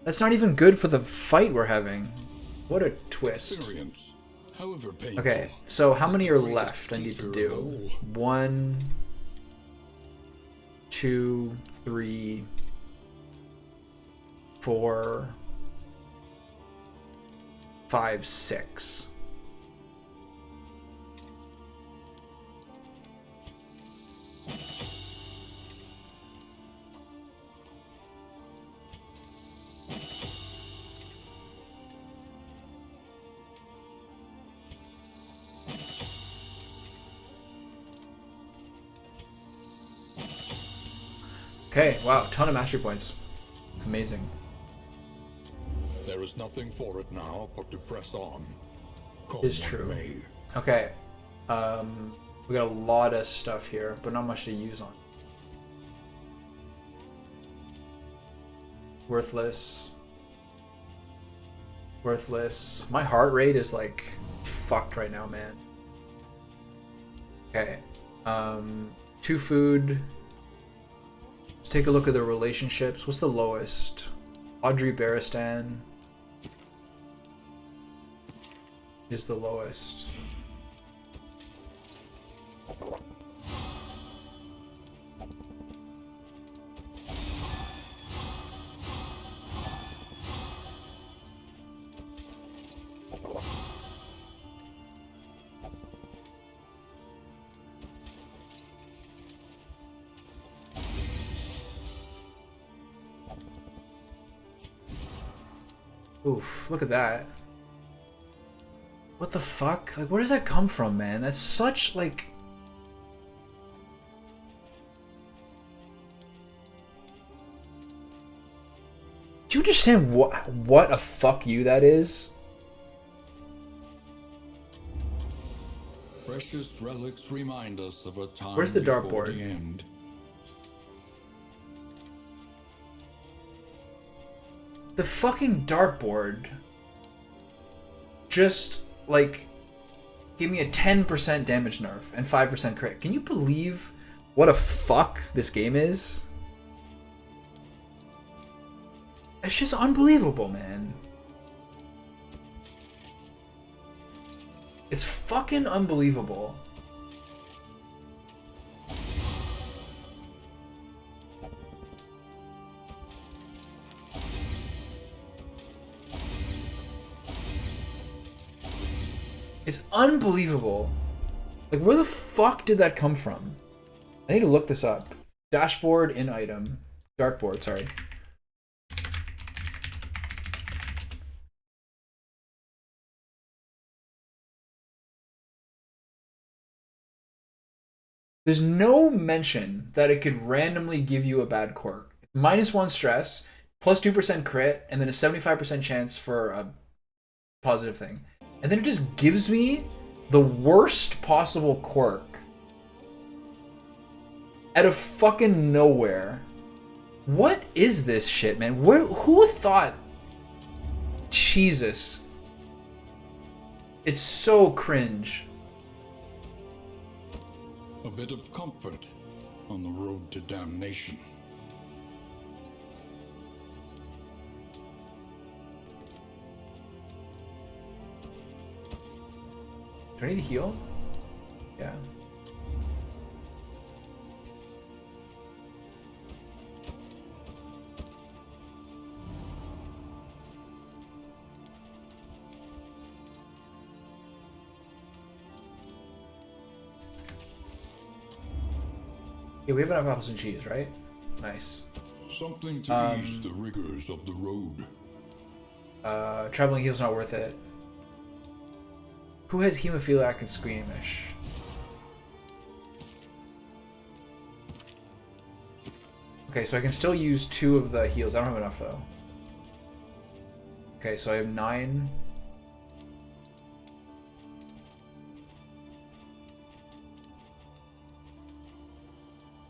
That's not even good for the fight we're having. What a twist. Okay, so how many are left I need to do? 1, 2, 3, 4, 5, 6. Okay, wow, ton of mastery points. Amazing. There is nothing for it now but to press on. Come Is what true. may. Okay, we got a lot of stuff here, but not much to use on. Worthless. Worthless. My heart rate is like fucked right now, man. Okay, 2 food. Let's take a look at the relationships. What's the lowest? Audrey Baristan is the lowest. Oof, look at that. What the fuck? Like, where does that come from, man? That's such, like... Do you understand what a fuck you that is? Precious relics remind us of a time Where's the before dartboard? the end. The fucking dartboard just, like, gave me a 10% damage nerf and 5% crit. Can you believe what a fuck this game is? It's just unbelievable, man. It's fucking unbelievable. It's unbelievable. Like, where the fuck did that come from? I need to look this up. Dashboard in item. Dartboard, sorry. There's no mention that it could randomly give you a bad quirk. -1 stress, plus 2% crit, and then a 75% chance for a positive thing. And then it just gives me the worst possible quirk out of fucking nowhere. What is this shit, man? Who thought? Jesus. It's so cringe. A bit of comfort on the road to damnation. Do I need to heal? Yeah. Yeah, we have enough apples and cheese, right? Nice. Something to ease the rigors of the road. Traveling heal's not worth it. Who has hemophiliac and squeamish? Okay, so I can still use 2 of the heals. I don't have enough though. Okay, so I have 9.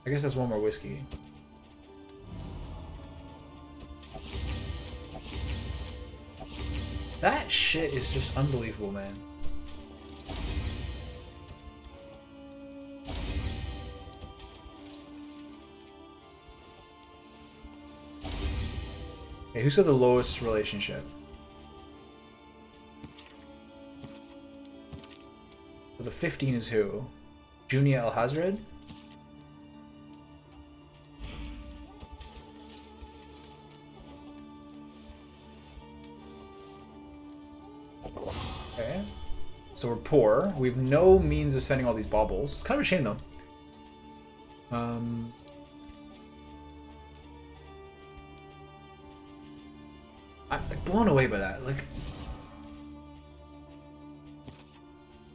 I guess that's 1 more whiskey. That shit is just unbelievable, man. Okay, who's got the lowest relationship? So the 15 is who? Junia El Hazred? Okay. So we're poor. We have no means of spending all these baubles. It's kind of a shame, though. I'm like blown away by that. Like,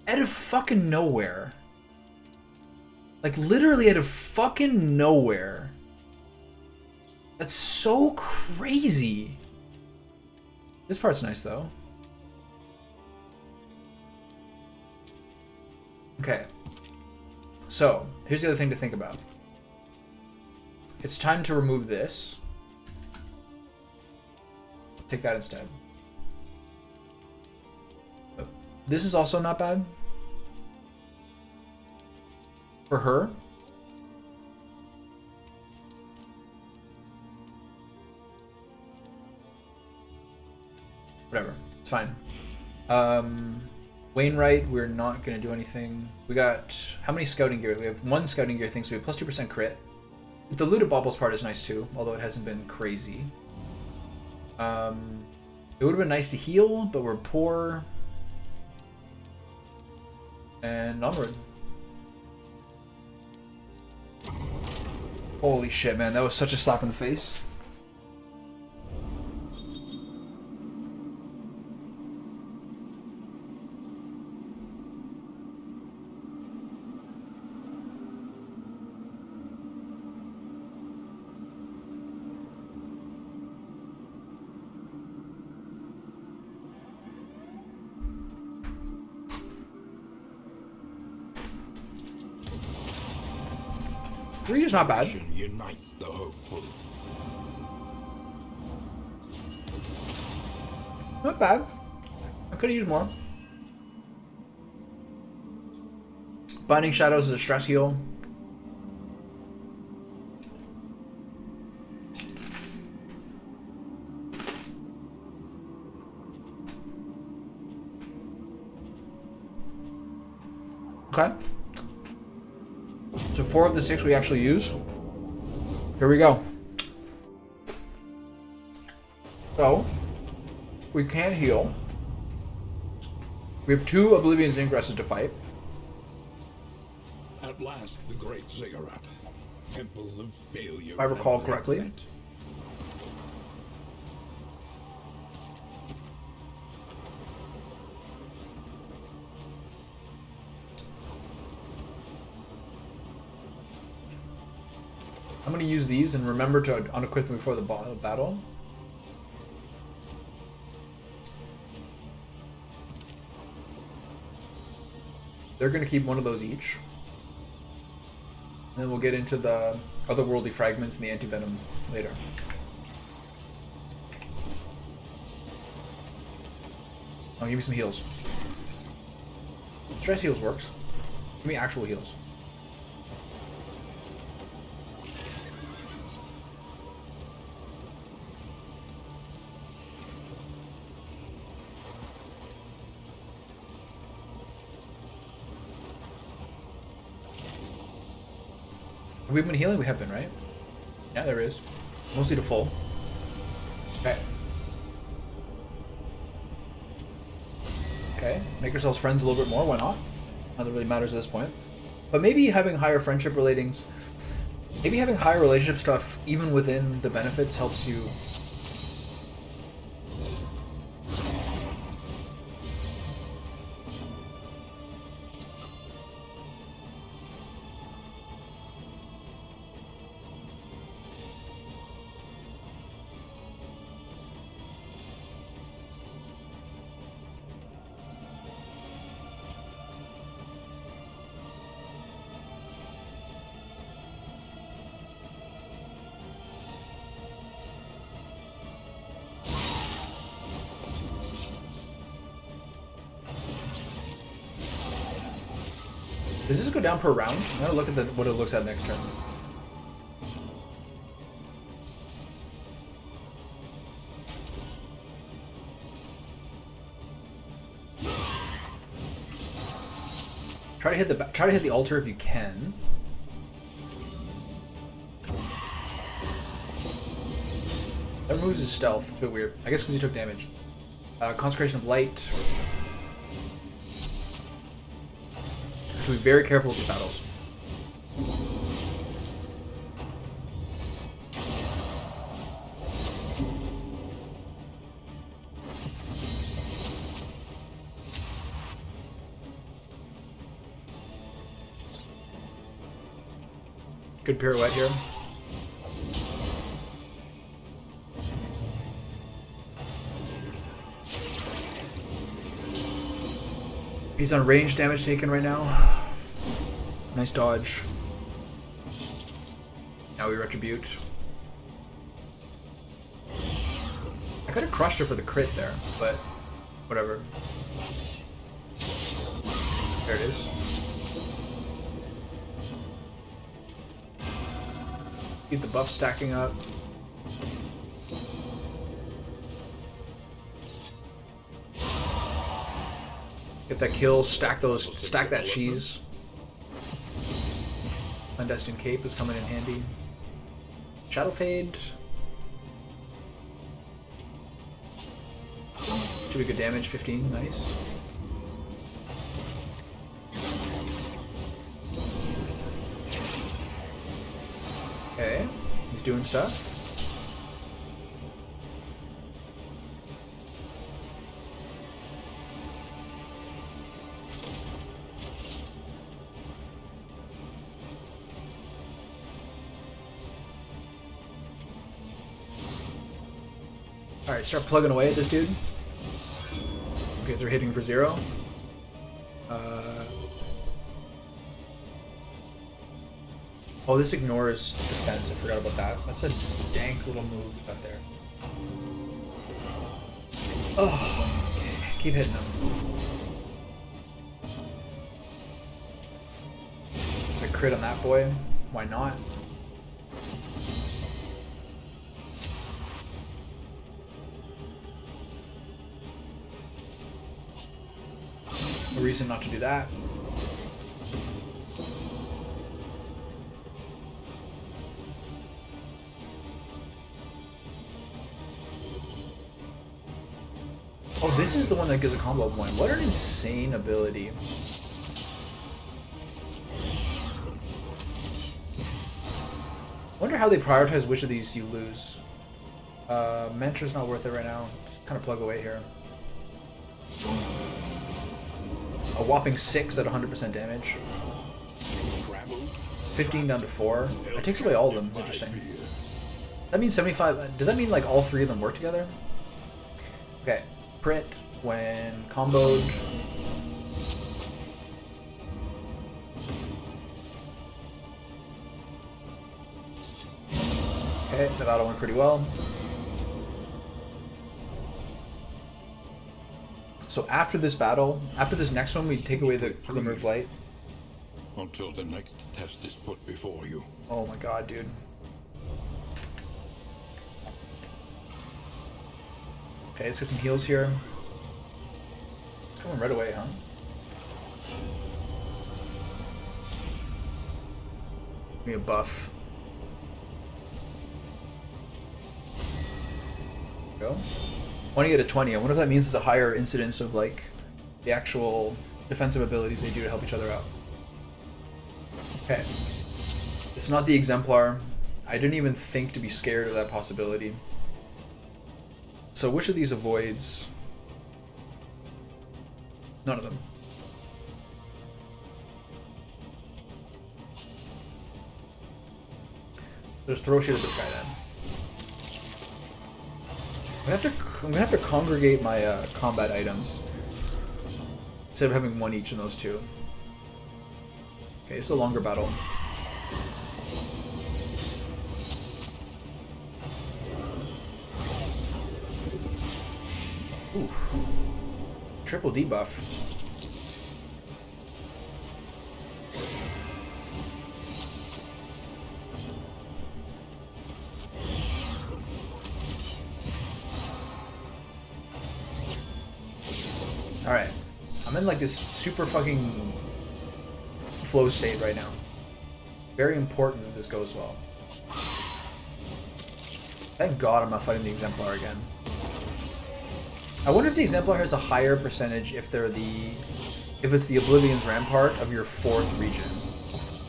out of fucking nowhere. Like, literally out of fucking nowhere. That's so crazy. This part's nice, though. Okay. So, here's the other thing to think about. It's time to remove this. Take that instead. This is also not bad. For her. Whatever. It's fine. Wainwright, we're not going to do anything. We got... How many scouting gear? We have 1 scouting gear thing, so we have plus 2% crit. The looted baubles part is nice too, although it hasn't been crazy. It would have been nice to heal, but we're poor. And onward. Holy shit, man. That was such a slap in the face. Three is not bad. Unites the hopeful. Not bad. I could have used more. Binding Shadows is a stress heal. Okay. So 4 of the 6 we actually use. Here we go. So, we can't heal. We have 2 Oblivion's Ingresses to fight. At last, the great ziggurat. Temple of failure. If I recall correctly. I'm going to use these and remember to unequip them before the battle. They're going to keep one of those each. And then we'll get into the otherworldly fragments and the anti-venom later. Oh, give me some heals. Stress heals works. Give me actual heals. Have we been healing? We have been, right? Yeah, there is. Mostly to full. Okay. Okay, make ourselves friends a little bit more, why not? Not that it really matters at this point. But maybe having higher friendship relatings, maybe having higher relationship stuff even within the benefits helps you. Does this go down per round? I'm gonna look at what it looks at next turn. Try to hit the altar if you can. That removes his stealth. It's a bit weird. I guess because he took damage. Consecration of Light. to be very careful with these battles. Good pirouette here. He's on range damage taken right now. Nice dodge. Now we retribute. I could have crushed her for the crit there, but whatever. There it is. Keep the buff stacking up. Get that kill, stack that cheese. Clandestine Cape is coming in handy. Shadow Fade. Should be good damage, 15, nice. Okay, he's doing stuff. Alright, start plugging away at this dude. Because they're hitting for 0. Oh, this ignores defense. I forgot about that. That's a dank little move we got there. Oh, okay. Keep hitting him. I crit on that boy. Why not? No reason not to do that. Oh, this is the one that gives a combo point. What an insane ability. Wonder how they prioritize which of these you lose. Mentor's not worth it right now. Just kind of plug away here. A whopping 6 at 100% damage. 15 down to 4. It takes away all of them. It's interesting. That means 75. Does that mean like all 3 of them work together? Okay. Crit when comboed. Okay, that battle went pretty well. So after this battle, after this next one, we take away the Glimmer of Light. Until the next test is put before you. Oh my god, dude. Okay, let's get some heals here. It's going right away, huh? Give me a buff. Go. 20 out of 20. I wonder if that means it's a higher incidence of like the actual defensive abilities they do to help each other out. Okay. It's not the Exemplar. I didn't even think to be scared of that possibility. So which of these avoids? None of them. Just throw shit at this guy then. I'm gonna have to congregate my combat items instead of having one each in those two. Okay, it's a longer battle. Ooh. Triple debuff. Alright. I'm in like this super fucking flow state right now. Very important that this goes well. Thank God I'm not fighting the Exemplar again. I wonder if the Exemplar has a higher percentage if they're the if it's the Oblivion's Rampart of your 4th region.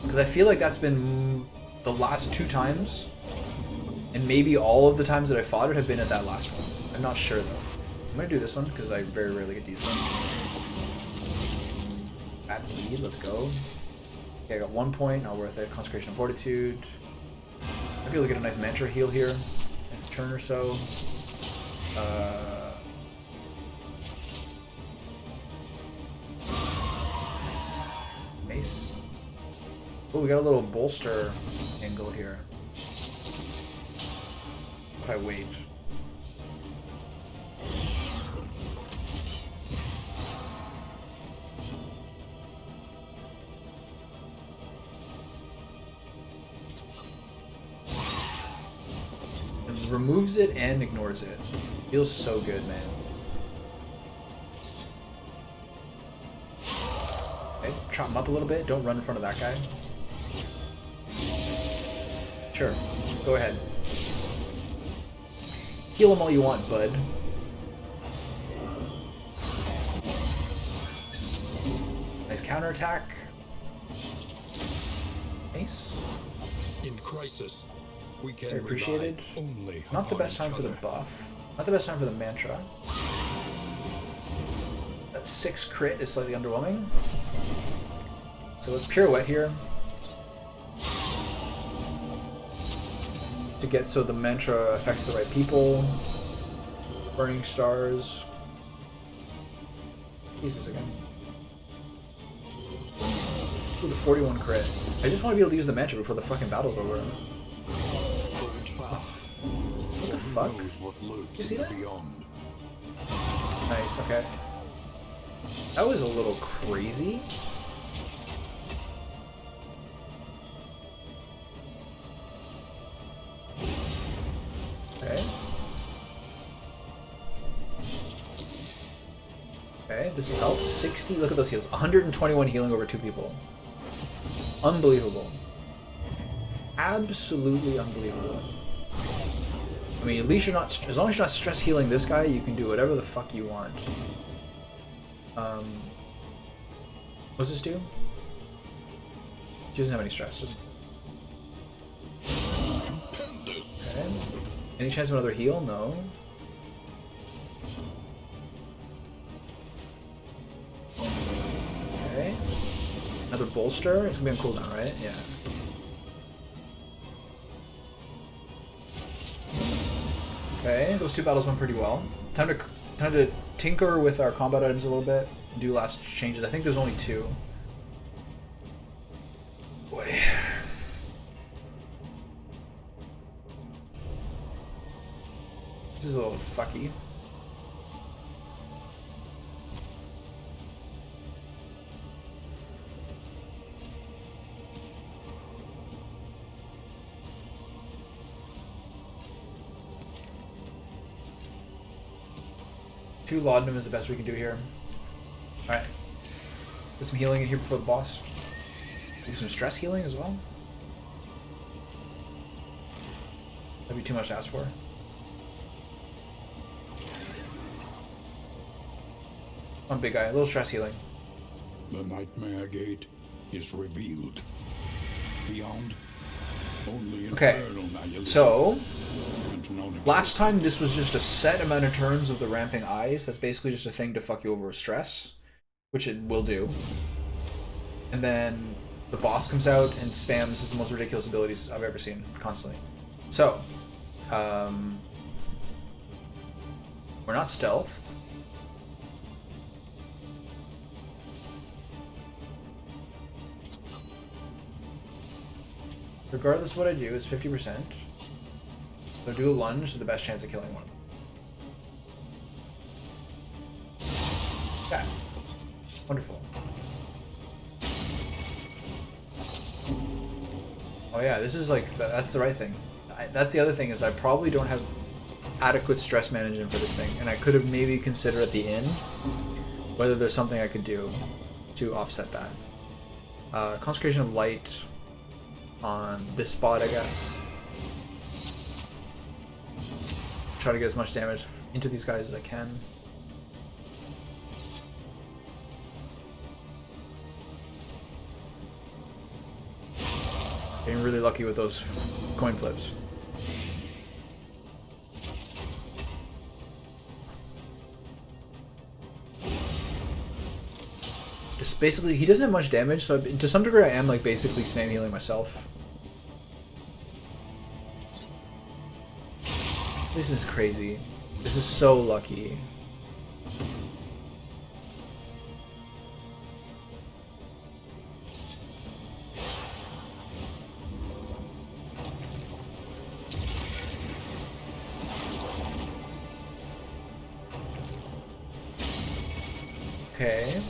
Because I feel like that's been the last 2 times, and maybe all of the times that I fought it have been at that last one. I'm not sure though. I'm gonna do this one because I very rarely get these ones. Bad bleed, let's go. Okay, I got 1 point, not worth it. Consecration of Fortitude. Maybe we'll get a nice mantra heal here in a turn or so. Nice. Oh, we got a little bolster angle here. If I wait. It removes it and ignores it. Feels so good, man. Okay, chop him up a little bit. Don't run in front of that guy. Sure, go ahead. Heal him all you want, bud. Nice counterattack. Nice. In crisis, we can Very appreciated. Only Not the on best each time for the other. buff. Not the best time for the mantra. That 6 crit is slightly underwhelming. So let's pirouette here. To get so the mantra affects the right people. Burning stars. Jesus again. Ooh, the 41 crit. I just want to be able to use the mantra before the fucking battle's over. What the fuck? Did you see that? Nice, okay. That was a little crazy. Okay. Okay, this will help. 60, look at those heals. 121 healing over 2 people. Unbelievable. Absolutely unbelievable. I mean, at least you're not, as long as you're not stress healing this guy, you can do whatever the fuck you want. What's this do? She doesn't have any stress, does it? Okay. Any chance of another heal? No. Okay. Another bolster? It's gonna be on cooldown, right? Yeah. Okay, those 2 battles went pretty well. Time to tinker with our combat items a little bit and do last changes. I think there's only 2. Boy. This is a little fucky. Two laudanum is the best we can do here. Alright. Get some healing in here before the boss. Do some stress healing as well. That'd be too much to ask for. Come on, big guy. A little stress healing. The Nightmare Gate is revealed. Beyond, only infernal annihilation. So, And no last time this was just a set amount of turns of the ramping eyes. That's basically just a thing to fuck you over with stress, which it will do. And then the boss comes out and spams. This is the most ridiculous abilities I've ever seen, constantly. So, we're not stealthed. Regardless of what I do, it's 50%. So do a lunge with the best chance of killing one. Okay. Wonderful. Oh yeah, this is like, that's the right thing. That's the other thing, is I probably don't have adequate stress management for this thing, and I could have maybe considered at the end whether there's something I could do to offset that. Consecration of Light on this spot, I guess. Try to get as much damage into these guys as I can. Getting really lucky with those coin flips. Just basically, he doesn't have much damage, so to some degree I am like basically spam healing myself. This is crazy. This is so lucky. Okay.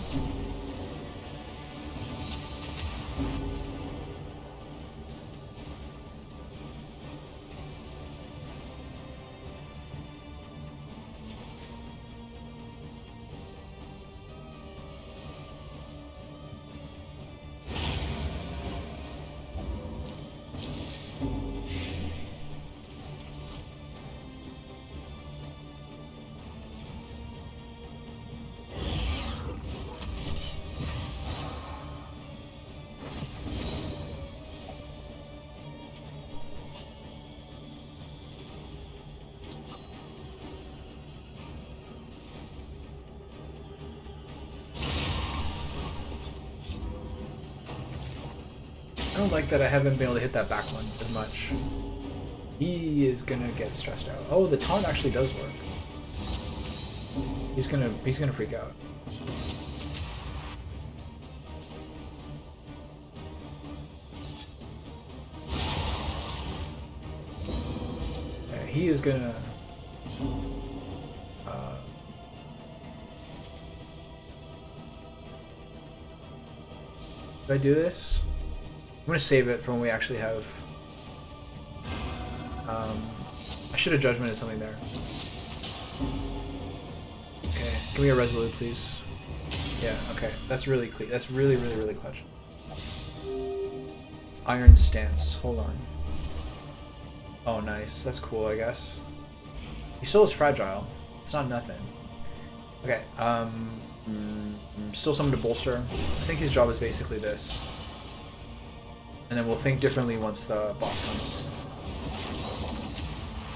I don't like that I haven't been able to hit that back one as much. He is gonna get stressed out. Oh, the taunt actually does work. He's gonna freak out. Yeah, he is gonna Did I do this? I'm gonna save it for when we actually have. I should have judgmented something there. Okay, give me a resolute, please. Yeah, okay, that's really clean. That's really clutch. Iron stance. Hold on. Oh, nice. That's cool, I guess. He still is fragile. It's not nothing. Okay. Still something to bolster. I think his job is basically this. And then we'll think differently once the boss comes.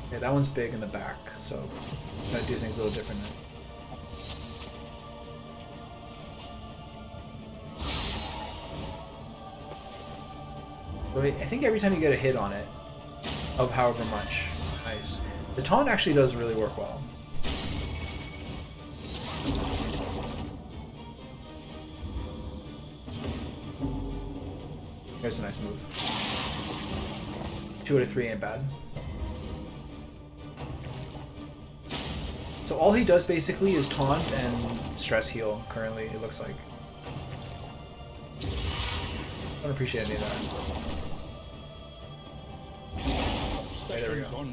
Okay, that one's big in the back, so gotta do things a little differently. But I think every time you get a hit on it, of however much, nice. The taunt actually does really work well. There's a nice move. 2 out of 3 ain't bad. So all he does basically is taunt and stress heal currently, it looks like. I don't appreciate any of that. Okay, there we go.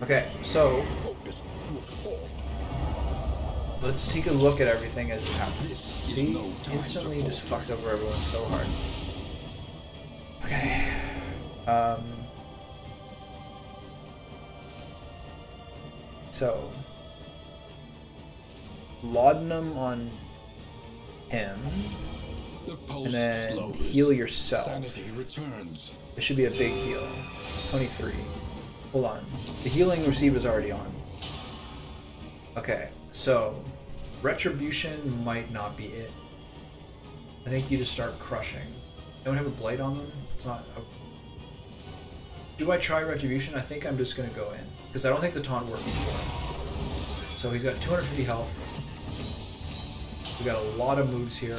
Okay, so let's take a look at everything as it happens. See? Instantly just fucks over everyone so hard. Okay. So laudanum on him, and then heal yourself. It should be a big heal. 23. Hold on. The healing receive is already on. Okay, so retribution might not be it. I think you just start crushing. Don't have a blight on them. It's not. Do I try retribution? I think I'm just gonna go in because I don't think the taunt worked before. So he's got 250 health. We got a lot of moves here.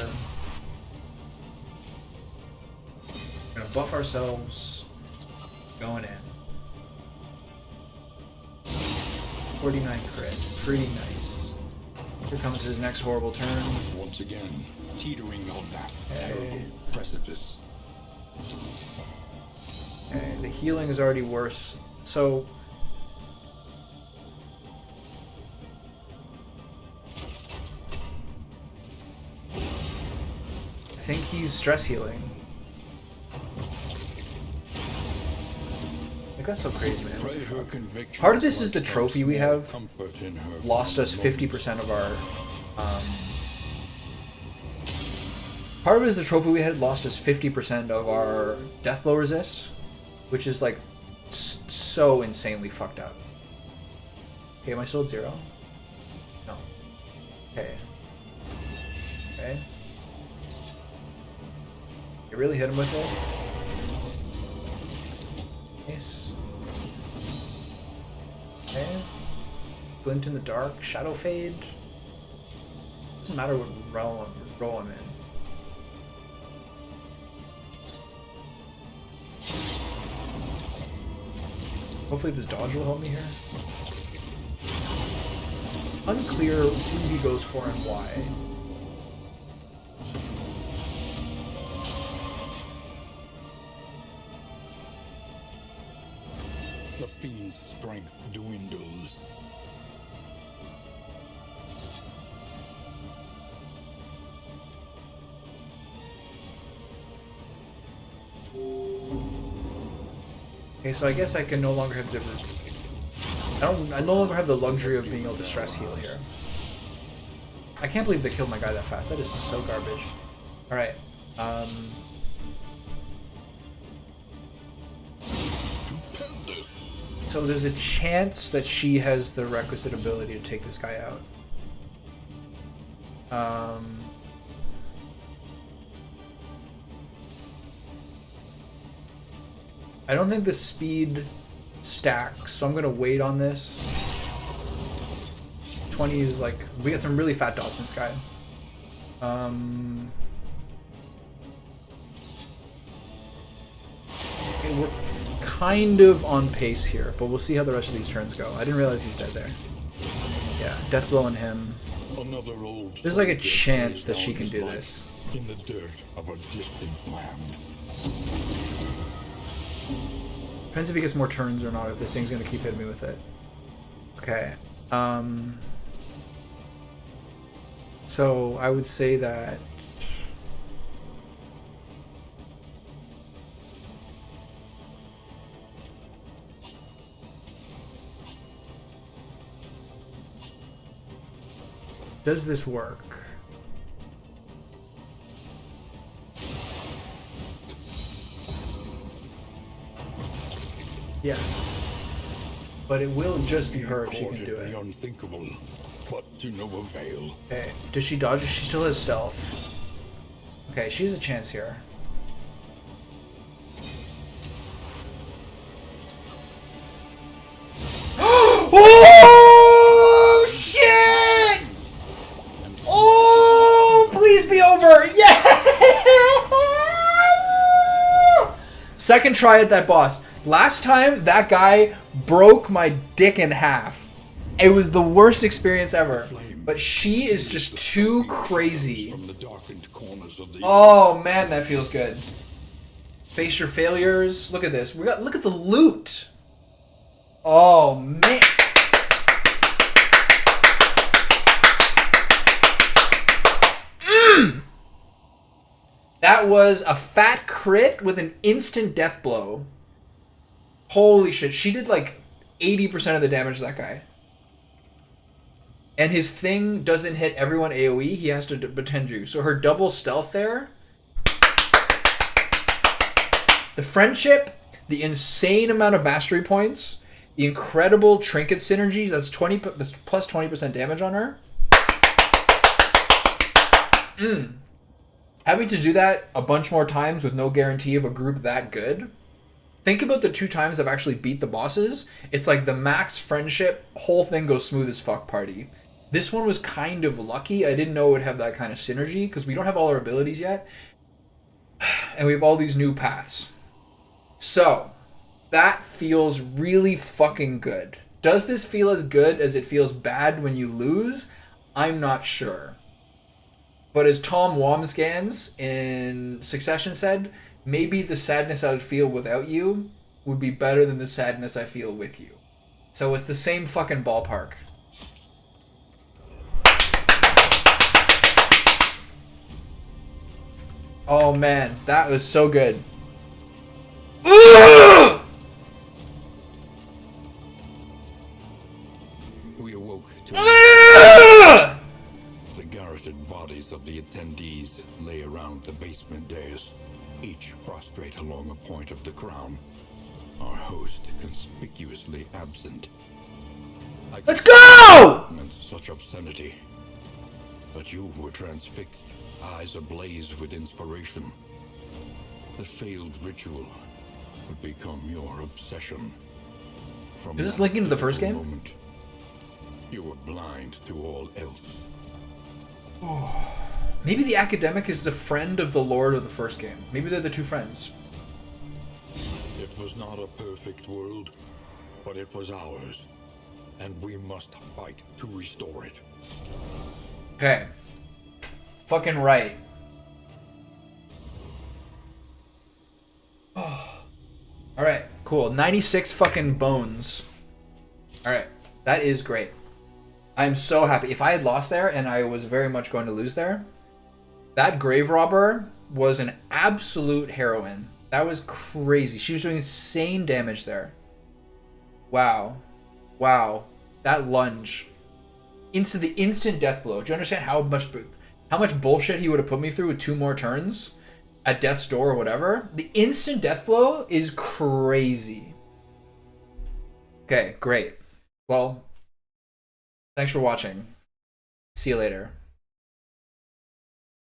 We're gonna buff ourselves. Going in. 49 crit. Pretty nice. Here comes his next horrible turn. Once again, teetering on that terrible precipice. Okay, the healing is already worse. So I think he's stress healing. Like, that's so crazy, man. What the fuck? Part of this is the trophy we have lost us 50% of our Part of it is the trophy we had lost us 50% of our death blow resist, which is like so insanely fucked up. Okay, am I still at 0? No. Okay. Okay. You really hit him with it? Nice. Okay. Glint in the dark, shadow fade. Doesn't matter what row I'm in. Hopefully this dodge will help me here. It's unclear who he goes for and why. The fiend's strength dwindles. Okay, so I guess I can no longer have the... I no longer have the luxury of being able to stress heal here. I can't believe they killed my guy that fast. That is just so garbage. Alright. So there's a chance that she has the requisite ability to take this guy out. I don't think the speed stacks, so I'm gonna wait on this. 20 is like, we got some really fat dots in this guy. Okay, we're kind of on pace here, but we'll see how the rest of these turns go. I didn't realize he's dead there. Yeah, death blow on him. There's like a chance that she can do this. In the dirt of a distant land. Depends if he gets more turns or not, if this thing's gonna keep hitting me with it. Okay. So I would say that does this work? Yes. But it will just be her if she can do it. The unthinkable, but to no avail. Okay. Does she dodge? She still has stealth. Okay, she has a chance here. Oh shit! Oh, please be over! Yeah! Second try at that boss. Last time, that guy broke my dick in half. It was the worst experience ever. But she is just too crazy. Oh man, that feels good. Face your failures. Look at this. Look at the loot. Oh man. That was a fat crit with an instant death blow. Holy shit, she did like 80% of the damage to that guy. And his thing doesn't hit everyone AoE, he has to pretend you. So her double stealth there. The friendship, the insane amount of mastery points, the incredible trinket synergies, that's plus 20% damage on her. Having to do that a bunch more times with no guarantee of a group that good. Think about the 2 times I've actually beat the bosses. It's like the max friendship, whole thing goes smooth as fuck party. This one was kind of lucky. I didn't know it would have that kind of synergy because we don't have all our abilities yet. And we have all these new paths. So, that feels really fucking good. Does this feel as good as it feels bad when you lose? I'm not sure. But as Tom Wamsgans in Succession said, maybe the sadness I would feel without you would be better than the sadness I feel with you. So it's the same fucking ballpark. Oh man, that was so good. We awoke to the Garrett distorted bodies of the attendees lay around the basement dais, each prostrate along a point of the crown. Our host conspicuously absent. Let's go! Such obscenity. But you were transfixed, eyes ablaze with inspiration. The failed ritual would become your obsession. From Is this linking to the first game? Moment, you were blind to all else. Maybe the academic is the friend of the Lord of the first game. Maybe they're the two friends. It was not a perfect world, but it was ours. And we must fight to restore it. Okay. Fucking right. Oh. Alright, cool. 96 fucking bones. Alright, that is great. I'm so happy. If I had lost there, and I was very much going to lose there, that grave robber was an absolute heroine. That was crazy. She was doing insane damage there. Wow. Wow. That lunge. The instant death blow. Do you understand how much bullshit he would have put me through with 2 more turns at death's door or whatever? The instant death blow is crazy. Okay, great. Well, thanks for watching. See you later.